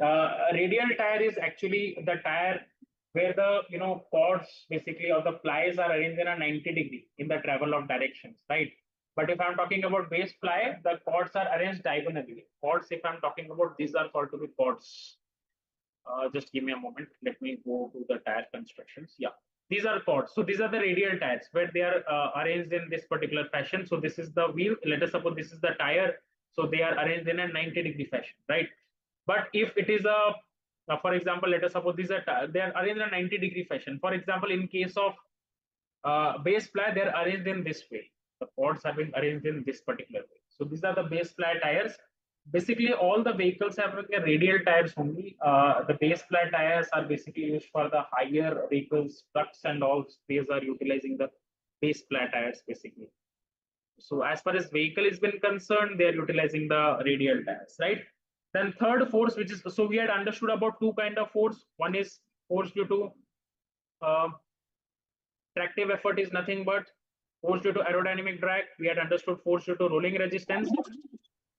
A radial tire is actually the tire where the cords basically or the plies are arranged in a 90 degree in the travel of directions, right? But if I'm talking about base ply, the chords are arranged diagonally. Chords, if I'm talking about, these are called to be chords. Just give me a moment. Let me go to the tire constructions. Yeah, these are chords. So these are the radial tires where they are arranged in this particular fashion. So this is the wheel. Let us suppose this is the tire. So they are arranged in a 90-degree fashion, right? But if it is a, for example, let us suppose these are they are arranged in a 90-degree fashion. For example, in case of base ply, they are arranged in this way. The chords have been arranged in this particular way. So these are the base ply tires. Basically, all the vehicles have radial tires only. The base ply tires are basically used for the higher vehicles, trucks, and all. These are utilizing the base ply tires basically. So as far as vehicle is been concerned, they are utilizing the radial tires, right? Then third force, which is, so we had understood about two kind of force. One is force due to tractive effort is nothing but force due to aerodynamic drag. We had understood force due to rolling resistance.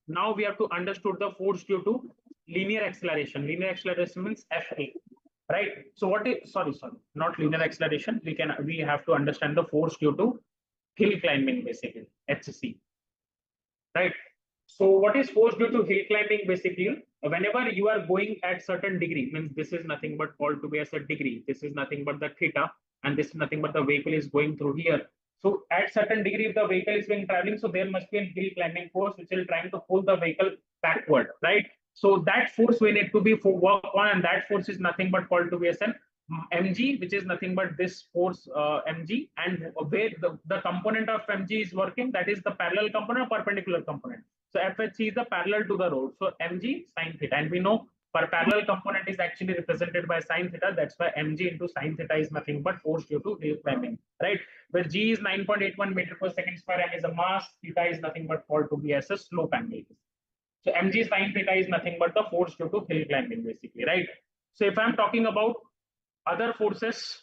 Now we have to understood the force due to linear acceleration. Linear acceleration means Fa, right? So what is, sorry, not linear acceleration. We have to understand the force due to hill climbing basically, HC, right? So what is force due to hill climbing basically? Whenever you are going at certain degree, means this is nothing but called to be as a degree. This is nothing but the theta, and this is nothing but the vehicle is going through here. So at certain degree, if the vehicle is being traveling, so there must be a hill climbing force which will trying to pull the vehicle backward, right? So that force we need to be work on, and that force is nothing but called to be as an mg, which is nothing but this force mg, and where the component of mg is working, that is the parallel component or perpendicular component. So FHC is the parallel to the road. So mg sine theta, and we know per parallel component is actually represented by sine theta. That's why mg into sine theta is nothing but force due to hill climbing, right? Where g is 9.81 meter per second square and is a mass, theta is nothing but called to be as a slope angle. So mg sine theta is nothing but the force due to hill climbing basically, right? So if I'm talking about other forces,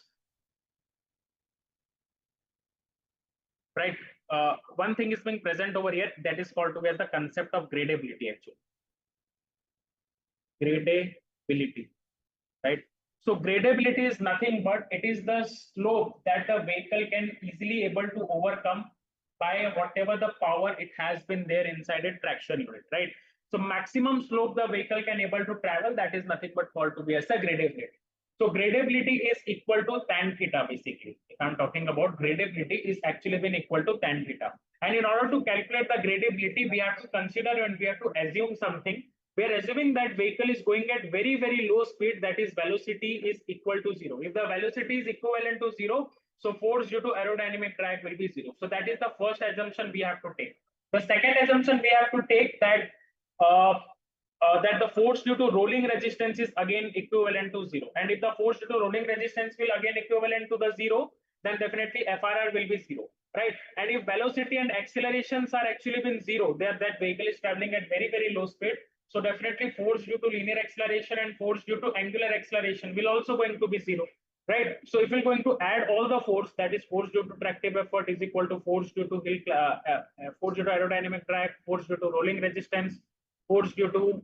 right? One thing is being present over here, that is called to be as the concept of gradability actually. Gradability, right? So gradability is nothing but it is the slope that the vehicle can easily able to overcome by whatever the power it has been there inside a traction unit, right? So maximum slope the vehicle can able to travel, that is nothing but called to be as a gradability. So gradability is equal to tan theta basically. If I'm talking about gradability is actually been equal to tan theta. And in order to calculate the gradability, we have to consider and we have to assume something. We are assuming that vehicle is going at very, very low speed, that is velocity is equal to 0. If the velocity is equivalent to 0, so force due to aerodynamic drag will be 0. So that is the first assumption we have to take. The second assumption we have to take that that the force due to rolling resistance is again equivalent to 0. And if the force due to rolling resistance will again equivalent to the 0, then definitely FRR will be 0, right? And if velocity and accelerations are actually been 0, that vehicle is traveling at very, very low speed. So definitely force due to linear acceleration and force due to angular acceleration will also going to be 0, right? So if we're going to add all the force, that is force due to tractive effort is equal to force due to force due to aerodynamic drag, force due to rolling resistance, force due to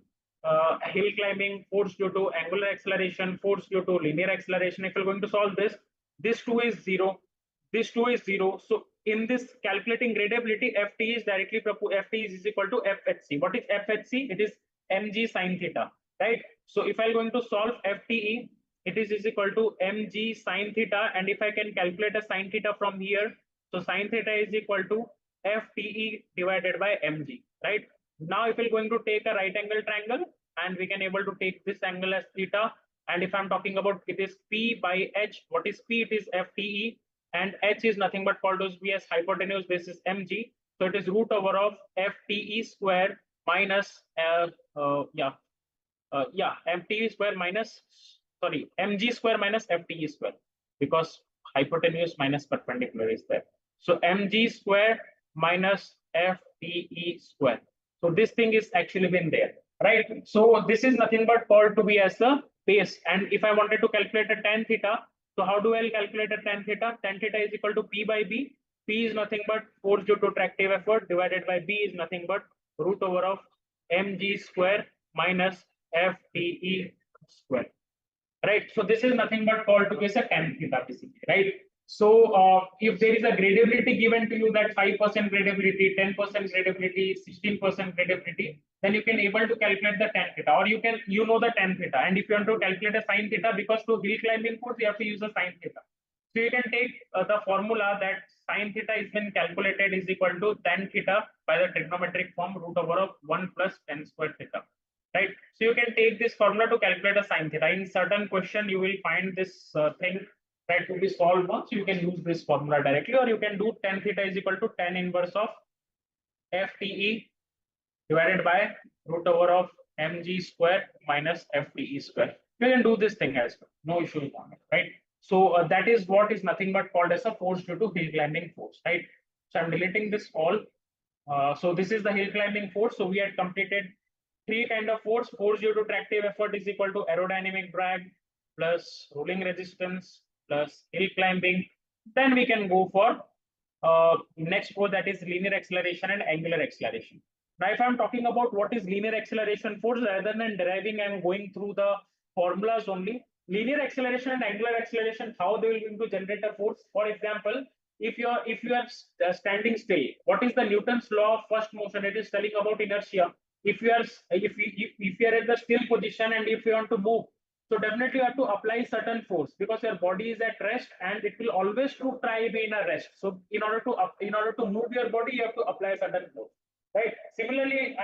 hill climbing, force due to angular acceleration, force due to linear acceleration. If you're going to solve this 2 is 0, this 2 is 0. So in this calculating gradability, FT is directly FT is equal to FHC. What is FHC? It is mg sine theta, right? So if I'm going to solve FTE, it is equal to mg sine theta, and if I can calculate a sine theta from here, so sine theta is equal to FTE divided by mg, right? Now if we're going to take a right angle triangle, and we can able to take this angle as theta, and if I'm talking about it is P by H, what is P? It is FTE, and H is nothing but called as hypotenuse basis mg. So it is root over of FTE square minus FTE square minus, sorry, mg square minus FTE square, because hypotenuse minus perpendicular is there. So mg square minus FTE square. So this thing is actually been there, right? So this is nothing but called to be as the base. And if I wanted to calculate a tan theta, so how do I calculate a tan theta? Tan theta is equal to P by B. P is nothing but force due to tractive effort divided by B is nothing but root over of mg square minus FTE square, right? So this is nothing but called to be as a tan theta basically, right? So if there is a gradability given to you, that 5% gradability, 10% gradability, 16% gradability, then you can able to calculate the tan theta, or you know the tan theta. And if you want to calculate a sin theta, because to hill climbing force you have to use a sin theta. So you can take the formula that sin theta is been calculated is equal to tan theta by the trigonometric form root over of 1 plus tan square theta. Right. So you can take this formula to calculate a sin theta. In certain question, you will find this thing that to be solved once. You can use this formula directly, or you can do tan theta is equal to tan inverse of FTE divided by root over of mg square minus FTE square. You can do this thing as well. No issues on it, right? So that is what is nothing but called as a force due to hill climbing force, right? So I'm deleting this all. So this is the hill climbing force. So we had completed three kind of force. Force due to tractive effort is equal to aerodynamic drag plus rolling resistance plus hill climbing. Then we can go for next force, that is linear acceleration and angular acceleration. Now, if I'm talking about what is linear acceleration force, rather than deriving, I'm going through the formulas only. Linear acceleration and angular acceleration, how they will going to generate a force. For example, if you are standing still, what is the Newton's law of first motion? It is telling about inertia. If you are at the still position and if you want to move, so definitely you have to apply certain force because your body is at rest and it will always to try be in a rest. So in order to move your body, you have to apply certain force. Right. Similarly,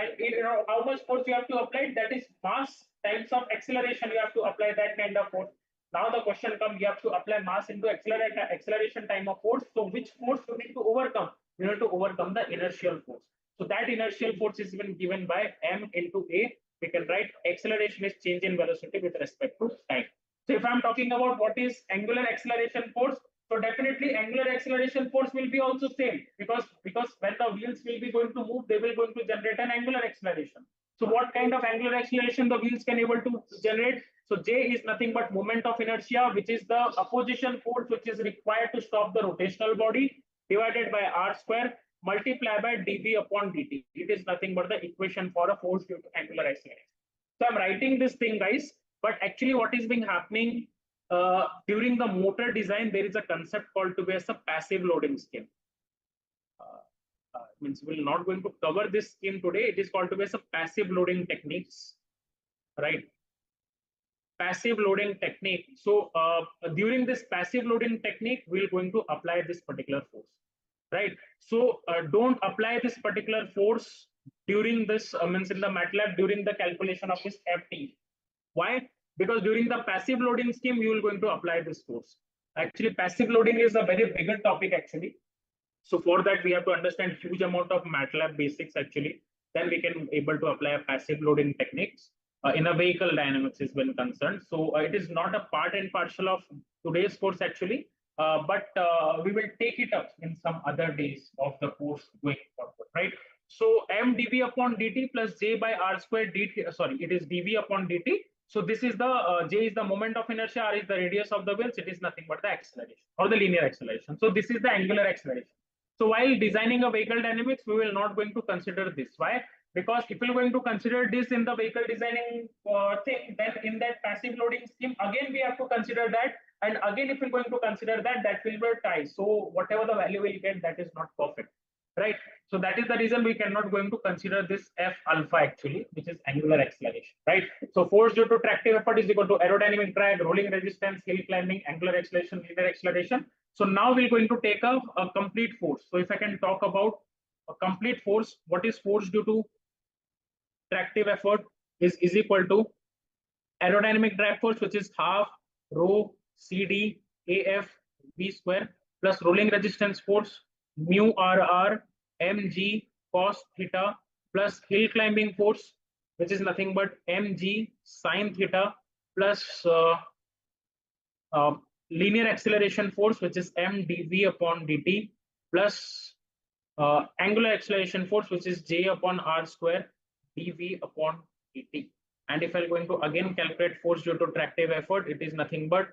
how much force you have to apply? That is mass times of acceleration. You have to apply that kind of force. Now the question comes: you have to apply mass into acceleration time of force. So which force you need to overcome? You need to overcome the inertial force. So that inertial force is been given by m into a. We can write acceleration is change in velocity with respect to time. So if I'm talking about what is angular acceleration force, so definitely angular acceleration force will be also same because when the wheels will be going to move, they will going to generate an angular acceleration. So what kind of angular acceleration the wheels can able to generate? So J is nothing but moment of inertia, which is the opposition force which is required to stop the rotational body, divided by r square multiplied by dv upon dt. It is nothing but the equation for a force due to angular acceleration. So I'm writing this thing, guys, but actually what is being happening during the motor design, there is a concept called to be as a passive loading scheme. Means we're not going to cover this scheme today. It is called to be as a passive loading techniques, right? Passive loading technique. So during this passive loading technique, we're going to apply this particular force, right? So don't apply this particular force during this means in the MATLAB during the calculation of this FT. Why? Because during the passive loading scheme, you will going to apply this force. Actually, passive loading is a very bigger topic actually. So for that, we have to understand huge amount of MATLAB basics actually. Then we can able to apply a passive loading techniques in a vehicle dynamics is when concerned. So it is not a part and parcel of today's course actually, but we will take it up in some other days of the course going forward, right? So m dv upon dt plus j by r square dt. Sorry, it is dv upon dt. So this is the j is the moment of inertia, r is the radius of the wheels. It is nothing but the acceleration or the linear acceleration. So this is the angular acceleration. So while designing a vehicle dynamics, we will not going to consider this. Why? Because if you're going to consider this in the vehicle designing thing, then in that passive loading scheme, again, we have to consider that. And again, if you're going to consider that, that will be tie. So whatever the value will get, that is not perfect, right? So that is the reason we cannot going to consider this F alpha actually, which is angular acceleration, right? So force due to tractive effort is equal to aerodynamic drag, rolling resistance, hill climbing, angular acceleration, linear acceleration. So now we're going to take a complete force. So if I can talk about a complete force, what is force due to tractive effort is equal to aerodynamic drag force, which is half rho CD AF V square plus rolling resistance force mu RR mg cos theta plus hill climbing force, which is nothing but mg sin theta plus linear acceleration force, which is m dv upon dt plus angular acceleration force, which is j upon r square dv upon dt. And if I'm going to again calculate force due to tractive effort, it is nothing but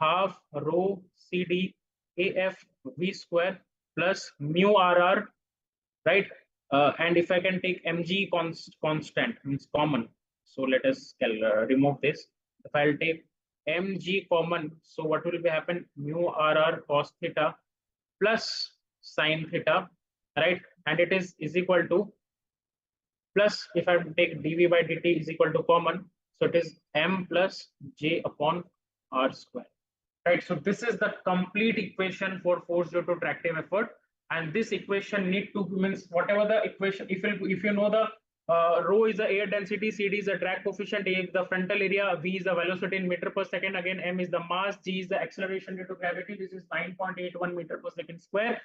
half rho CD AF V square plus mu RR, right? And if I can take mg constant, means common. So let us remove this. If I'll take mg common, so what will be happen, mu rr cos theta plus sin theta, right? And it is equal to plus, if I take dv by dt is equal to common, so it is m plus j upon r square, right? So this is the complete equation for force due to tractive effort, and this equation need to means whatever the equation, if you know the rho is the air density, cd is the drag coefficient, a is the frontal area, v is the velocity in meter per second, again m is the mass, g is the acceleration due to gravity, this is 9.81 meter per second square.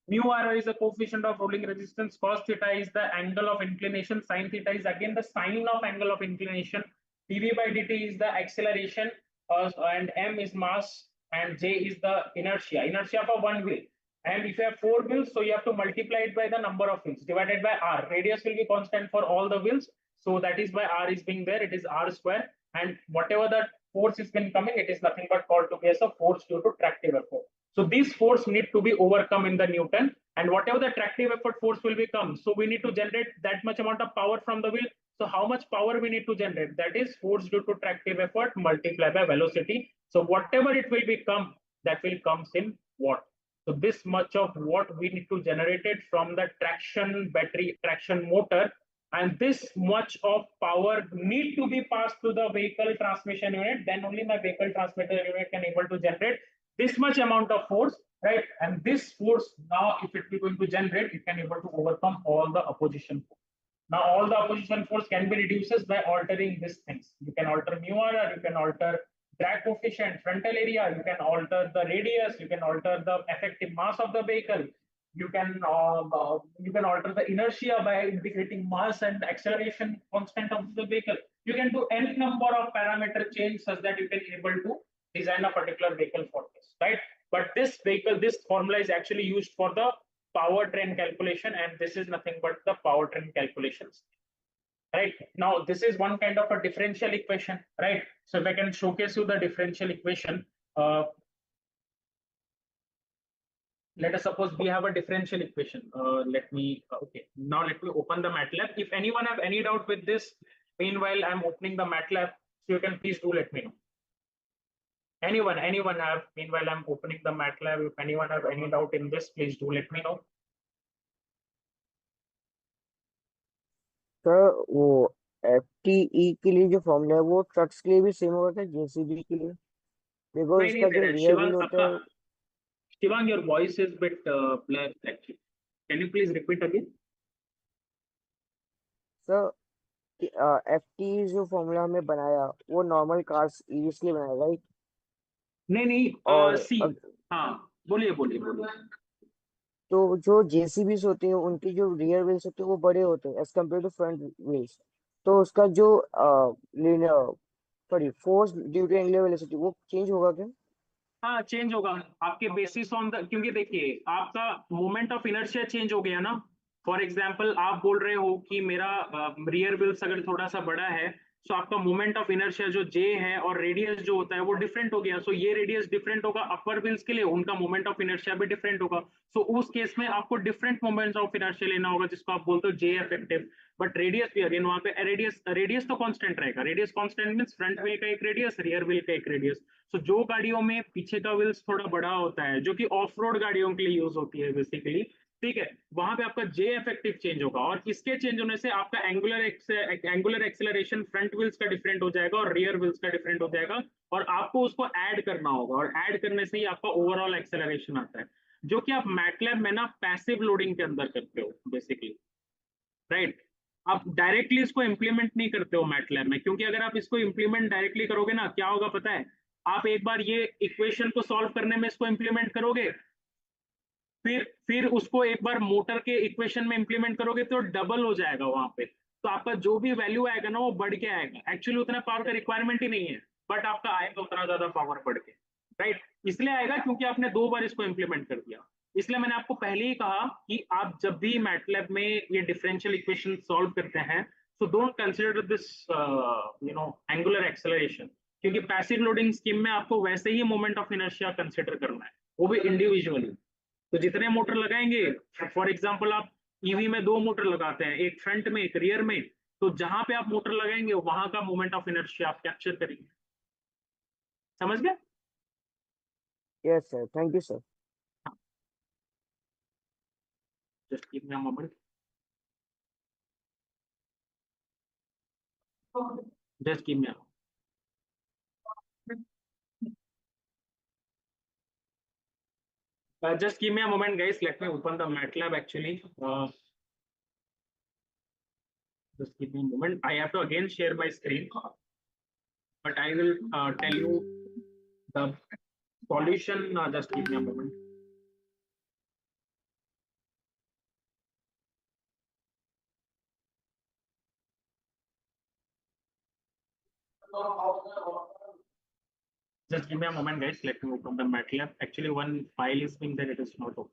Mu r is the coefficient of rolling resistance, cos theta is the angle of inclination, sin theta is again the sine of angle of inclination, dv by dt is the acceleration, and m is mass, and j is the inertia for one wheel. And if you have four wheels, so you have to multiply it by the number of wheels divided by r. Radius will be constant for all the wheels, so that is why r is being there, it is r square, and whatever that force is been coming, it is nothing but called to be as a force due to tractive effort. So these force need to be overcome in the Newton, and whatever the tractive effort force will become, so we need to generate that much amount of power from the wheel. So how much power we need to generate? That is force due to tractive effort multiplied by velocity. So whatever it will become, that will comes in watt. So this much of watt we need to generate it from the traction battery, traction motor, and this much of power need to be passed to the vehicle transmission unit. Then only the vehicle transmitter unit can able to generate this much amount of force, right? And this force now, if it is going to generate, it can able to overcome all the opposition force. Now all the opposition force can be reduced by altering these things. You can alter mu r, you can alter drag coefficient, frontal area, you can alter the radius, you can alter the effective mass of the vehicle, you can alter the inertia by integrating mass and acceleration constant of the vehicle. You can do any number of parameter change such that you can able to design a particular vehicle for this, right? But this vehicle, this formula is actually used for the powertrain calculation, and this is nothing but the powertrain calculations, right? Now this is one kind of a differential equation, right? So if I can showcase you the differential equation, let us suppose we have a differential equation. Okay, now let me open the MATLAB. If anyone have any doubt with this, meanwhile I'm opening the MATLAB, so you can please do let me know. Anyone have, meanwhile I'm opening the MATLAB, if anyone have any doubt in this, please do let me know. Sir वो FTE के लिए जो formula है वो trucks के लिए भी same होगा क्या जेसीबी के लिए? बिकॉज नहीं उसका जो रियर व्हील होता है Shivang, your voice is bit blurred actually. Can you please repeat again? Sir FTE जो फॉर्मूला हमने बनाया वो नॉर्मल कार्स ईवीएस के लिए बनाया, राइट? नहीं और सी, हाँ बोलिए। तो जो जेसीबीस होते हैं उनके जो रियर व्हील्स होते हैं वो बड़े होते हैं as compared to front wheels, तो उसका जो force due to angular velocity वो चेंज होगा क्या? हाँ चेंज होगा आपके बेसिस ऑन द, क्योंकि देखिए आपका मोमेंट ऑफ इनर्शिया चेंज हो गया ना। फॉर एग्जांपल आप बोल रहे हो कि मेरा रियर व्हील्स अगर थोड़ा सा बड़ा है, सो आपका मोमेंट ऑफ इनर्शिया जो जे है और रेडियस जो होता है वो डिफरेंट हो गया, सो ये रेडियस डिफरेंट होगा अपर व्हील्स के लिए, उनका मोमेंट ऑफ इनर्शिया भी डिफरेंट होगा। सो उस केस में आपको डिफरेंट मोमेंट्स ऑफ इनर्शिया लेना होगा जिसको आप बोलते हो जे इफेक्टिव, बट रेडियस भी अगेन वहां पे रेडियस तो कांस्टेंट रहेगा। Radius constant means front wheel का एक रेडियस, रियर व्हील का एक रेडियस। सो जो गाड़ियों में पीछे का व्हील्स थोड़ा बड़ा होता है, जो कि ऑफ रोड गाड़ियों के लिए यूज होती है बेसिकली, ठीक है, वहां पे आपका जे इफेक्टिव चेंज होगा, और इसके चेंज होने से आपका एंगुलर एक्सेलरेशन फ्रंट व्हील्स का डिफरेंट हो जाएगा और रियर व्हील्स का डिफरेंट हो जाएगा, और आपको उसको ऐड करना होगा, और ऐड करने से ही आपका ओवरऑल एक्सेलरेशन आता है, जो कि आप मैटलैब में ना पैसिव लोडिंग के अंदर करते हो बेसिकली, राइट? आप डायरेक्टली इसको इंप्लीमेंट नहीं करते हो मैटलैब में, क्योंकि अगर आप इसको इंप्लीमेंट डायरेक्टली करोगे ना, क्या होगा पता है? आप एक बार ये इक्वेशन को सॉल्व करने में इसको इंप्लीमेंट करोगे, फिर उसको एक बार मोटर के इक्वेशन में इंप्लीमेंट करोगे तो डबल हो जाएगा वहां पे, तो आपका जो भी वैल्यू आएगा ना वो बढ़ के आएगा। एक्चुअली उतना पावर का रिक्वायरमेंट ही नहीं है, बट आपका आएगा उतना ज्यादा पावर बढ़ के, राइट? इसलिए आएगा क्योंकि आपने 2 बार इसको इंप्लीमेंट कर दिया। इसलिए मैंने आपको पहले ही कहा कि आप जब भी मैटलैब में ये डिफरेंशियल इक्वेशन सॉल्व करते हैं, so don't consider this angular acceleration, क्योंकि पैसिव लोडिंग स्कीम में आपको वैसे ही मोमेंट ऑफ इनर्शिया कंसिडर करना है, वो भी इंडिविजुअली। तो जितने मोटर लगाएंगे, फॉर एग्जांपल आप ईवी में 2 मोटर लगाते हैं, एक फ्रंट में एक रियर में, तो जहां पे आप मोटर लगाएंगे वहां का मोमेंट ऑफ इनर्शिया आप कैप्चर करेंगे। समझ गया? Yes, sir. Thank you, sir. Just give me a moment. Just give me a just give me a moment, guys. Let me open the MATLAB actually. Just give me a moment. I have to again share my screen, but I will tell you the solution. Just give me a moment. Just give me a moment, guys. Let me open the MATLAB. Actually, one file is being there. It is not open.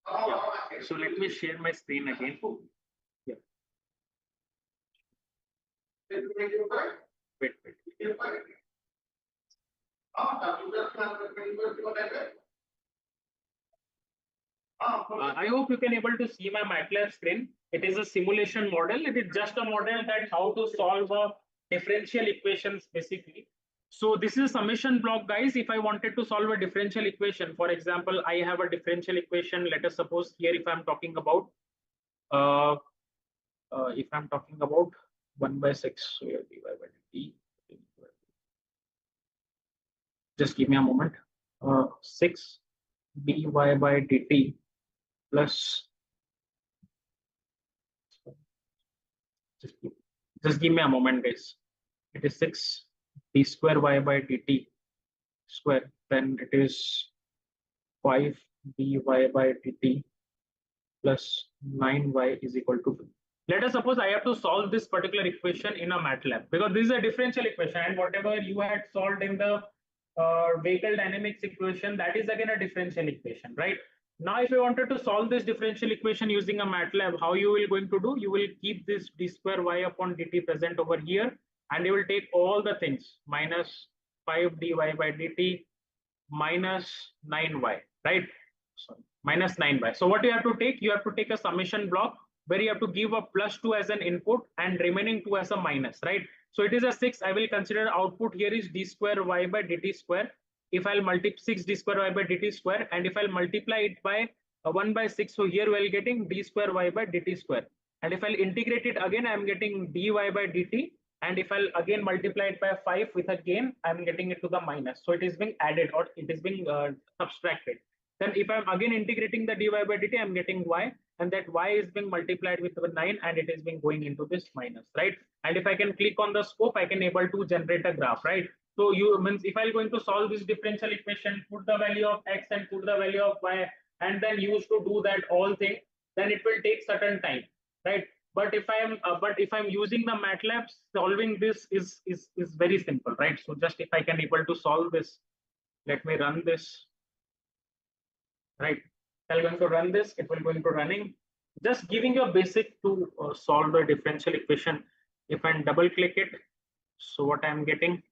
Yeah. So let me share my screen again. Yeah. Wait. I hope you can able to see my MATLAB screen. It is a simulation model. It is just a model that how to solve a differential equations basically. So this is a summation block, guys. If I wanted to solve a differential equation, for example, I have a differential equation. Let us suppose here if I'm talking about if I'm talking about 1/6, so here dy by dt. Just give me a moment. 6 dy by dt plus just give me a moment, guys. It is 6 d square y by dt square. Then it is 5 dy by dt plus 9y is equal to 2. Let us suppose I have to solve this particular equation in a MATLAB, because this is a differential equation, and whatever you had solved in the vehicle dynamics equation, that is again a differential equation, right? Now, if you wanted to solve this differential equation using a MATLAB, how you will going to do? You will keep this d square y upon dt present over here, and you will take all the things minus 5 dy by dt minus 9y, right? Sorry, minus 9y. So what you have to take? You have to take a summation block where you have to give a +2 as an input and remaining 2 as a minus, right? So it is a 6. I will consider output here is d square y by dt square. If I'll multiply 6 d square y by dt square, and if I'll multiply it by 1/6, so here we're getting d square y by dt square. And if I'll integrate it again, I'm getting dy by dt. And if I'll again multiply it by 5 with a gain, I'm getting it to the minus. So it is being added, or it is being subtracted. Then if I'm again integrating the dy by dt, I'm getting y, and that y is being multiplied with 9, and it is being going into this minus, right? And if I can click on the scope, I can able to generate a graph, right? So you means if I'm going to solve this differential equation, put the value of x and put the value of y, and then use to do that all thing, then it will take certain time, right? But if I'm using the MATLAB, solving this is very simple, right? So just if I can able to solve this, let me run this, right? I'm going to run this. It will go into running. Just giving you a basic to solve the differential equation. If I double click it, so what I'm getting.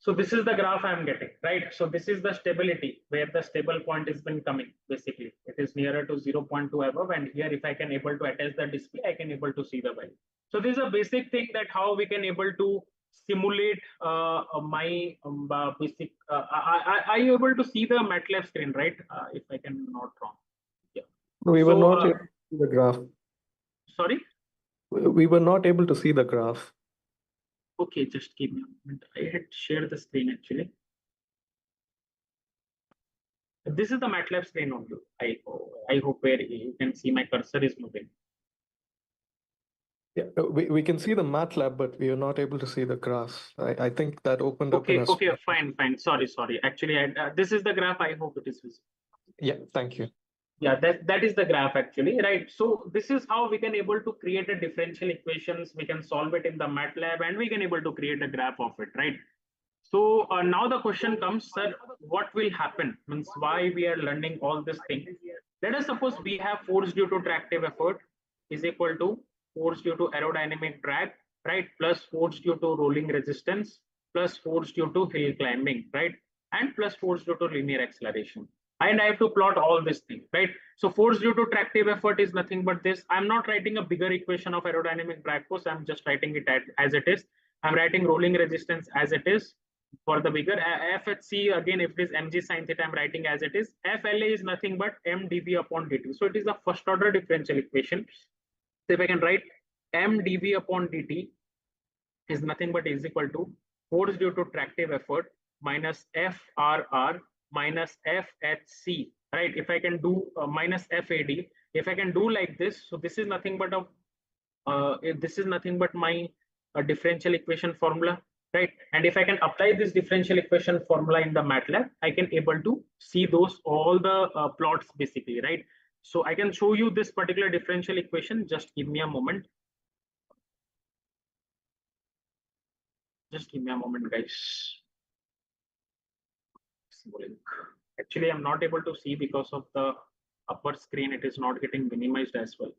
So this is the graph I'm getting, right? So this is the stability where the stable point has been coming. Basically, it is nearer to 0.2 above, and here if I can able to attach the display, I can able to see the value. So this is a basic thing that how we can able to simulate my basic. Are you able to see the MATLAB screen, right? If I can not wrong. Yeah. We were So, not able to see the graph. Sorry. We were not able to see the graph. Okay, just give me a moment. I had shared the screen actually. This is the MATLAB screen only. I hope where you can see my cursor is moving. Yeah, we can see the MATLAB, but we are not able to see the graph. I think that opened up in Okay, a. fine. Sorry. Actually, this is the graph. I hope it is visible. Yeah, thank you. Yeah, that is the graph actually, right? So this is how we can able to create a differential equations. We can solve it in the MATLAB and we can able to create a graph of it, right? So now the question comes, sir, what will happen? Means why we are learning all this thing? Let us suppose we have force due to tractive effort is equal to force due to aerodynamic drag, right? Plus force due to rolling resistance, plus force due to hill climbing, right? And plus force due to linear acceleration. And I have to plot all this thing, right? So force due to tractive effort is nothing but this. I'm not writing a bigger equation of aerodynamic drag force. I'm just writing it as it is. I'm writing rolling resistance as it is for the bigger f at c. Again, if it is mg sin theta, I'm writing as it is. FLA is nothing but m dv upon dt. So it is a first order differential equation. So if I can write m dv upon dt is nothing but is equal to force due to tractive effort minus FRR minus FHC, right? If I can do minus FAD, if I can do like this, so this is nothing but this is nothing but my differential equation formula, right? And if I can apply this differential equation formula in the MATLAB, I can able to see those all the plots basically, right? So I can show you this particular differential equation. Just give me a moment. Just give me a moment, guys. Actually, I'm not able to see because of the upper screen. It is not getting minimized as well.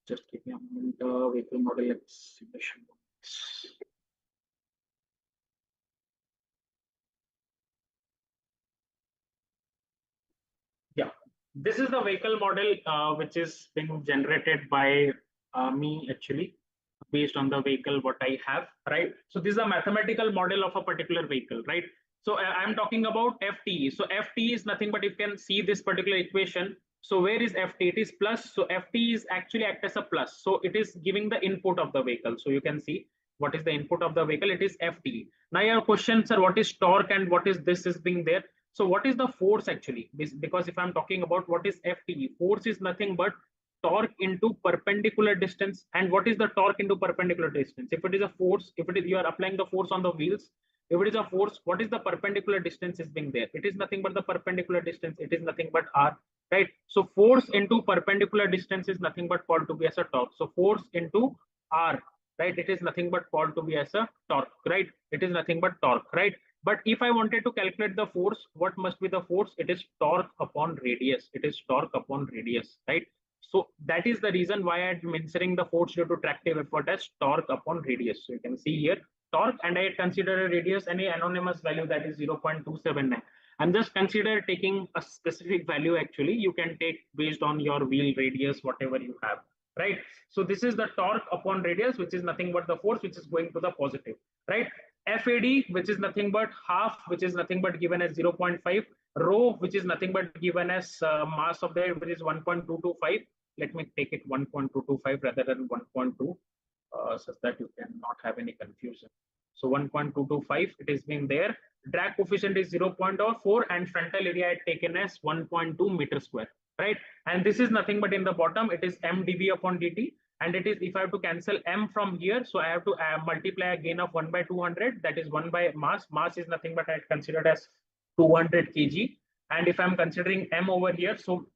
Just give me a moment. Vehicle model simulation. Yeah, this is the vehicle model which is being generated by me actually, based on the vehicle what I have, right? So this is a mathematical model of a particular vehicle, right? So I'm talking about FT. So FT is nothing but you can see this particular equation. So where is FT? It is plus. So FT is actually act as a plus. So it is giving the input of the vehicle. So you can see what is the input of the vehicle. It is FT. Now your question, sir, what is torque and what is this is being there? So what is the force actually? Because if I'm talking about what is FT, force is nothing but torque into perpendicular distance. And what is the torque into perpendicular distance? If it is a force, if it is you are applying the force on the wheels, if it is a force, what is the perpendicular distance is being there? It is nothing but the perpendicular distance. It is nothing but r, right? So force into perpendicular distance is nothing but called to be as a torque. So force into r, right? It is nothing but called to be as a torque, right? It is nothing but torque, right? But if I wanted to calculate the force, what must be the force? It is torque upon radius. It is torque upon radius, right? So that is the reason why I'm mentioning the force due to tractive effort as torque upon radius. So you can see here torque, and I consider a radius and an anonymous value that is 0.279. I'm just consider taking a specific value actually. You can take based on your wheel radius, whatever you have, right? So this is the torque upon radius, which is nothing but the force which is going to the positive, right? FAD, which is nothing but half, which is nothing but given as 0.5. Rho, which is nothing but given as mass of the air, which is 1.225. Let me take it 1.225 rather than 1.2, such that you cannot have any confusion. So 1.225, it is being there. Drag coefficient is 0.04 and frontal area I had taken as 1.2 meter square, right? And this is nothing but in the bottom, it is m dv upon dt. And it is, if I have to cancel m from here, so I have to multiply a gain of 1 by 200, that is 1 by mass. Mass is nothing but I had considered as 200 kg. And if I'm considering m over here, so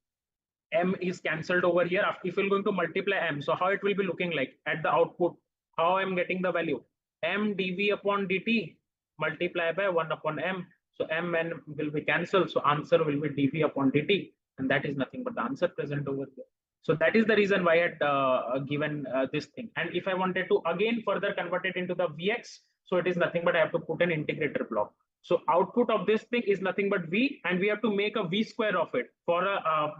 m is cancelled over here. If you're going to multiply m, so how it will be looking like at the output, how I'm getting the value? M dv upon dt multiply by 1 upon m. So m and will be cancelled. So answer will be dv upon dt. And that is nothing but the answer present over here. So that is the reason why I had given this thing. And if I wanted to again further convert it into the Vx, so it is nothing but I have to put an integrator block. So output of this thing is nothing but V, and we have to make a V square of it for a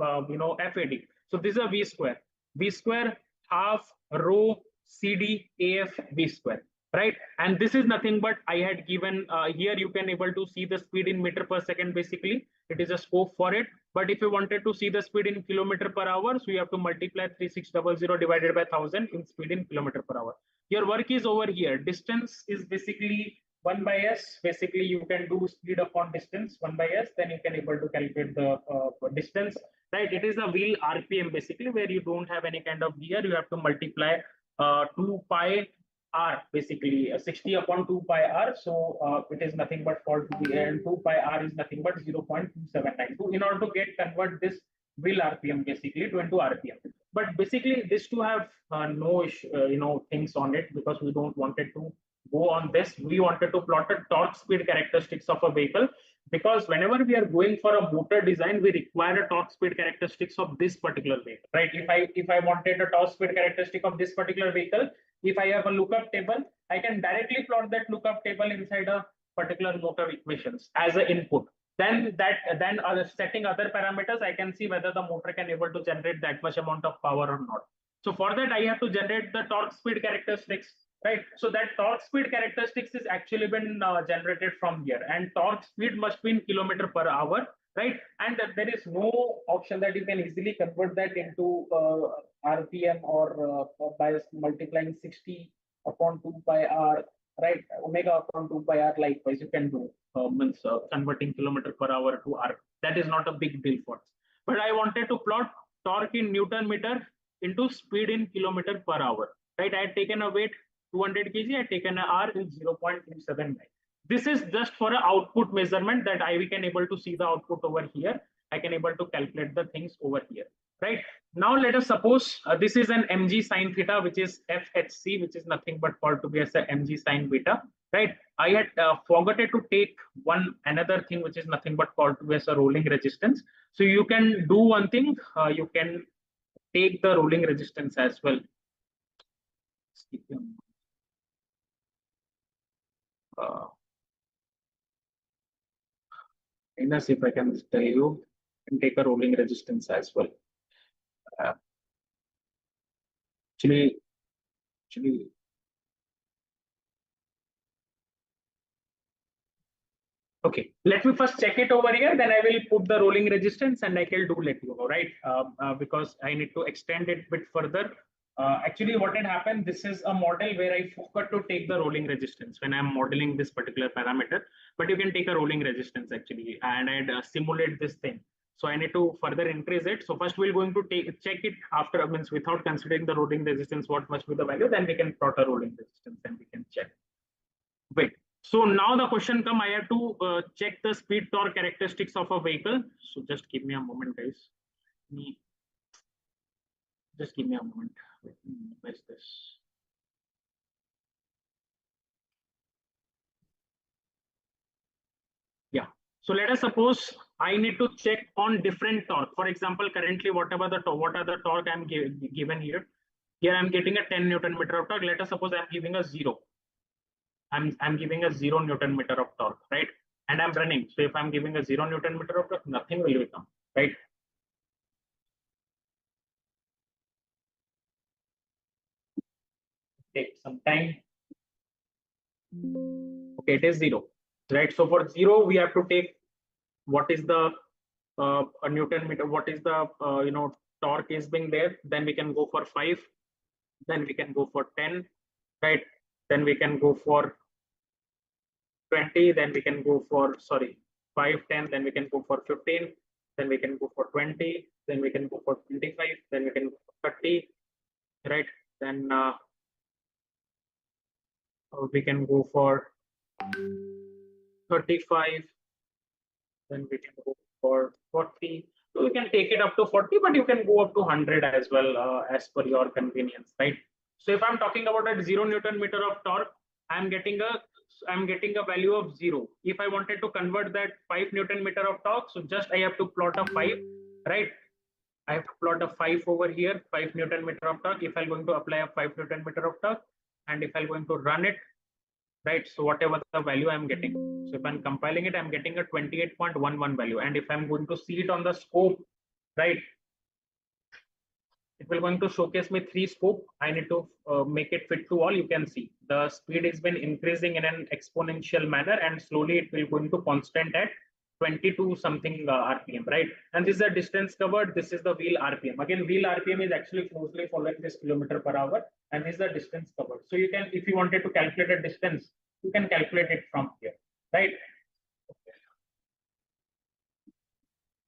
FAD. So this is a V square. V square half rho CD AF V square, right? And this is nothing but I had given here. You can able to see the speed in meter per second. Basically, it is a scope for it. But if you wanted to see the speed in kilometer per hour, so you have to multiply 3600 divided by 1000 in speed in kilometer per hour. Your work is over here. Distance is basically 1 by s. Basically, you can do speed upon distance 1 by s. Then you can able to calculate the distance, right? It is a wheel RPM basically, where you don't have any kind of gear. You have to multiply 2 pi r, basically 60 upon 2 pi r. So it is nothing but called to be, and 2 pi r is nothing but 0.2792. In order to convert this wheel RPM basically to into RPM. But basically, this to have no things on it, because we don't wanted to go on this. We wanted to plot a torque speed characteristics of a vehicle, because whenever we are going for a motor design, we require a torque speed characteristics of this particular vehicle, right? If I wanted a torque speed characteristic of this particular vehicle, if I have a lookup table, I can directly plot that lookup table inside a particular motor equations as an input. Then setting other parameters, I can see whether the motor can able to generate that much amount of power or not. So for that, I have to generate the torque speed characteristics, right? So that torque speed characteristics is actually been generated from here, and torque speed must be in kilometer per hour, right? And there is no option that you can easily convert that into RPM or by multiplying 60 upon 2 pi r, right? Omega upon 2 pi r, likewise you can do. Means converting kilometer per hour to R. That is not a big deal for us. But I wanted to plot torque in Newton meter into speed in kilometer per hour, right? I had taken a weight 200 kg, I had taken a R in 0.279. This is just for an output measurement that we can able to see the output over here. I can able to calculate the things over here, right? Now let us suppose this is an mg sine theta, which is FHC, which is nothing but called to be as a mg sine beta, right? I had forgotten to take another thing, which is nothing but called to be as a rolling resistance. So you can do one thing, you can take the rolling resistance as well. If I can tell you, and take a rolling resistance as well. Actually, okay, let me first check it over here, then I will put the rolling resistance and I will let you know, right? Because I need to extend it a bit further. Actually, what had happened, this is a model where I forgot to take the rolling resistance when I'm modeling this particular parameter, but you can take a rolling resistance actually, and I'd simulate this thing. So I need to further increase it. So first we're going to check it after, means without considering the rolling resistance, what must be the value, then we can plot a rolling resistance and we can check. Wait. So now the question come, I have to check the speed torque characteristics of a vehicle. So just give me a moment, guys. Just give me a moment. Where's this? Yeah. So let us suppose I need to check on different torque. For example, currently what are the torque I'm given here? Here I'm getting a 10 Newton meter of torque. Let us suppose I'm giving a 0. I'm giving a 0 Newton meter of torque, right? And I'm running. So if I'm giving a 0 Newton meter of torque, nothing will become, right? Take some time. Okay, it is 0, right? So for 0, we have to take what is the a Newton meter, what is the torque is being there. Then we can go for 5. Then we can go for 10, right? Then we can go for 20. Then we can go for 5, 10. Then we can go for 15. Then we can go for 20. Then we can go for 25. Then we can go for 30, right? Then we can go for 35. Then we can go for 40. So you can take it up to 40, but you can go up to 100 as well, as per your convenience, right? So if I'm talking about a 0 Newton meter of torque, I'm getting a value of 0. If I wanted to convert that 5 Newton meter of torque, so just I have to plot a 5, right? I have to plot a 5 over here, 5 Newton meter of torque. If I'm going to apply a 5 Newton meter of torque, and if I'm going to run it, right? So whatever the value I'm getting. So if I'm compiling it, I'm getting a 28.11 value. And if I'm going to see it on the scope, right? It will going to showcase me 3 scope. I need to make it fit to all. You can see the speed has been increasing in an exponential manner, and slowly it will going to constant at 22 something RPM, right? And this is the distance covered. This is the wheel RPM. Again, wheel RPM is actually closely following this kilometer per hour, and this is the distance covered. So you can, if you wanted to calculate a distance, you can calculate it from here, right?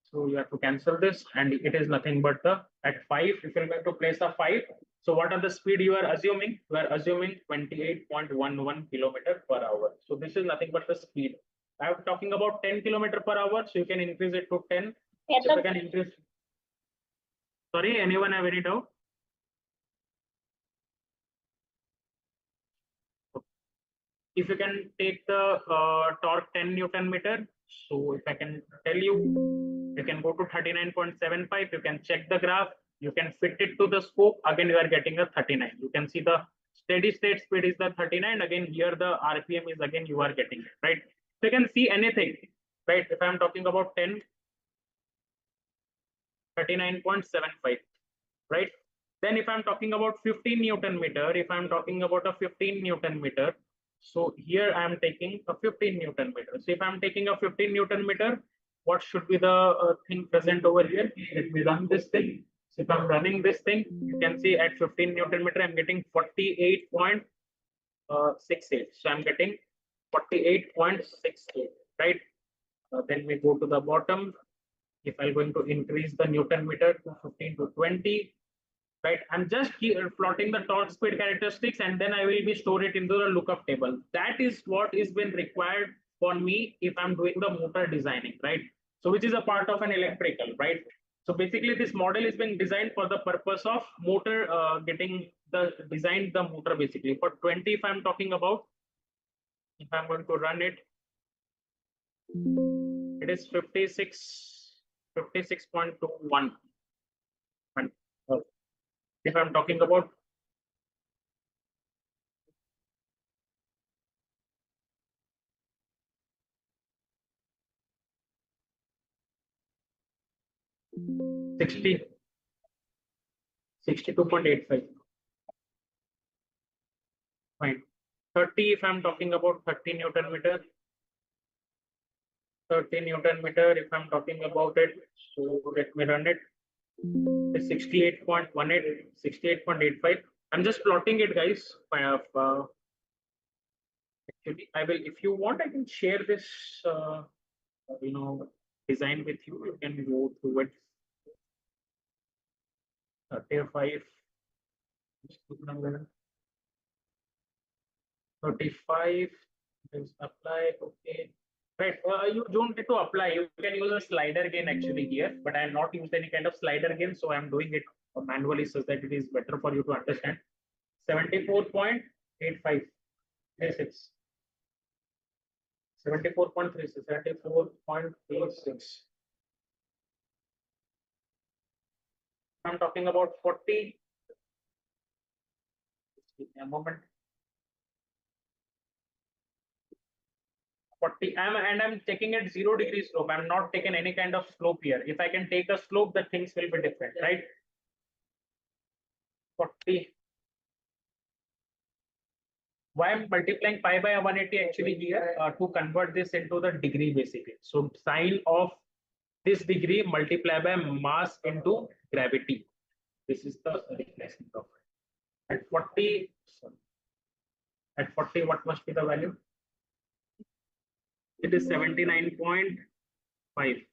So you have to cancel this, and it is nothing but at 5. If you're going to place a 5, so what are the speed you are assuming? You are assuming 28.11 kilometer per hour. So this is nothing but the speed. I'm talking about 10 kilometer per hour, so you can increase it to 10. So you can increase. Sorry, anyone have any doubt? If you can take the torque 10 Newton meter, so if I can tell you, you can go to 39.75, you can check the graph, you can fit it to the scope, again you are getting a 39. You can see the steady state speed is the 39, again here the RPM is again you are getting it, right? So you can see anything, right? If I'm talking about 10, 39.75, right? Then if I'm talking about 15 Newton meter, if I'm talking about a 15 Newton meter, so here I'm taking a 15 Newton meter. So if I'm taking a 15 Newton meter, what should be the thing present over here? Let me run this thing. So if I'm running this thing, you can see at 15 Newton meter, I'm getting 48.68. So I'm getting 48.68, right? Then we go to the bottom. If I'm going to increase the Newton meter to 15 to 20, right? I'm just plotting the torque speed characteristics and then I will be store it into the lookup table. That is what is been required for me if I'm doing the motor designing, right? So which is a part of an electrical, right? So basically this model is being designed for the purpose of motor getting the design the motor basically. For 20, if I'm talking about, if I'm going to run it, it is 56.21. If I'm talking about $60, 62.85. Fine. 30, if I'm talking about 30 Newton meter. 30 Newton meter, if I'm talking about it, so let me run it. It's 68.18, 68.85. I'm just plotting it, guys. Actually, I will, if you want, I can share this, design with you. You can go through it. 35. 35 is apply. Okay. Right. You don't need to apply. You can use a slider gain actually here, but I have not used any kind of slider gain, so I'm doing it manually so that it is better for you to understand. 74.85. 36. 74.36. 74.36. I'm talking about 40. Give me a moment. 40. I'm taking it 0 degree slope. I'm not taking any kind of slope here. If I can take a slope, the things will be different, right? 40. Why I'm multiplying pi by 180 actually here to convert this into the degree basically. So sine of this degree multiply by mass into gravity. This is the replacement of it. At 40, at 40, what must be the value? It is 79.5.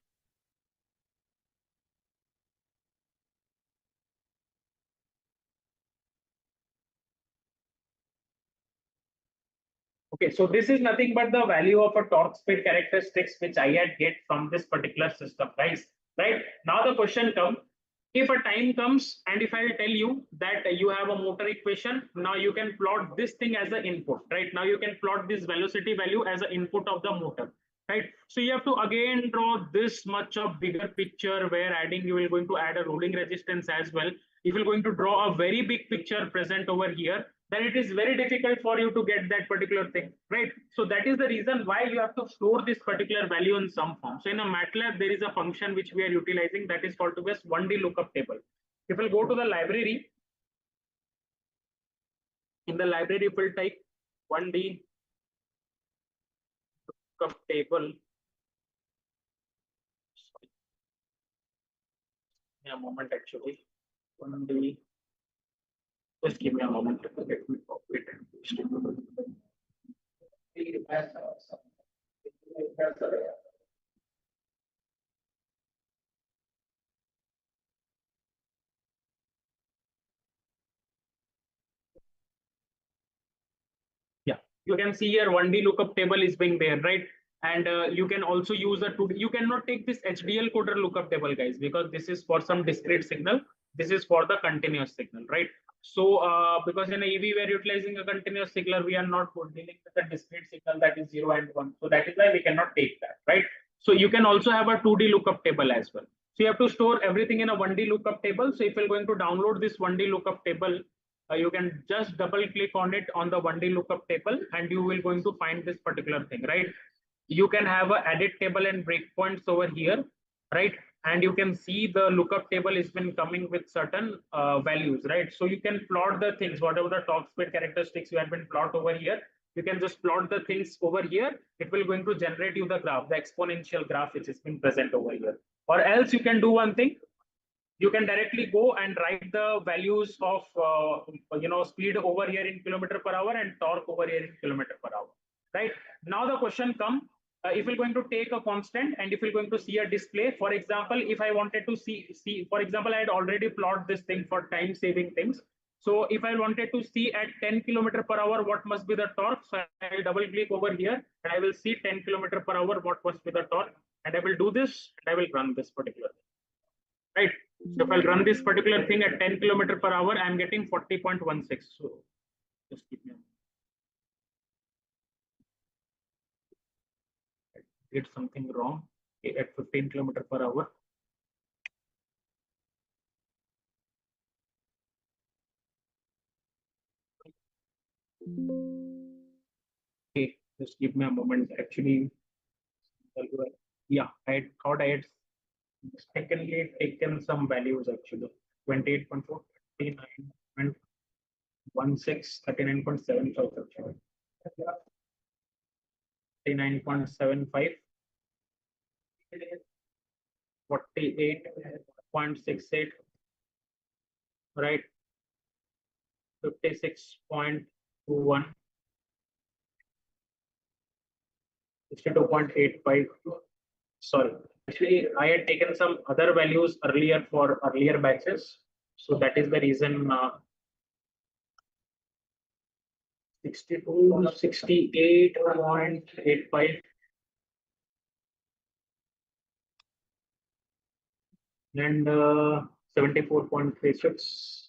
Okay, so this is nothing but the value of a torque speed characteristics which I had get from this particular system, guys. Right now the question comes, if a time comes and if I tell you that you have a motor equation, now you can plot this thing as an input, right? Now you can plot this velocity value as an input of the motor, right? So you have to again draw this much of bigger picture where you will going to add a rolling resistance as well. If you're going to draw a very big picture present over here, then it is very difficult for you to get that particular thing, right? So that is the reason why you have to store this particular value in some form. So in a MATLAB, there is a function which we are utilizing that is called to as 1D lookup table. If we'll go to the library, in the library, we'll type 1D lookup table. Sorry. A moment actually. 1D. Just give me a moment. Let me copy it and paste it. Yeah, you can see here 1D lookup table is being there, right? And you can also use a 2D. You cannot take this HDL coder lookup table, guys, because this is for some discrete signal. This is for the continuous signal, right? So because in EV we are utilizing a continuous signal, we are not dealing with a discrete signal that is 0 and 1. So that is why we cannot take that, right? So you can also have a 2D lookup table as well. So you have to store everything in a 1D lookup table. So if you're going to download this 1D lookup table, you can just double click on it on the 1D lookup table, and you will going to find this particular thing, right? You can have a edit table and breakpoints over here, right? And you can see the lookup table has been coming with certain values, right? So you can plot the things, whatever the top speed characteristics you have been plot over here, you can just plot the things over here. It will going to generate you the graph, the exponential graph which has been present over here. Or else you can do one thing, you can directly go and write the values of speed over here in kilometer per hour and torque over here in kilometer per hour, right? Now the question comes, if you're going to take a constant and if you're going to see a display, for example, if I wanted to see, for example, I had already plotted this thing for time saving things. So if I wanted to see at 10 kilometer per hour, what must be the torque? So I will double click over here and I will see 10 kilometer per hour, what must be the torque, and I will do this and I will run this particular thing, right? So if I'll run this particular thing at 10 kilometer per hour, I'm getting 40.16. So just keep me on. I did something wrong. Okay, at 15 kilometer per hour. Okay, just give me a moment. Actually, yeah, I thought I had mistakenly taken some values actually. 28.4, 39.16, 39.75 actually. 39.75, 48.68, right? 56.21, 62.85. Sorry, actually, I had taken some other values earlier for earlier batches. So that is the reason 62, 68.85, and 74.36,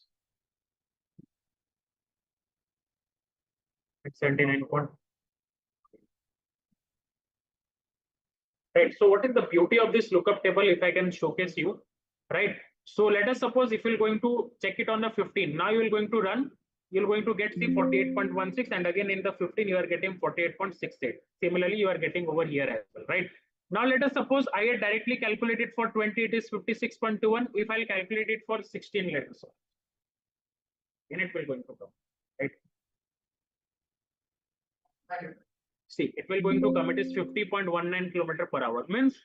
and 79. Right. So what is the beauty of this lookup table? If I can showcase you, right? So let us suppose if you're going to check it on the 15, now you're going to run, you're going to get the 48.16, and again in the 15 you are getting 48.68. Similarly, you are getting over here as well, right? Now let us suppose I had directly calculated for 20, it is 56.21. If I'll calculate it for 16, let us, then it will going to come, right? See, it will going to come, it is 50.19 kilometer per hour. Means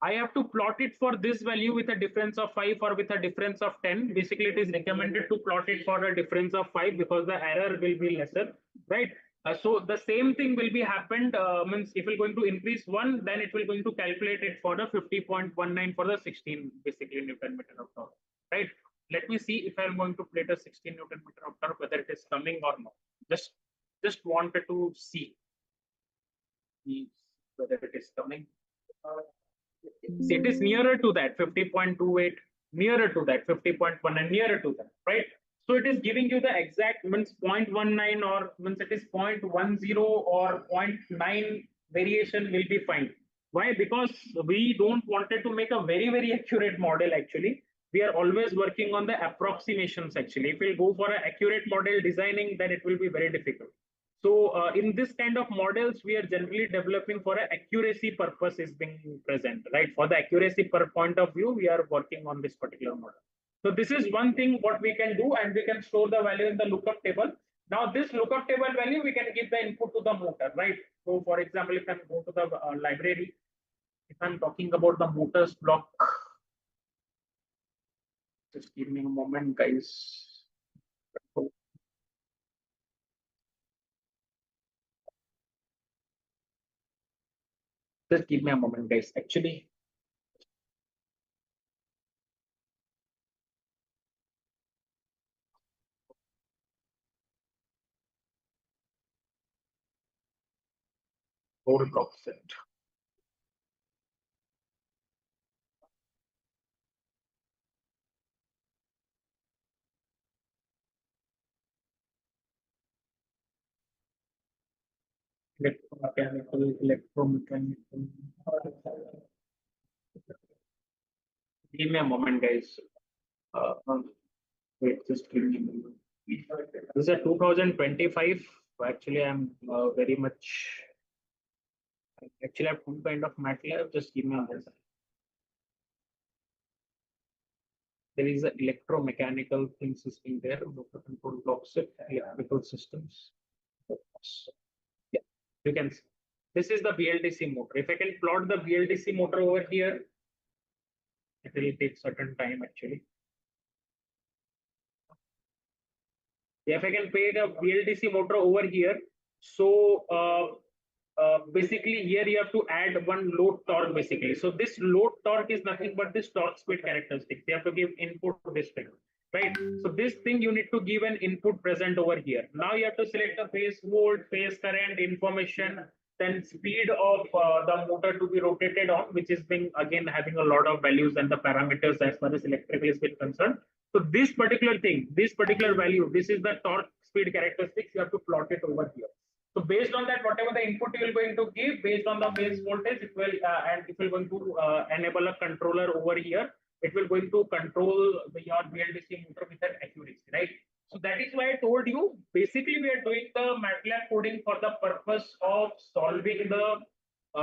I have to plot it for this value with a difference of 5 or with a difference of 10. Basically, it is recommended to plot it for a difference of 5 because the error will be lesser, right? So the same thing will be happened, means if we're going to increase 1, then it will going to calculate it for the 50.19 for the 16, basically Newton meter of torque, right? Let me see if I'm going to plate a 16 Newton meter of torque, whether it is coming or not. Just wanted to see whether it is coming. See, it is nearer to that 50.28, nearer to that 50.1, and nearer to that, right? So it is giving you the exact, means 0.19 or means it is 0.10 or 0.9 variation will be fine. Why? Because we don't wanted to make a very accurate model actually. We are always working on the approximations actually. If we go for an accurate model designing, then it will be very difficult. So in this kind of models, we are generally developing for an accuracy purpose is being present, right? For the accuracy per point of view, we are working on this particular model. So this is one thing what we can do, and we can store the value in the lookup table. Now this lookup table value, we can give the input to the motor, right? So for example, if I go to the library, if I'm talking about the motors block, just give me a moment, guys. Just give me a moment, guys. Actually, hold block set. electromechanical. Give me a moment, guys. Wait, just give me a moment. This is a 2025. Actually, I'm very much. Actually, I have some kind of MATLAB. Just give me a moment. There is an electromechanical thing system there. Motor control blocks, electrical systems. Yeah, you can see. This is the BLDC motor. If I can plot the BLDC motor over here, it will take certain time actually. If I can pay the BLDC motor over here, so basically here you have to add one load torque basically. So this load torque is nothing but this torque speed characteristics. You have to give input to this thing, right? So this thing you need to give an input present over here. Now you have to select the phase volt, phase current, information, then speed of the motor to be rotated on, which is being again having a lot of values and the parameters as far as electrical is concerned. So this particular thing, this particular value, this is the torque speed characteristics. You have to plot it over here. So based on that, whatever the input you are going to give, based on the base voltage, it will and it will going to enable a controller over here. It will going to control your BLDC motor with an accuracy, right? So that is why I told you. Basically, we are doing the MATLAB coding for the purpose of solving the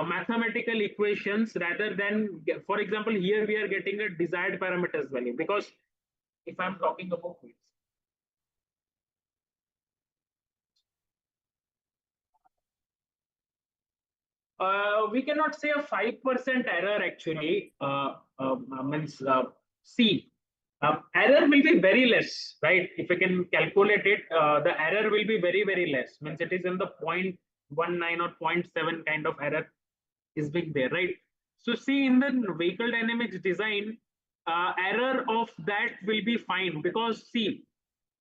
mathematical equations rather than, for example, here we are getting a desired parameters value because if I'm talking about this. We cannot say a 5% error actually. Means C. Error will be very less, right? If you can calculate it, the error will be very, very less. Means it is in the 0.19 or 0.7 kind of error is being there, right? So see in the vehicle dynamics design, error of that will be fine because see,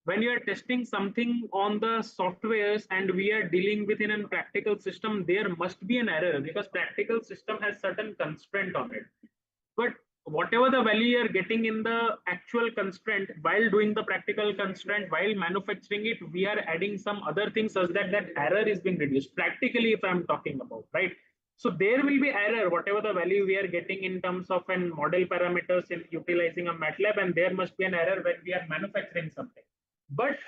when you are testing something on the softwares and we are dealing within a practical system, there must be an error because practical system has certain constraint on it. But whatever the value you are getting in the actual constraint while doing the practical constraint, while manufacturing it, we are adding some other things such that that error is being reduced practically if I'm talking about, right? So there will be error, whatever the value we are getting in terms of an model parameters in utilizing a MATLAB, and there must be an error when we are manufacturing something. But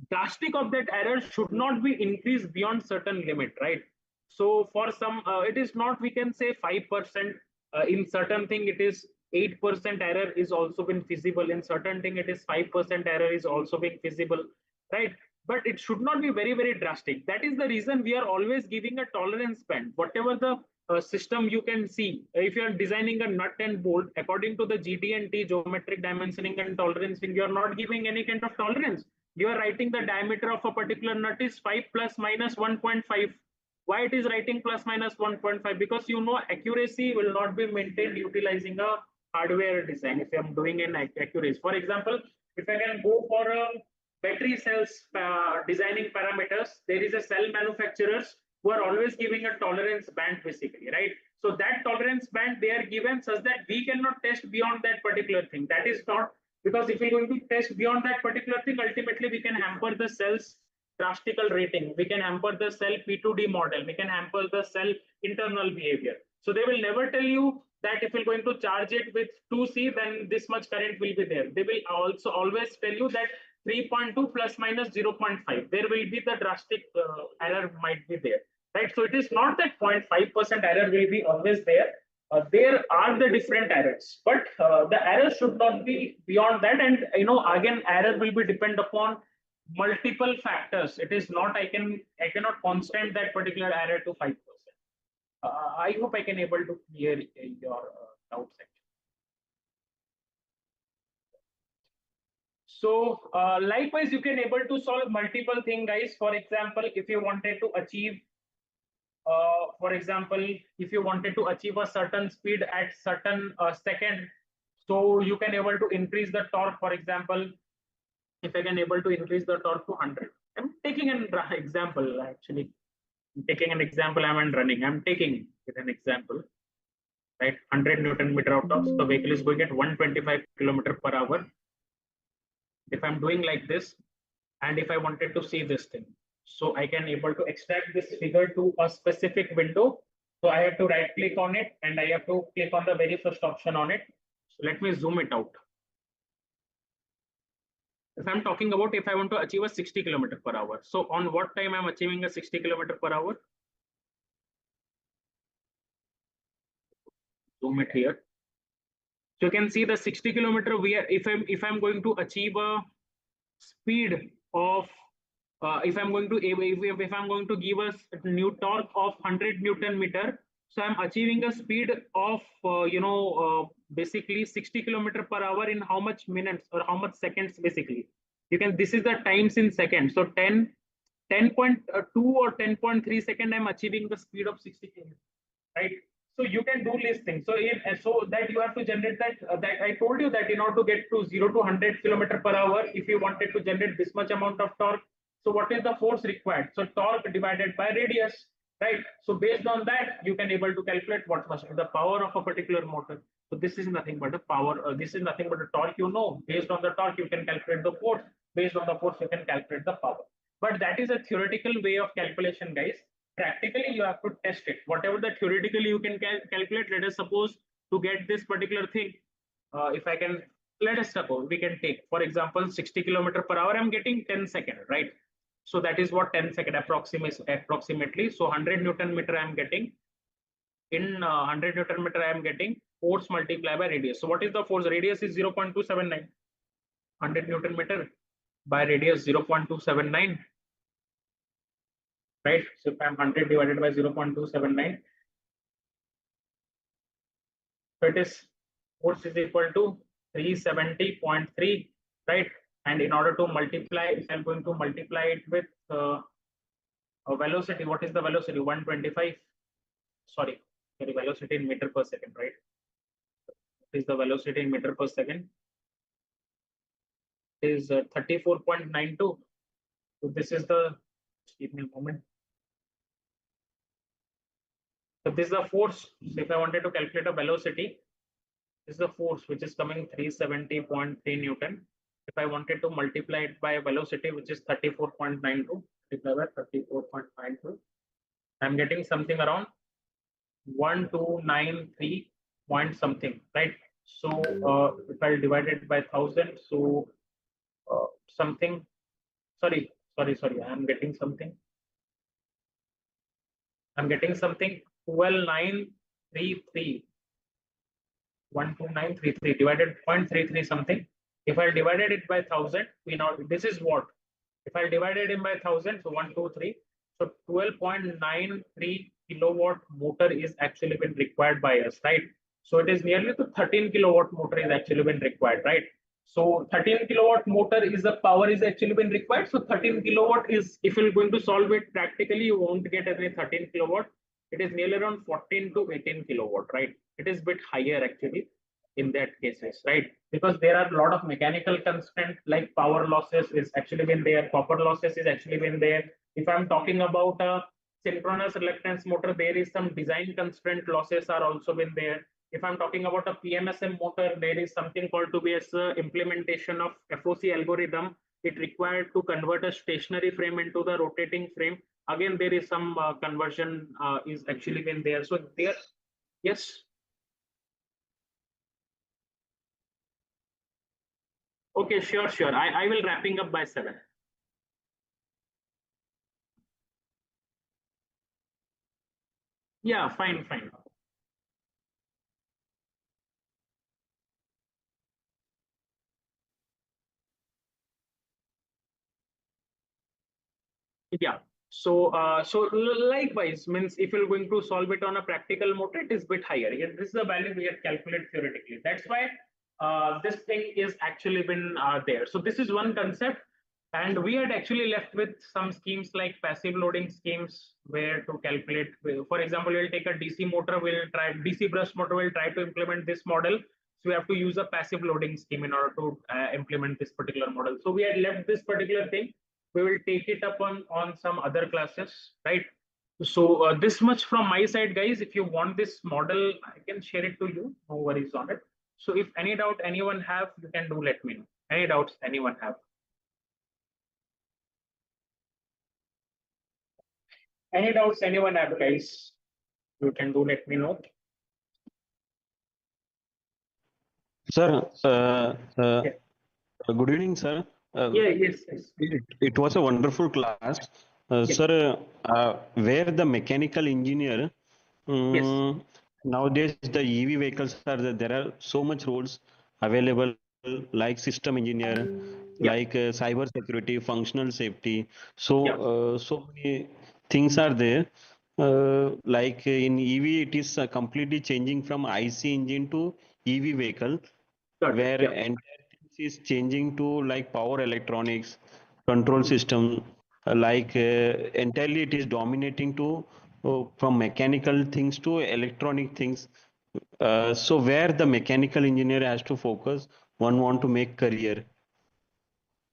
drastic of that error should not be increased beyond certain limit, right? So for some, it is not, we can say 5%. In certain thing, it is 8% error is also been feasible. In certain thing, it is 5% error is also being feasible, right? But it should not be very, very drastic. That is the reason we are always giving a tolerance band. Whatever the system you can see, if you are designing a nut and bolt, according to the GT&T, geometric dimensioning and tolerancing, you are not giving any kind of tolerance. You are writing the diameter of a particular nut is 5 plus minus 1.5. Why it is writing plus minus 1.5? Because you know accuracy will not be maintained utilizing a hardware design. If I'm doing an accuracy, for example, if I can go for a battery cells designing parameters, there is a cell manufacturers who are always giving a tolerance band basically, right? So that tolerance band they are given such that we cannot test beyond that particular thing. That is not, because if we're going to test beyond that particular thing, ultimately we can hamper the cells drastical rating, we can hamper the cell P2D model, we can hamper the cell internal behavior. So they will never tell you that if you're going to charge it with 2C, then this much current will be there. They will also always tell you that 3.2 plus minus 0.5. There will be the drastic error might be there, right? So it is not that 0.5% error will be always there. There are the different errors, but the error should not be beyond that. And you know, again, error will be depend upon multiple factors. It is not I cannot constant that particular error to 5%. I hope I can able to clear your doubts actually. So likewise, you can able to solve multiple things, guys. For example, if you wanted to achieve, for example, if you wanted to achieve a certain speed at certain second, so you can able to increase the torque. For example, if I can able to increase the torque to 100, I'm taking an example actually. I'm taking an example. I'm running. I'm taking with an example, right? 100 Newton meter of torque. So the vehicle is going at 125 kilometer per hour. If I'm doing like this, and if I wanted to see this thing, So I can able to extract this figure to a specific window. So I have to right click on it and I have to click on the very first option on it. So let me zoom it out. If I'm talking about if I want to achieve a 60 km per hour. So on what time I'm achieving a 60 km per hour? Zoom it here. So you can see the 60 km where if I'm going to achieve a speed of if I'm going to if I'm going to give us new torque of 100 Newton meter, so I'm achieving a speed of basically 60 km per hour in how much minutes or how much seconds basically. You can this is the times in seconds. So 10.2 or 10.3 second I'm achieving the speed of 60 km, right? So you can do these things. So that you have to generate that I told you that in order to get to 0 to 100 km per hour, if you wanted to generate this much amount of torque, so what is the force required? So torque divided by radius, right? So based on that, you can able to calculate what must be the power of a particular motor. So this is nothing but the power. This is nothing but the torque. Based on the torque, you can calculate the force. Based on the force, you can calculate the power. But that is a theoretical way of calculation, guys. Practically, you have to test it. Whatever the theoretically you can calculate. Let us suppose to get this particular thing. If I can, let us suppose we can take, for example, 60 km per hour. I'm getting 10 seconds, right? So that is what 10 second approximately. So 100 Newton meter I'm getting. In 100 Newton meter I am getting force multiplied by radius. So what is the force? Radius is 0.279. 100 Newton meter by radius 0.279. Right? So if I'm 100 divided by 0.279, so it is force is equal to 370.3, right? And in order to multiply, if I'm going to multiply it with a velocity, what is the velocity? 125. Sorry, the velocity in meter per second, right? What is the velocity in meter per second? It is 34.92. So this is the, give me a moment. So this is the force. So if I wanted to calculate a velocity, this is the force which is coming 370.3 Newton. If I wanted to multiply it by a velocity which is 34.92, multiply by 34.92, I'm getting something around 1293 point something, right? So if I divide it by 1000, so something, sorry, I'm getting something 12933 12933 divided 0.33 something. If I divided it by 1000, we know this is what. If I divided it by 1000, so 123, so 12.93 kilowatt motor is actually been required by us, right? So it is nearly to 13 kilowatt motor is actually been required, right? So 13 kilowatt motor is the power is actually been required. So 13 kilowatt is, if you're going to solve it practically, you won't get any 13 kilowatt. It is nearly around 14 to 18 kilowatt, right? It is a bit higher actually in that cases, right? Because there are a lot of mechanical constraints like power losses is actually been there, copper losses is actually been there. If I'm talking about a synchronous reluctance motor, there is some design constraint losses are also been there. If I'm talking about a PMSM motor, there is something called to be as implementation of FOC algorithm. It required to convert a stationary frame into the rotating frame. Again, there is some conversion is actually been there. So there, yes. Okay, sure. I will wrapping up by 7. Yeah, fine. Yeah. So likewise means if you're going to solve it on a practical motor, it is a bit higher. This is the value we had calculated theoretically. That's why this thing is actually been there. So this is one concept, and we had actually left with some schemes like passive loading schemes where to calculate. For example, we'll take a DC motor. We'll try DC brush motor. We'll try to implement this model. So we have to use a passive loading scheme in order to implement this particular model. So we had left this particular thing. We will take it up on some other classes, right? So this much from my side, guys. If you want this model, I can share it to you. No worries on it. So if any doubt anyone have, you can do let me know. Any doubts anyone have? Any doubts anyone have, guys? You can do let me know. Sir, Yeah. good evening, sir. Yes. It was a wonderful class. Yeah. Sir, where the mechanical engineer, Yes. nowadays the EV vehicles are there are so much roles available like system engineer, Yeah. like cyber security, functional safety. So, Yeah. so many things are there. Like in EV, it is completely changing from IC engine to EV vehicle, Got it. where Yeah. entire things is changing to like power electronics, control system, entirely it is dominating to from mechanical things to electronic things. So where the mechanical engineer has to focus, one want to make career.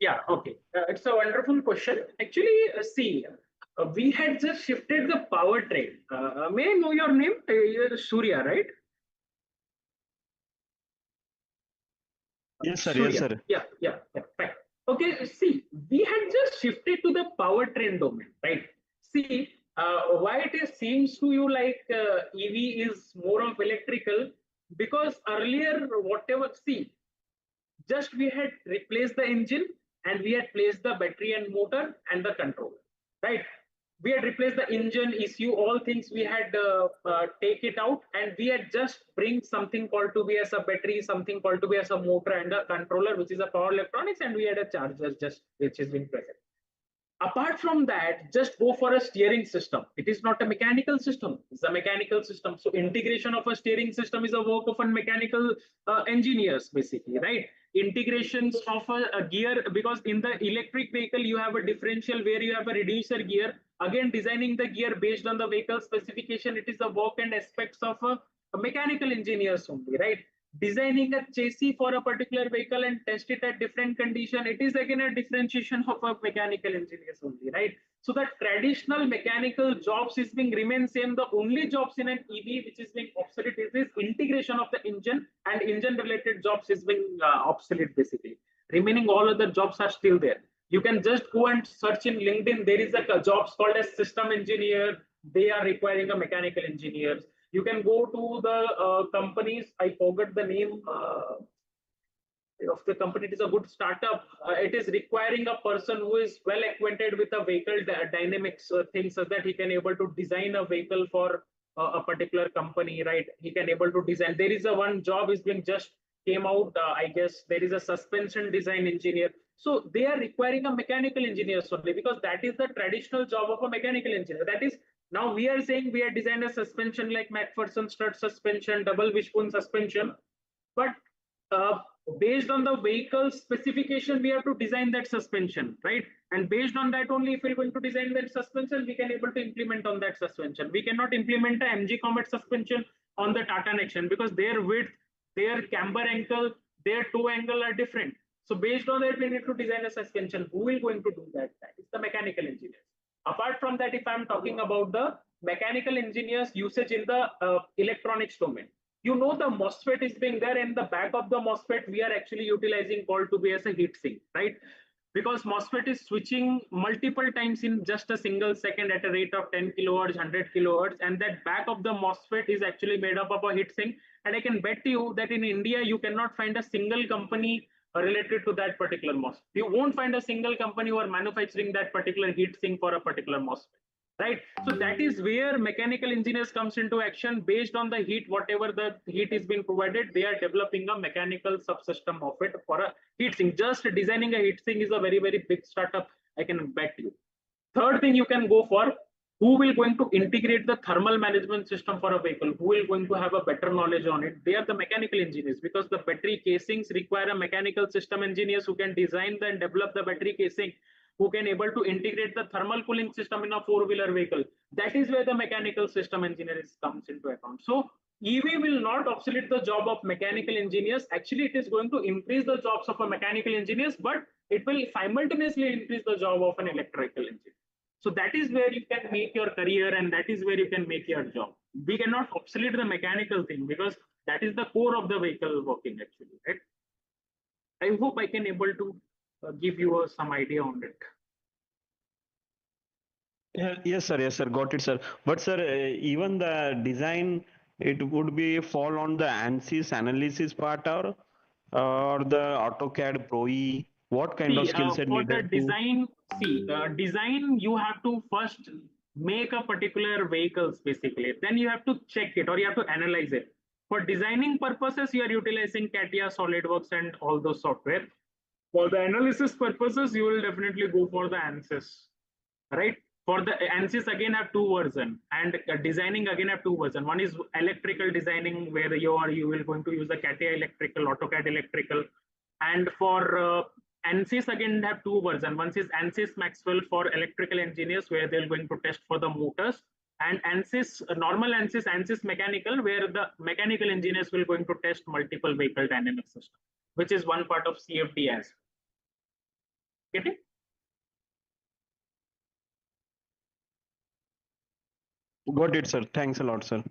Yeah, okay. It's a wonderful question. Actually, see, we had just shifted the powertrain. May I know your name? You're Surya, right? Yes, sir. Yes, Surya. sir. Yeah. Fine. Okay, see, we had just shifted to the powertrain domain, right? See, why seems to you like EV is more of electrical, because earlier, whatever, see, just we had replaced the engine and we had placed the battery and motor and the control, right? We had replaced the engine issue, all things we had take it out, and we had just bring something called to be as a battery, something called to be as a motor and a controller, which is a power electronics, and we had a charger just which is being present. Apart from that, just go for a steering system. It is not a mechanical system, it's a mechanical system. So integration of a steering system is a work of a mechanical engineers, basically, right? Integrations of a gear, because in the electric vehicle you have a differential where you have a reducer gear. Again, designing the gear based on the vehicle specification, it is the work and aspects of a mechanical engineers only, right? Designing a chassis for a particular vehicle and test it at different condition, it is again a differentiation of a mechanical engineers only, right? So the traditional mechanical jobs is being remain same. The only jobs in an EV which is being obsolete is this integration of the engine, and engine related jobs is being obsolete, basically. Remaining all other jobs are still there. You can just go and search in LinkedIn. There is a jobs called as system engineer. They are requiring a mechanical engineers. You can go to the companies. I forgot the name of the company. It is a good startup. It is requiring a person who is well acquainted with the vehicle dynamics things, so that he can able to design a vehicle for a particular company, right? He can able to design. There is a one job is being just came out. I guess there is a suspension design engineer. So they are requiring a mechanical engineer only, because that is the traditional job of a mechanical engineer. That is, now we are saying we are designed a suspension like McPherson strut suspension, double wishbone suspension, but uh, based on the vehicle specification, we have to design that suspension, right? And based on that only, if we're going to design that suspension, we can able to implement on that suspension. We cannot implement a MG Comet suspension on the Tata Nexon, because their width, their camber angle, their toe angle are different. So based on that, we need to design a suspension. Who will going to do that? That is the mechanical engineers. Apart from that, if I'm talking about the mechanical engineers usage in the electronics domain, you know, the MOSFET is being there. In the back of the MOSFET, we are actually utilizing called to be as a heat sink, right? Because MOSFET is switching multiple times in just a single second at a rate of 10 kilohertz, 100 kilohertz, and that back of the MOSFET is actually made up of a heat sink. And I can bet you that in India, you cannot find a single company related to that particular MOSFET. You won't find a single company who are manufacturing that particular heat sink for a particular MOSFET, right? So that is where mechanical engineers comes into action. Based on the heat, whatever the heat is being provided, they are developing a mechanical subsystem of it for a heat sink. Just designing a heat sink is a very, very big startup, I can bet you. Third thing you can go for, who will going to integrate the thermal management system for a vehicle, who will going to have a better knowledge on it. They are the mechanical engineers, because the battery casings require a mechanical system engineers who can design and develop the battery casing, who can able to integrate the thermal cooling system in a four-wheeler vehicle. That is where the mechanical system engineers comes into account. So EV will not obsolete the job of mechanical engineers. Actually, it is going to increase the jobs of a mechanical engineers, but it will simultaneously increase the job of an electrical engineer. So that is where you can make your career, and that is where you can make your job. We cannot obsolete the mechanical thing, because that is the core of the vehicle working actually, right? I hope I can able to give you some idea on it. Yes, sir. Yes, sir. Got it, sir. But sir, even the design, it would be fall on the ANSYS analysis part or the AutoCAD Pro E. What kind of See, skill set for the needed to? design, design, you have to first make a particular vehicles basically. Then you have to check it or you have to analyze it. For designing purposes, you are utilizing CATIA, SolidWorks, and all those software. For the analysis purposes, you will definitely go for the ANSYS, right? For the ANSYS again have two version, and designing again have two version. One is electrical designing where you will going to use the CATIA electrical, AutoCAD electrical, and for ANSYS again have two version. One is ANSYS Maxwell for electrical engineers where they're going to test for the motors, and ANSYS normal ANSYS mechanical where the mechanical engineers will going to test multiple vehicle dynamic system, which is one part of CFD as. Get it? Got it, sir. Thanks a lot, sir.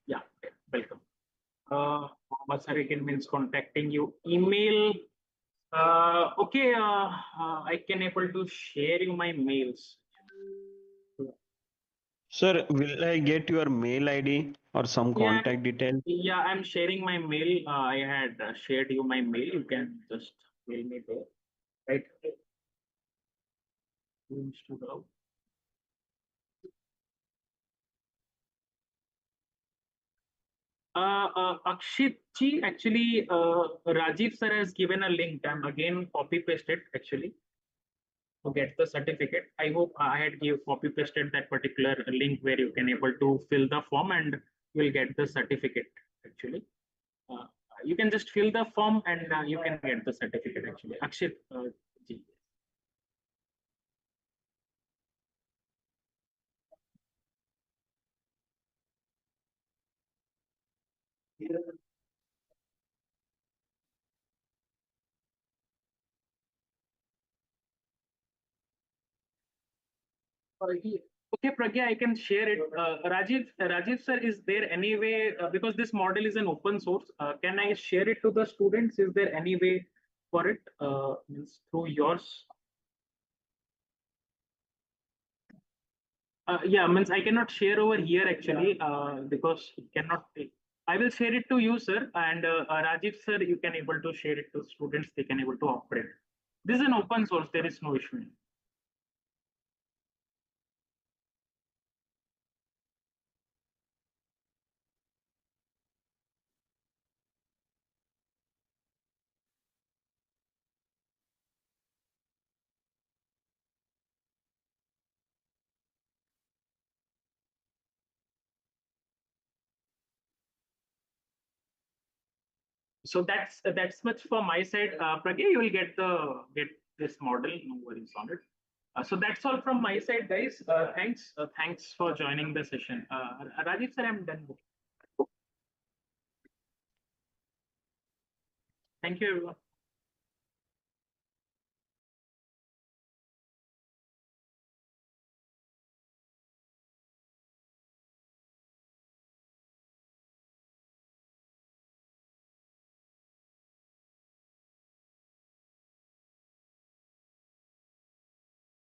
Yeah, welcome. Mohammed Sarikin means contacting you. Email. Okay, I can able to share you my mails. Sir, will I get your mail ID or some Yeah, contact detail? yeah, I'm sharing my mail. I had shared you my mail. You can just mail me there. Right. Rooms to go. Akshit ji, actually, Rajiv sir has given a link. I'm again copy pasted actually to get the certificate. I hope I had give copy pasted that particular link where you can able to fill the form and you'll get the certificate actually. Uh, you can just fill the form and you can get the certificate actually. Akshit ji. Okay, Pragya, I can share it. Rajiv sir, is there any way, because this model is an open source, can I share it to the students? Is there any way for it? Means through yours? Yeah, means I cannot share over here actually, because it cannot be. I will share it to you, sir, and Rajiv sir, you can able to share it to students. They can able to operate. This is an open source. There is no issue. So that's much for my side. Pragya, you will get this model. No worries on it. So that's all from my side, guys. Thanks for joining the session. Rajiv sir, I'm done. Thank you, everyone.